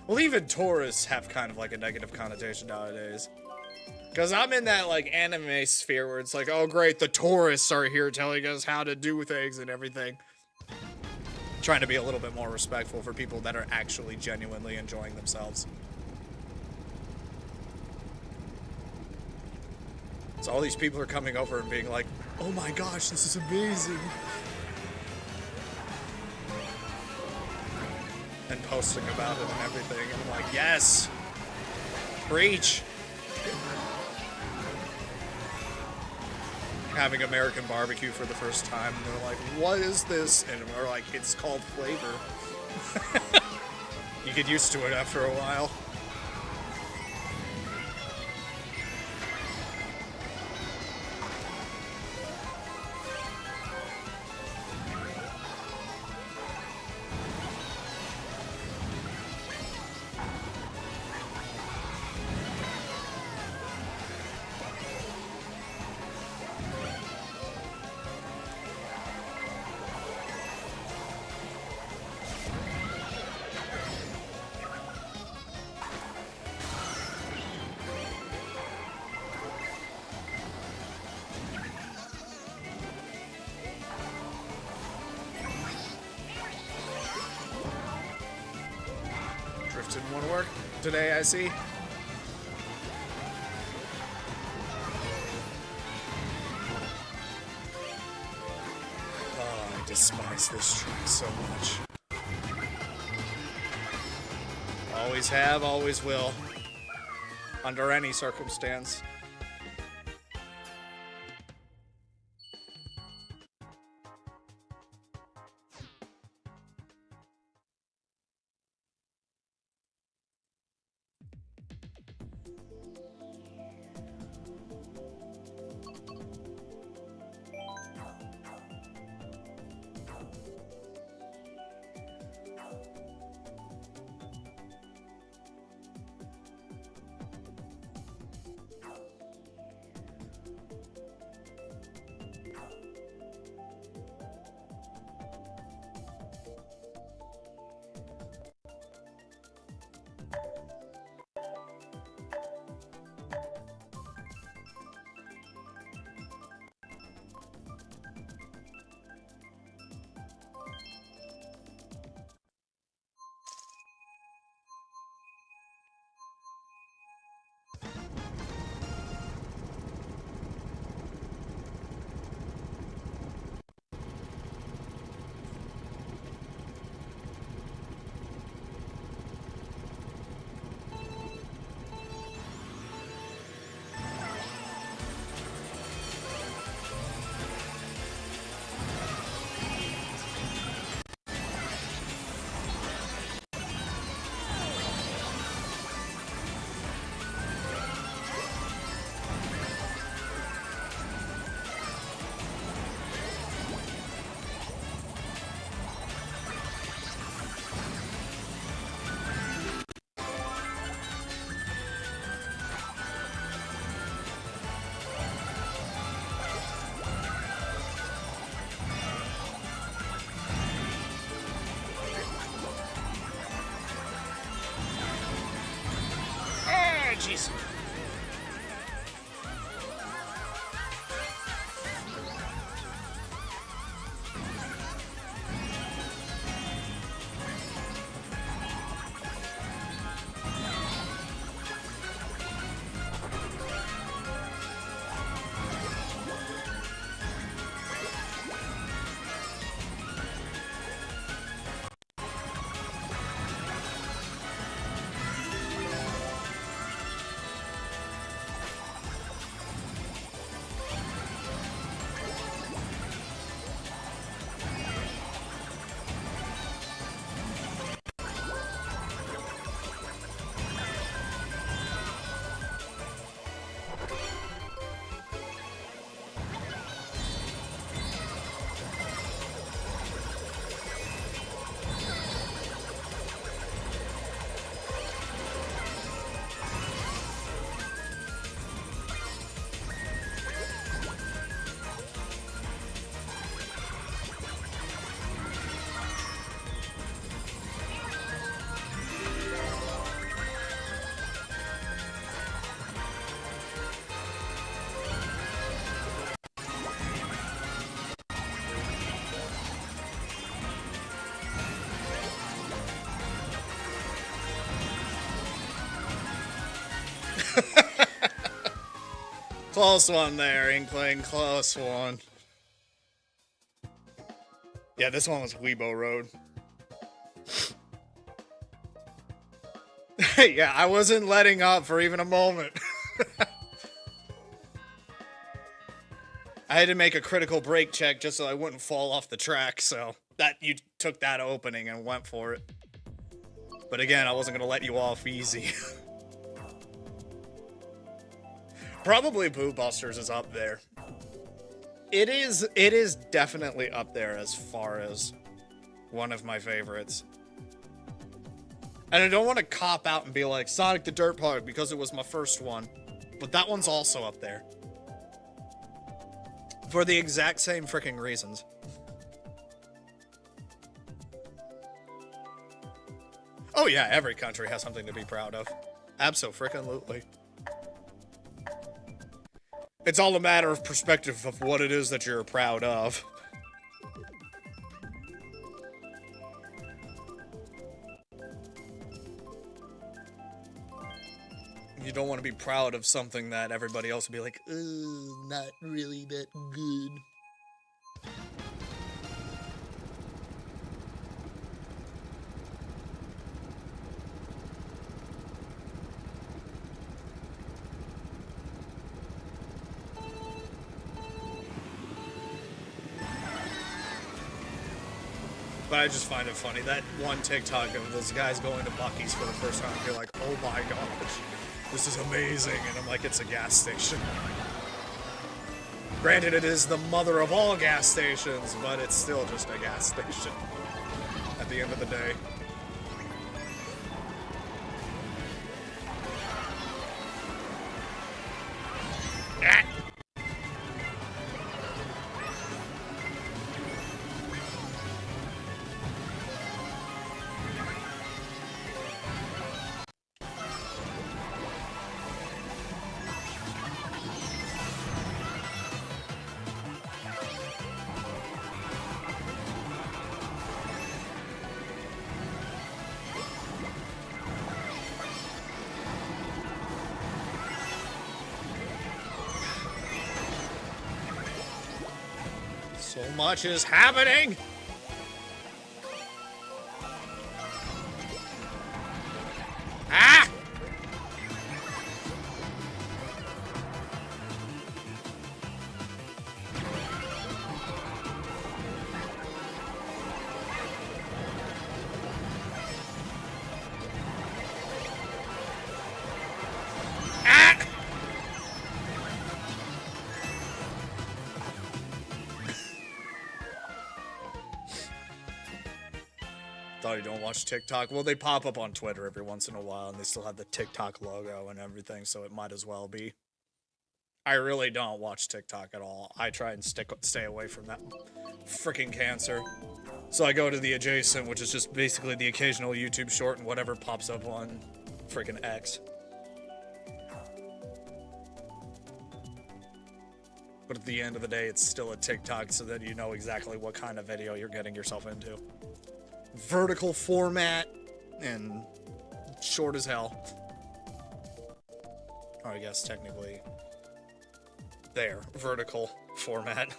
Well, even tourists have kind of like a negative connotation nowadays. Because I'm in that like anime sphere where it's like, oh great, the tourists are here telling us how to do things and everything. Trying to be a little bit more respectful for people that are actually genuinely enjoying themselves. So all these people are coming over and being like, oh my gosh, this is amazing. And posting about it and everything. And I'm like, yes, preach. Having American barbecue for the first time, and they're like, what is this? And we're like, it's called flavor. You get used to it after a while. Didn't want to work today, I see. Oh, I despise this track so much. Always have, always will. Under any circumstance. jeez. Close one there, Inkling. Close one. Yeah, this one was Weibo Road. Yeah, I wasn't letting up for even a moment. I had to make a critical brake check just so I wouldn't fall off the track, so that you took that opening and went for it. But again, I wasn't gonna let you off easy. Probably Boo Busters is up there. It is definitely up there as far as one of my favorites. And I don't want to cop out and be like Sonic the Dirt Park because it was my first one, but that one's also up there. For the exact same freaking reasons. Oh yeah, every country has something to be proud of. Abso-freaking-lutely. It's all a matter of perspective of what it is that you're proud of. You don't want to be proud of something that everybody else will be like, not really that good. But I just find it funny, that one TikTok of those guys going to Buc-ee's for the first time, you're like, oh my gosh, this is amazing, and I'm like, it's a gas station. Granted, it is the mother of all gas stations, but it's still just a gas station at the end of the day. So much is happening! Ah! Thought you don't watch TikTok. Well, they pop up on Twitter every once in a while, and they still have the TikTok logo and everything, so it might as well be. I really don't watch TikTok at all. I try and stay away from that freaking cancer. So I go to the adjacent, which is just basically the occasional YouTube short and whatever pops up on freaking X. But at the end of the day, it's still a TikTok so that you know exactly what kind of video you're getting yourself into. Vertical format and short as hell. Or I guess technically there, vertical format.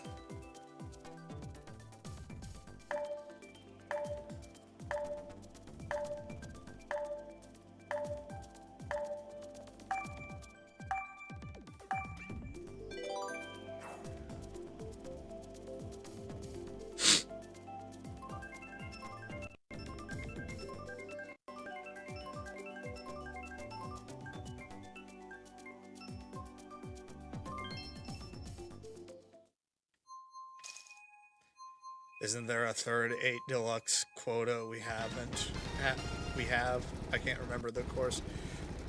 Isn't there a third 8 deluxe quota we haven't? We have? I can't remember the course.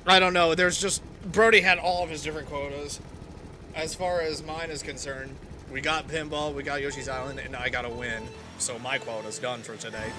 I don't know. There's just... Brody had all of his different quotas. As far as mine is concerned, we got Pinball, we got Yoshi's Island, and I got a win. So my quota's done for today.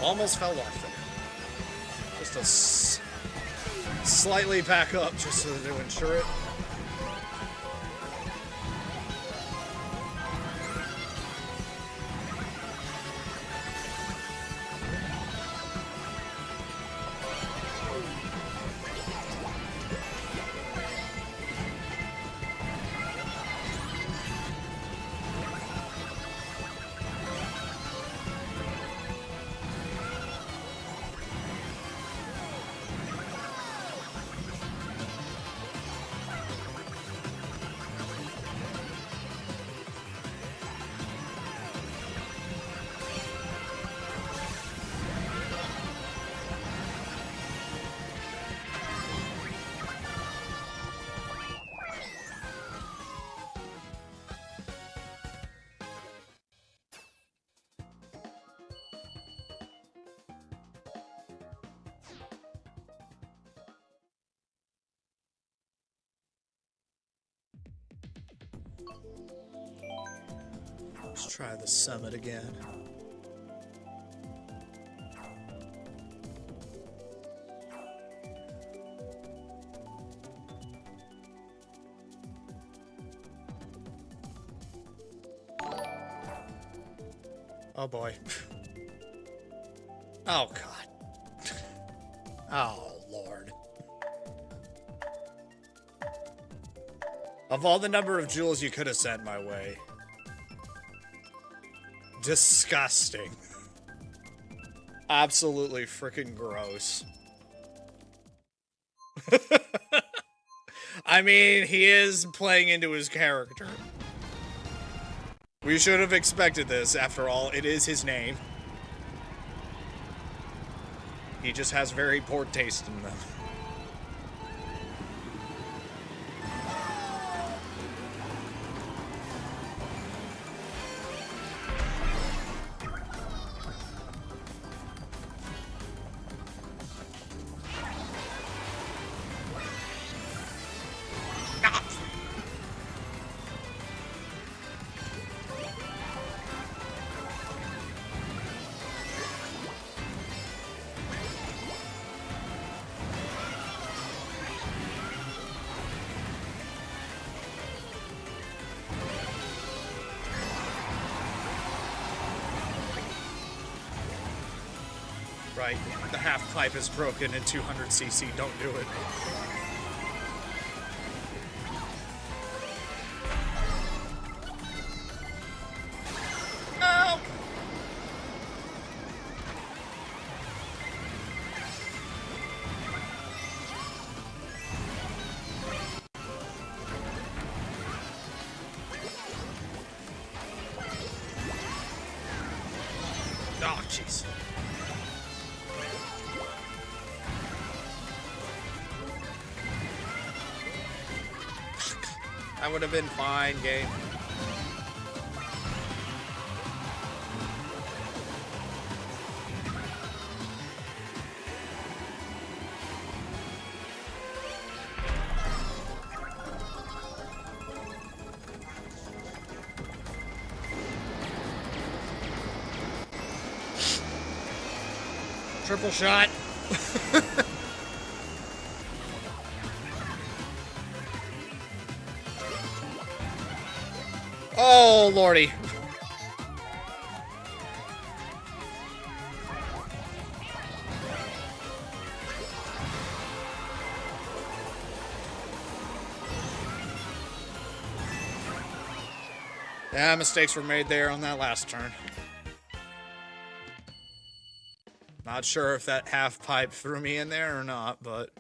Almost fell off there. Just a slightly back up just so to ensure it. Let's try the summit again. Oh boy. Oh god. Oh lord. Of all the number of jewels you could have sent my way. Disgusting. Absolutely freaking gross. I mean, he is playing into his character. We should have expected this. After all, it is his name. He just has very poor taste in them. Right, the half pipe is broken in 200cc, don't do it. Oh! Oh, jeez. That would have been fine, game. Triple shot. Oh, lordy. Yeah, mistakes were made there on that last turn. Not sure if that half pipe threw me in there or not, but...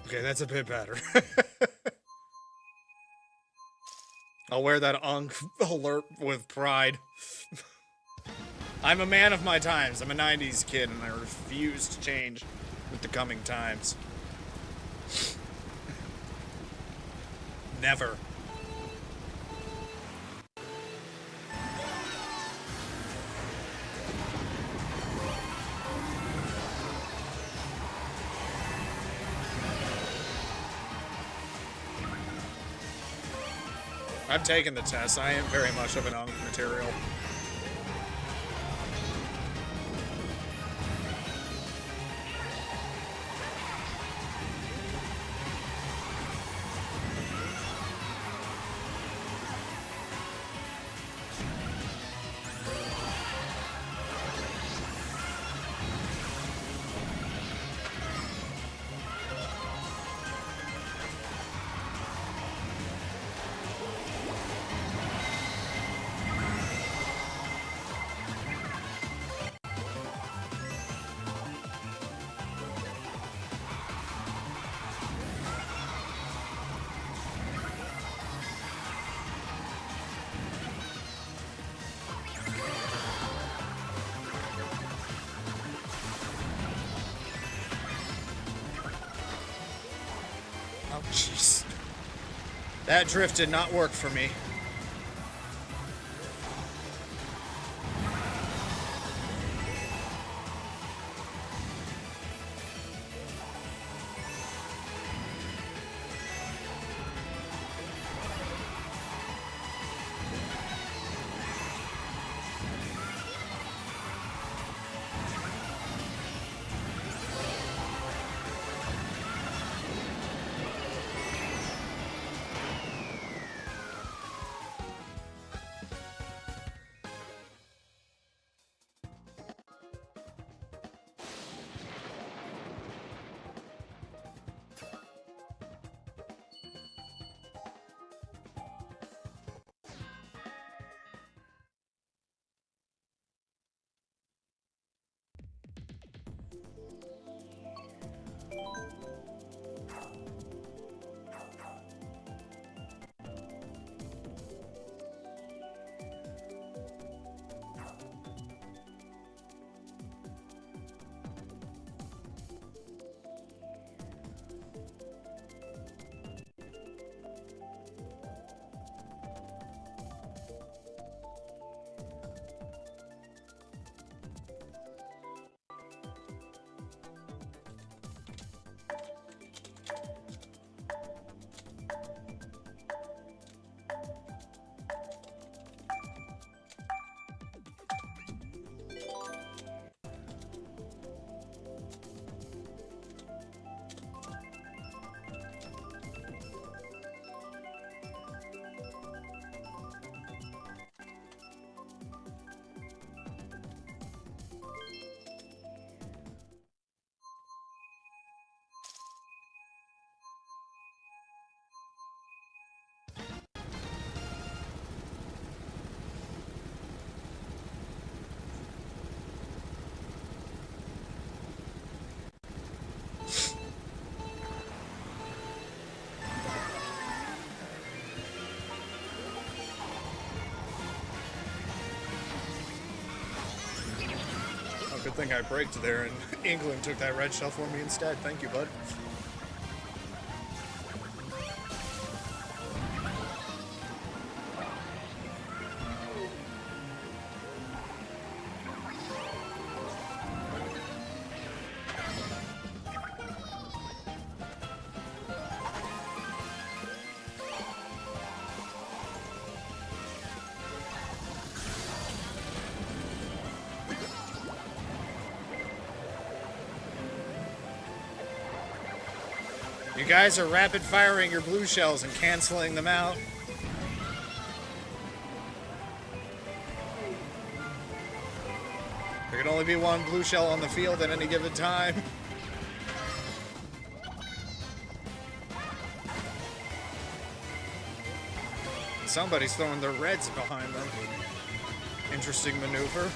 Okay, that's a bit better. I'll wear that Unk alert with pride. I'm a man of my times. I'm a 90s kid, and I refuse to change with the coming times. Never. I've taken the test. I am very much of an Unk material. Oh, jeez. That drift did not work for me. thing I braked there, and England took that red shell for me instead. Thank you, bud. You guys are rapid firing your blue shells and canceling them out. There can only be one blue shell on the field at any given time. Somebody's throwing their reds behind them. Interesting maneuver.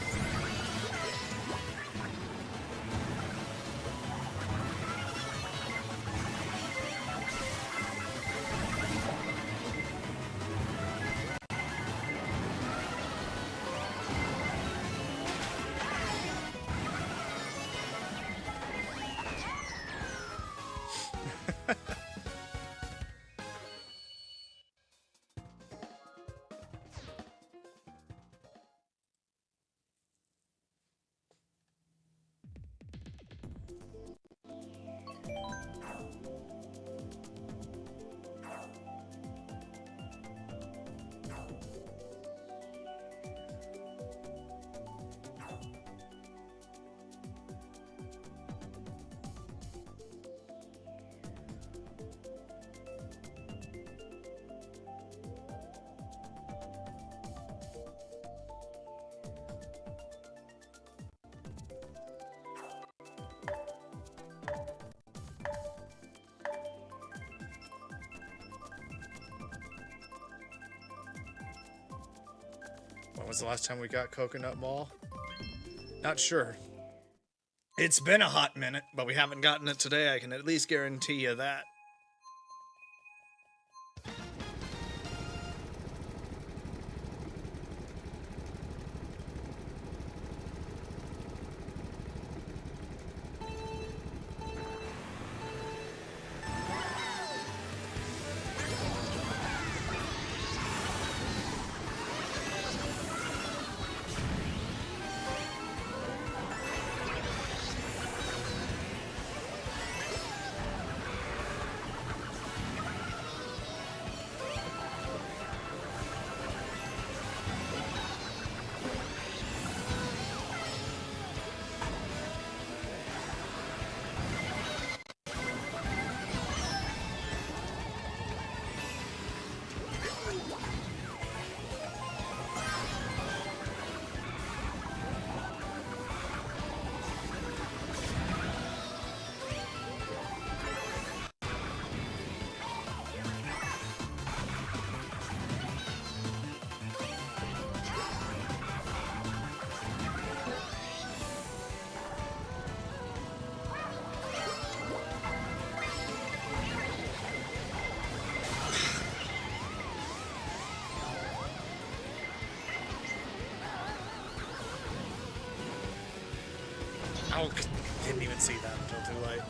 When was the last time we got Coconut Mall? Not sure. It's been a hot minute, but we haven't gotten it today. I can at least guarantee you that. Oh, didn't even see that until too late.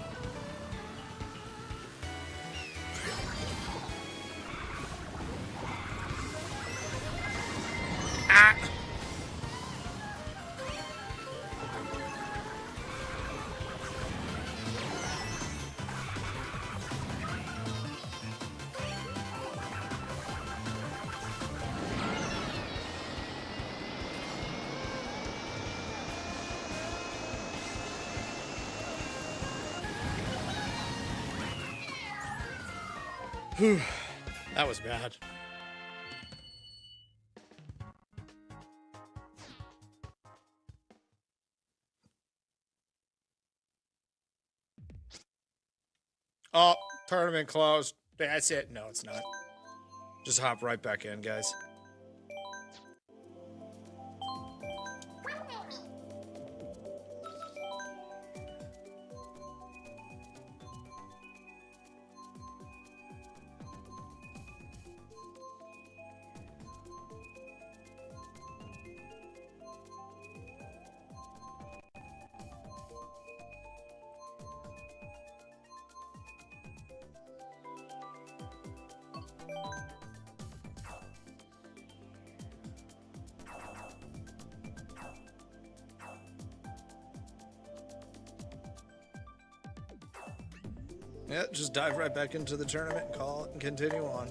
Ah! Whew, that was bad. Oh, tournament closed. That's it. No, it's not. Just hop right back in, guys. Yeah, just dive right back into the tournament, call it, and continue on.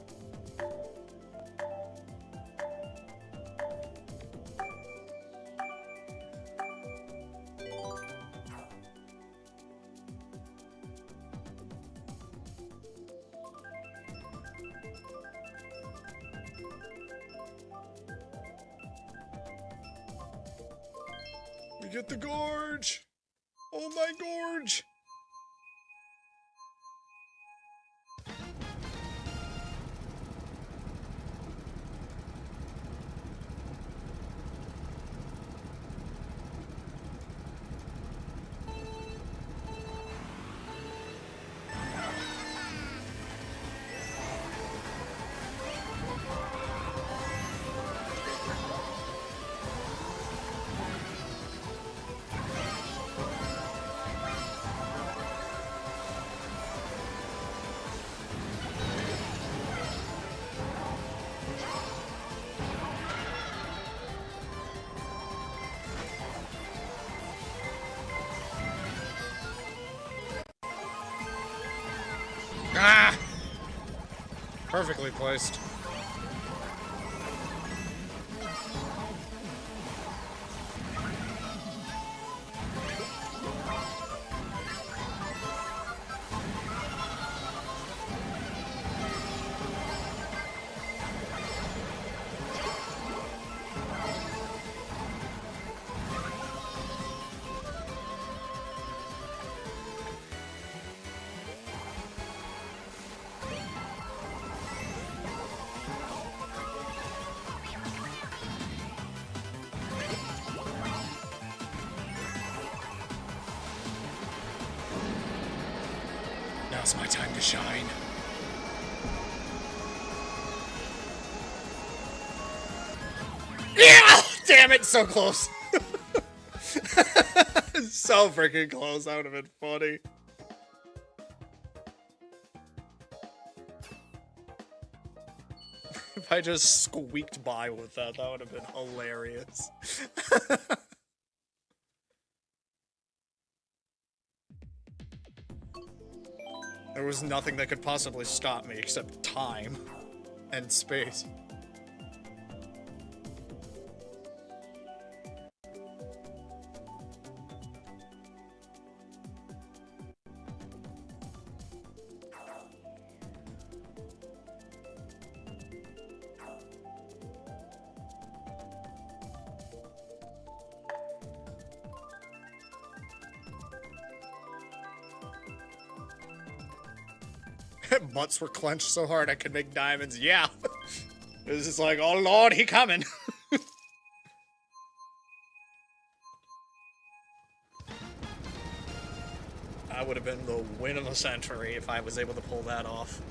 We get the gorge! Oh my gorge! Ah! Perfectly placed. Now's my time to shine. Yeah! Damn it, so close. So freaking close. That would have been funny. If I just squeaked by with that, that would have been hilarious. There was nothing that could possibly stop me except time and space. Butts were clenched so hard I could make diamonds. Yeah. It was just like, oh lord, he coming. That would have been the win of the century if I was able to pull that off.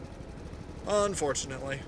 Unfortunately.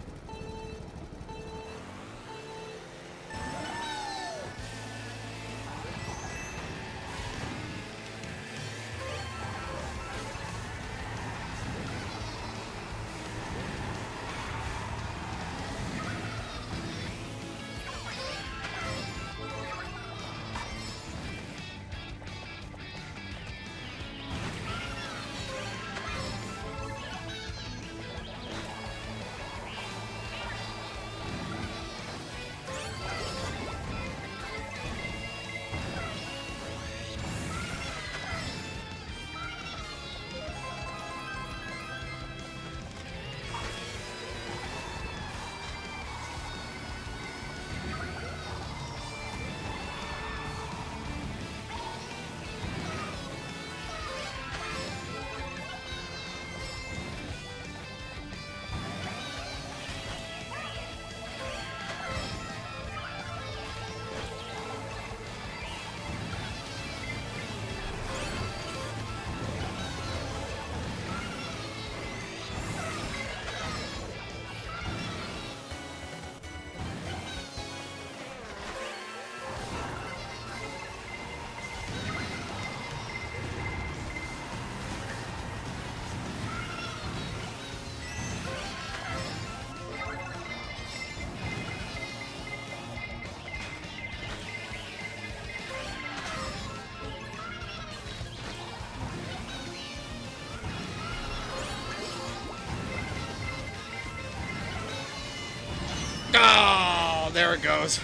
Oh, there it goes.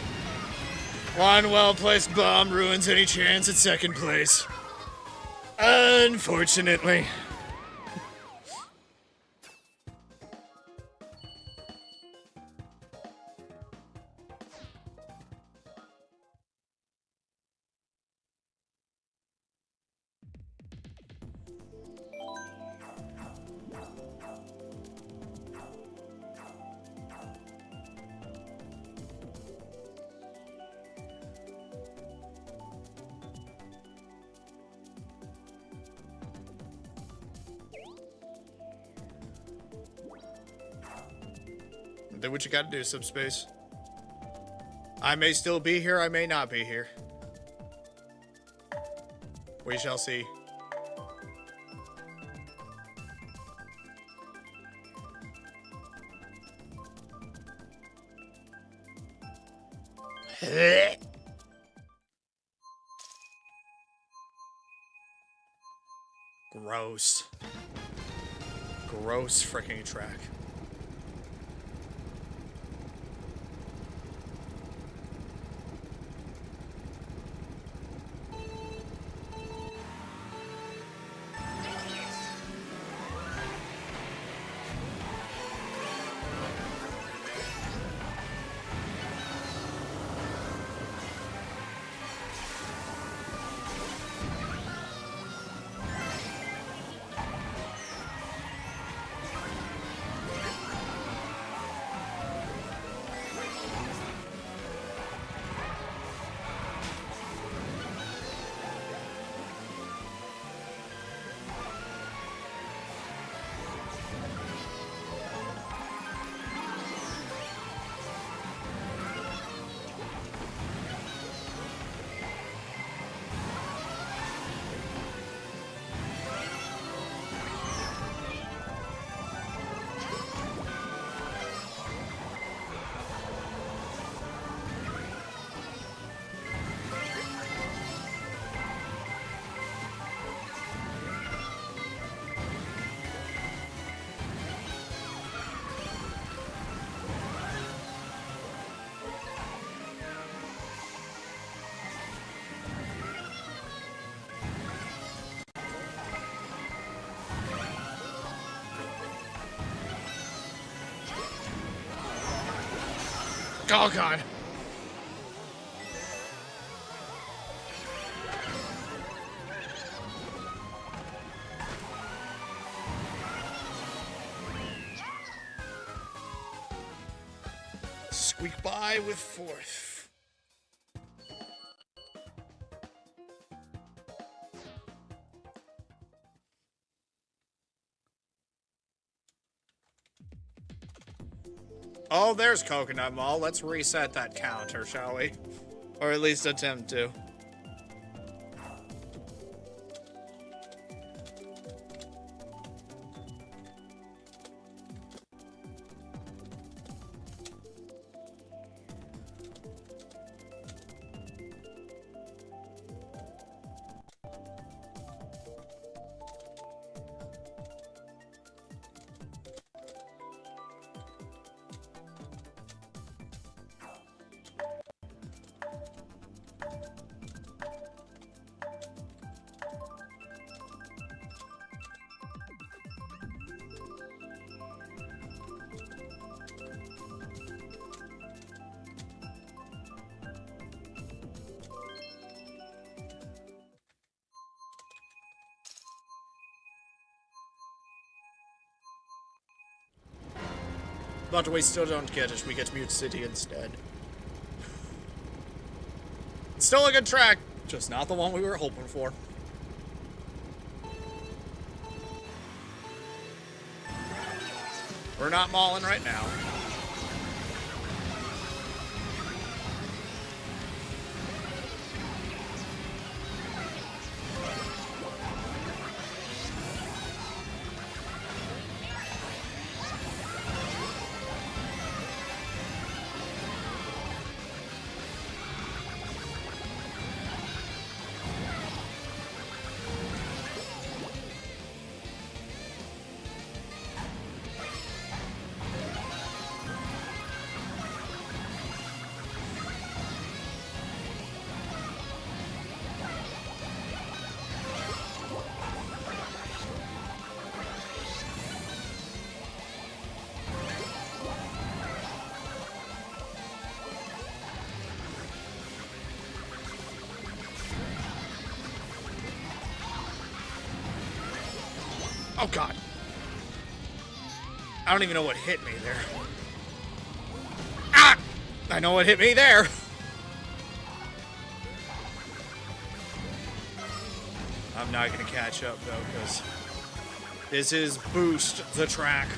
One well-placed bomb ruins any chance at second place. Unfortunately. Do what you gotta do, Subspace. I may still be here, I may not be here. We shall see. Gross. Gross freaking track. Oh god. Squeak by with fourth. Oh, there's Coconut Mall. Let's reset that counter, shall we? Or at least attempt to. But we still don't get it. We get Mute City instead. It's still a good track, just not the one we were hoping for. We're not mauling right now. Oh, God. I don't even know what hit me there. Ah! I know what hit me there. I'm not going to catch up, though, because this is Boost the Track.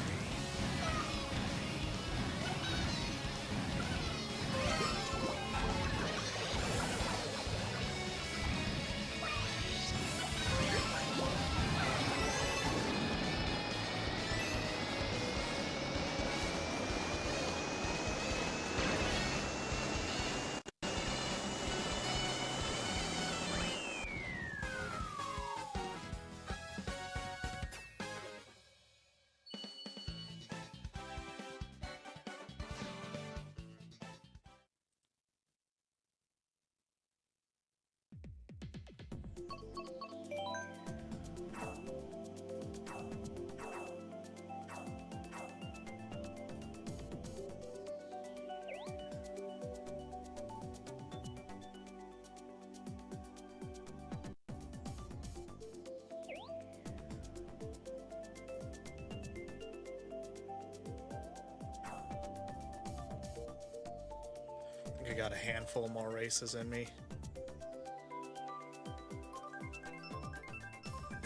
I think I got a handful more races in me.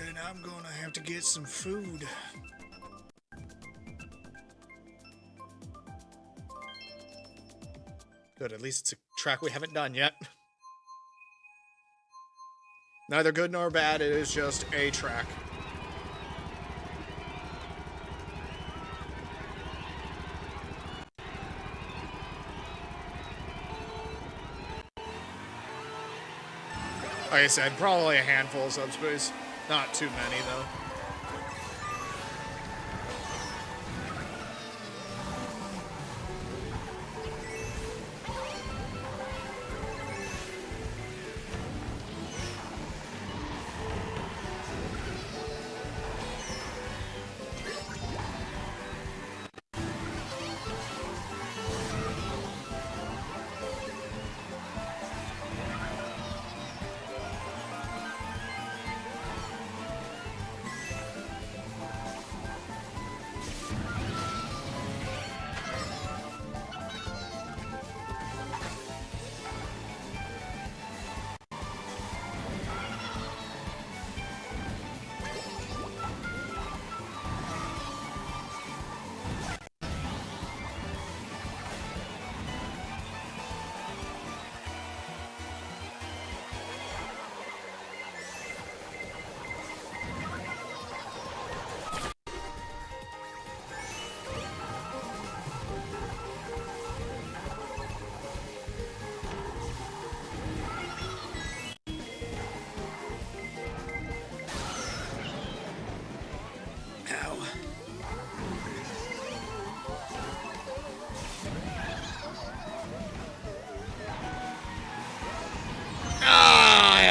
And I'm gonna have to get some food. Good, at least it's a track we haven't done yet. Neither good nor bad, it is just a track. Like I said, probably a handful of subspace. Not too many, though.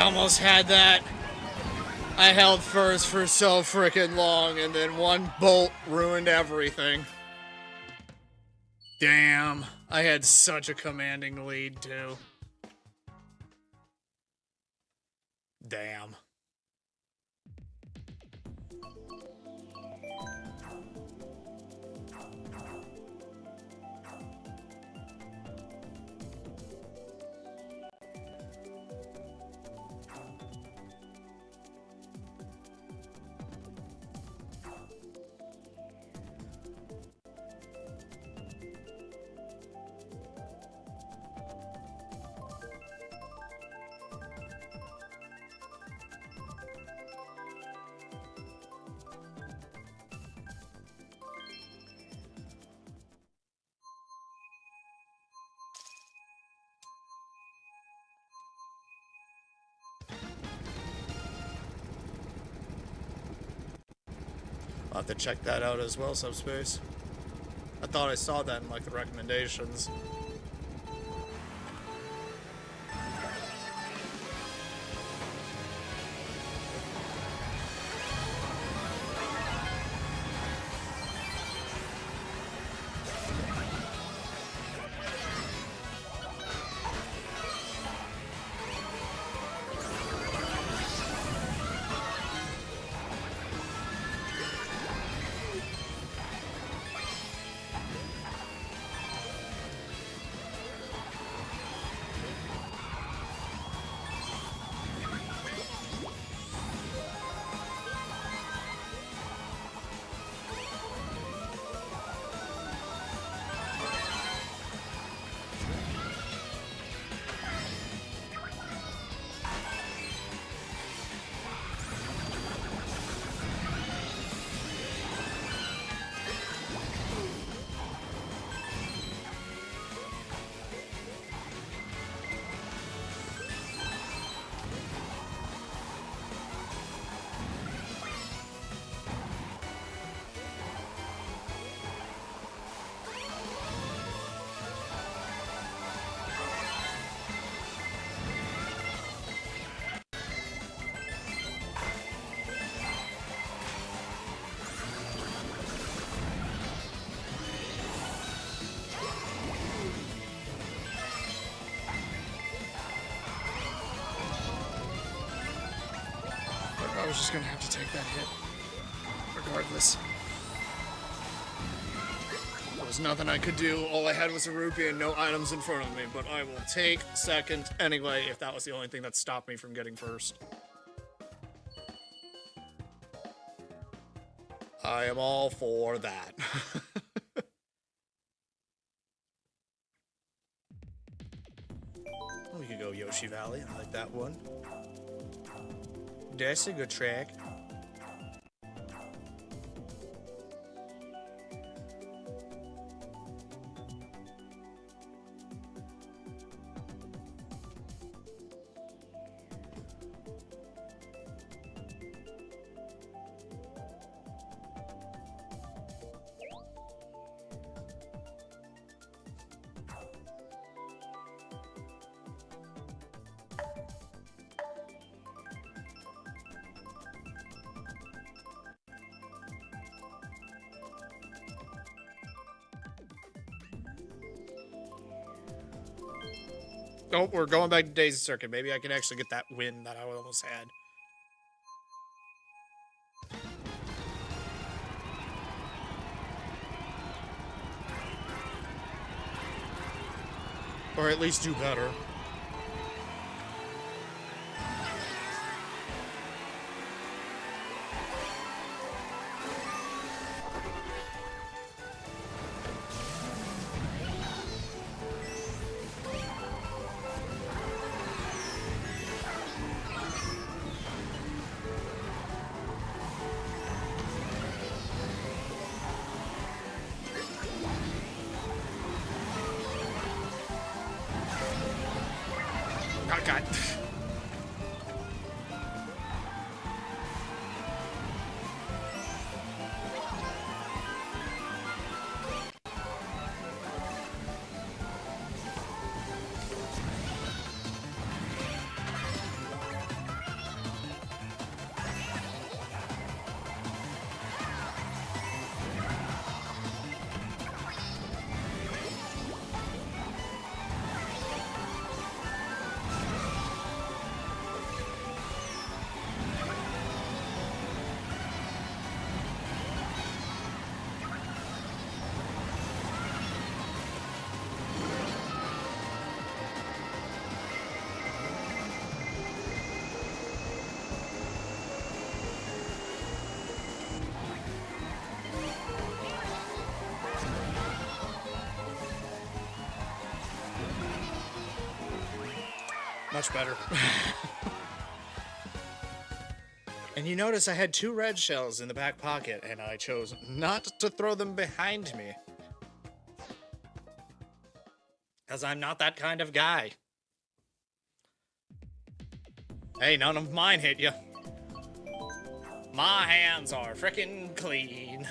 Almost had that. I held first for so freaking long, and then one bolt ruined everything. Damn. I had such a commanding lead, too. Damn. I'll have to check that out as well, Subspace. I thought I saw that in, like, the recommendations. was just gonna have to take that hit. Regardless. There was nothing I could do. All I had was a rupee and no items in front of me, but I will take second anyway if that was the only thing that stopped me from getting first. I am all for that. We could go Yoshi Valley. I like that one. That's a good track. Oh, we're going back to Daisy Circuit. Maybe I can actually get that win that I almost had. Or at least do better. Oh, God. Much better. And you notice I had 2 red shells in the back pocket, and I chose not to throw them behind me. Because I'm not that kind of guy. Hey, none of mine hit you. My hands are frickin' clean.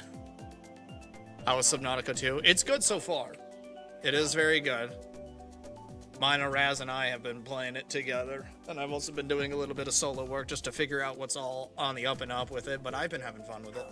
How was Subnautica 2? It's good so far. It is very good. Mine, Raz, and I have been playing it together, and I've also been doing a little bit of solo work just to figure out what's all on the up and up with it, but I've been having fun with it.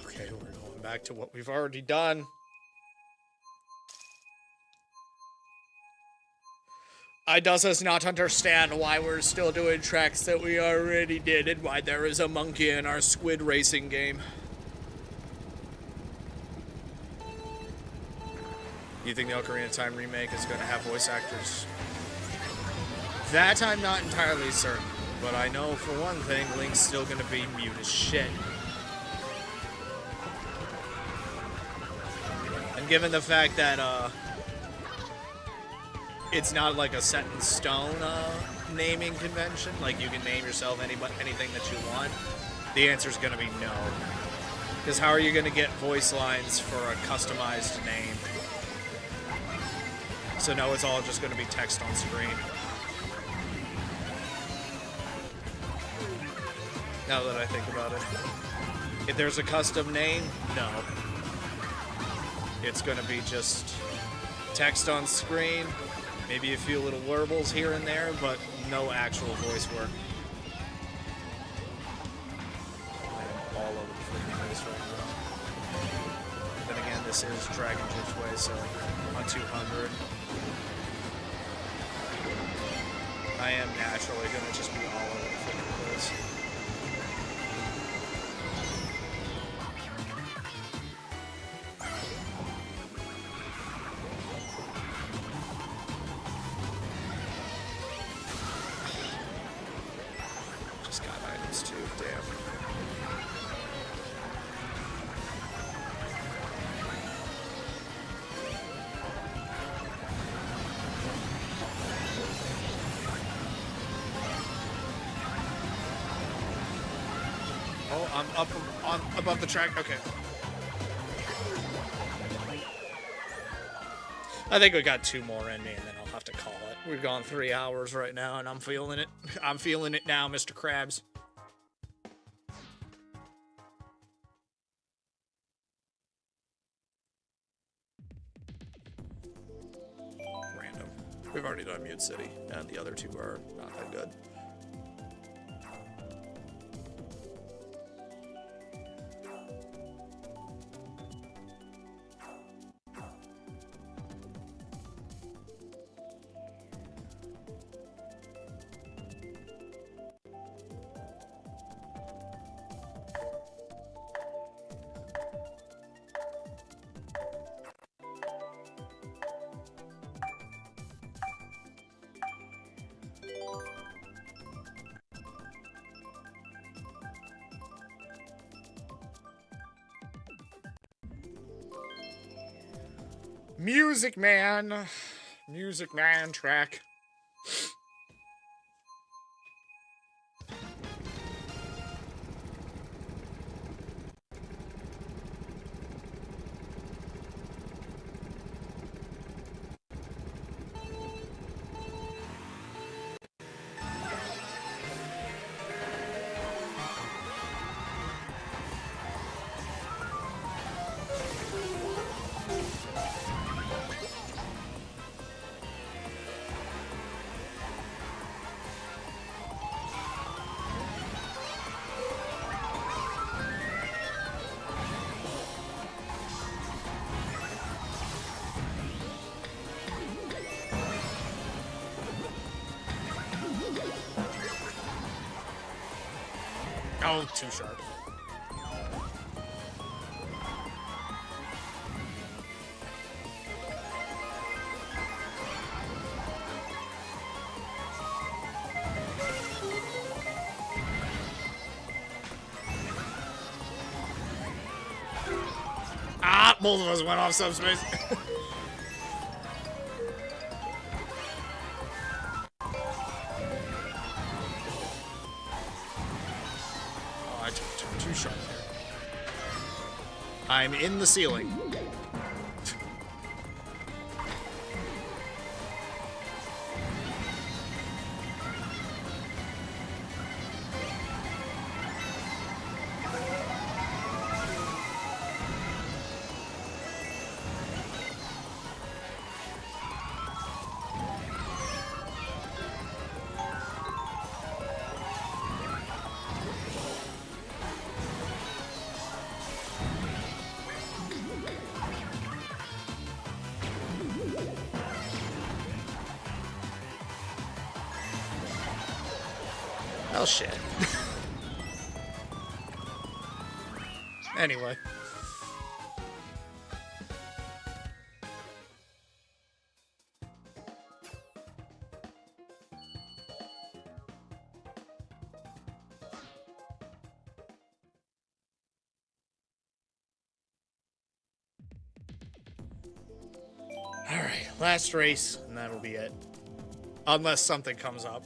Okay, we're going back to what we've already done. I does not understand why we're still doing tracks that we already did and why there is a monkey in our squid racing game. You think the Ocarina of Time remake is going to have voice actors? That I'm not entirely certain, but I know for one thing, Link's still going to be mute as shit. And given the fact that, it's not like a set in stone, naming convention, like you can name yourself anything that you want, the answer is going to be no. Because how are you going to get voice lines for a customized name? So no, it's all just going to be text on screen. Now that I think about it. If there's a custom name, no. It's gonna be just text on screen, maybe a few little warbles here and there, but no actual voice work. I am all over the freaking place right now. Then again, this is Dragon Gyp's Way, so on 200. I am naturally gonna just be all over the freaking place. Just got items too, damn. Oh, I'm up on above the track. Okay. I think we got 2 more in me, and then I'll have to call it. We've gone 3 hours right now, and I'm feeling it. I'm feeling it now, Mr. Krabs. Random. We've already done Mute City, and the other 2 are not that good. Music Man. Music Man track. Oh, too sharp. Ah, both of us went off subspace. Too sharp there. I'm in the ceiling. Oh shit. Anyway. Alright, last race, and that'll be it. Unless something comes up.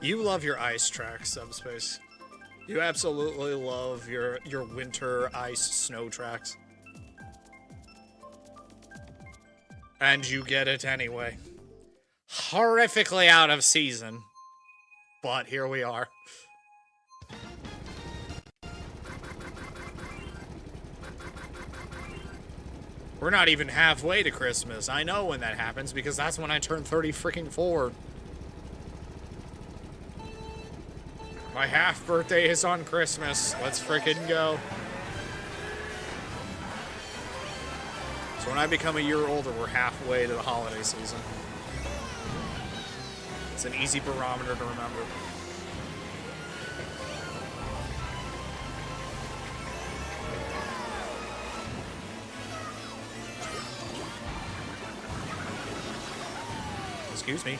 You love your ice tracks, Subspace. You absolutely love your winter ice snow tracks. And you get it anyway. Horrifically out of season. But here we are. We're not even halfway to Christmas. I know when that happens because that's when I turn 30 freaking 4. My half birthday is on Christmas. Let's freaking go. So when I become a year older, we're halfway to the holiday season. It's an easy barometer to remember. Excuse me.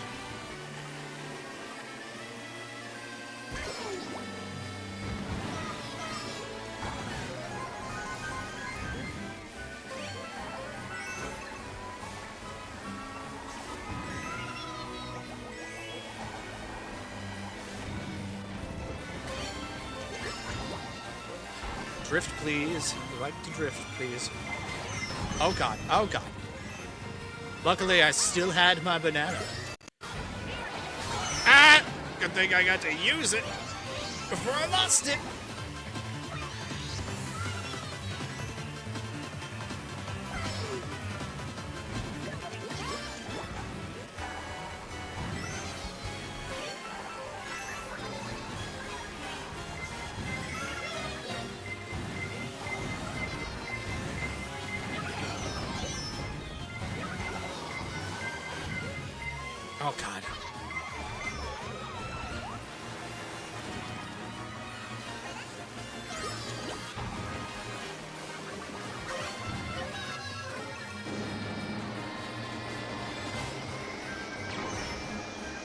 Drift, please. We'd like to drift, please. Oh god, oh god. Luckily, I still had my banana. Ah! Good thing I got to use it before I lost it. Oh god.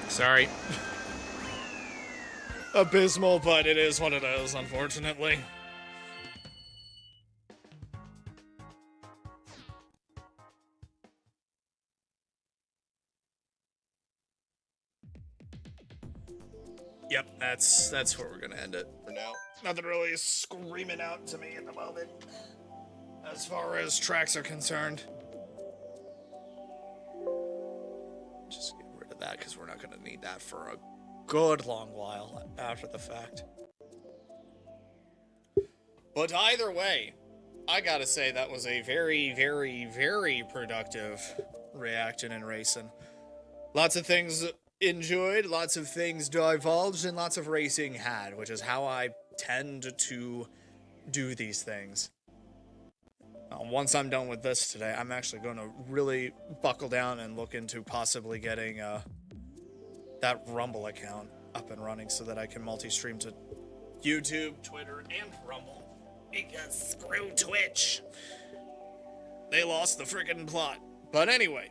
Sorry. Abysmal, but it is what it is, unfortunately. Yep, that's where we're gonna end it for now. Nothing really is screaming out to me at the moment, as far as tracks are concerned. Just get rid of that, because we're not gonna need that for a good long while after the fact. But either way, I gotta say that was a very, very, very productive reaction and racing. Lots of things enjoyed, lots of things divulged, and lots of racing had, which is how I tend to do these things. Once I'm done with this today, I'm actually going to really buckle down and look into possibly getting that Rumble account up and running so that I can multi-stream to YouTube, Twitter, and Rumble. Because screw Twitch. They lost the freaking plot. But anyway,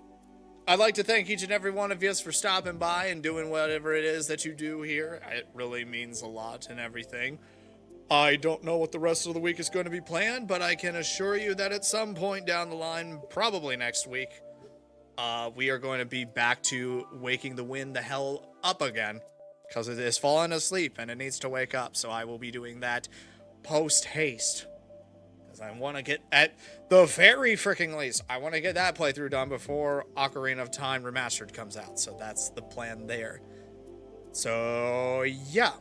I'd like to thank each and every one of you for stopping by and doing whatever it is that you do here. It really means a lot and everything. I don't know what the rest of the week is going to be planned, but I can assure you that at some point down the line, probably next week, we are going to be back to waking the wind the hell up again, because it is falling asleep and it needs to wake up. So I will be doing that post-haste, because I want to get, at the very freaking least, I want to get that playthrough done before Ocarina of Time Remastered comes out. So that's the plan there. So yeah,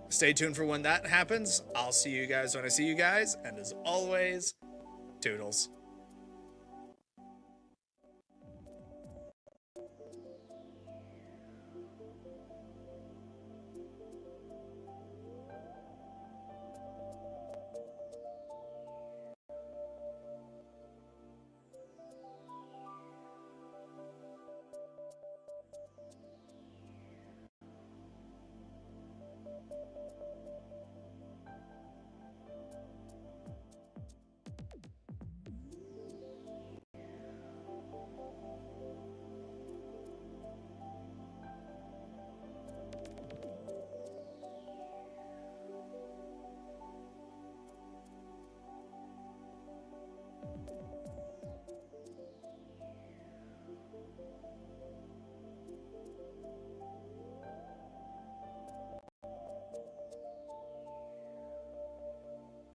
stay tuned for when that happens. I'll see you guys when I see you guys, and as always, toodles.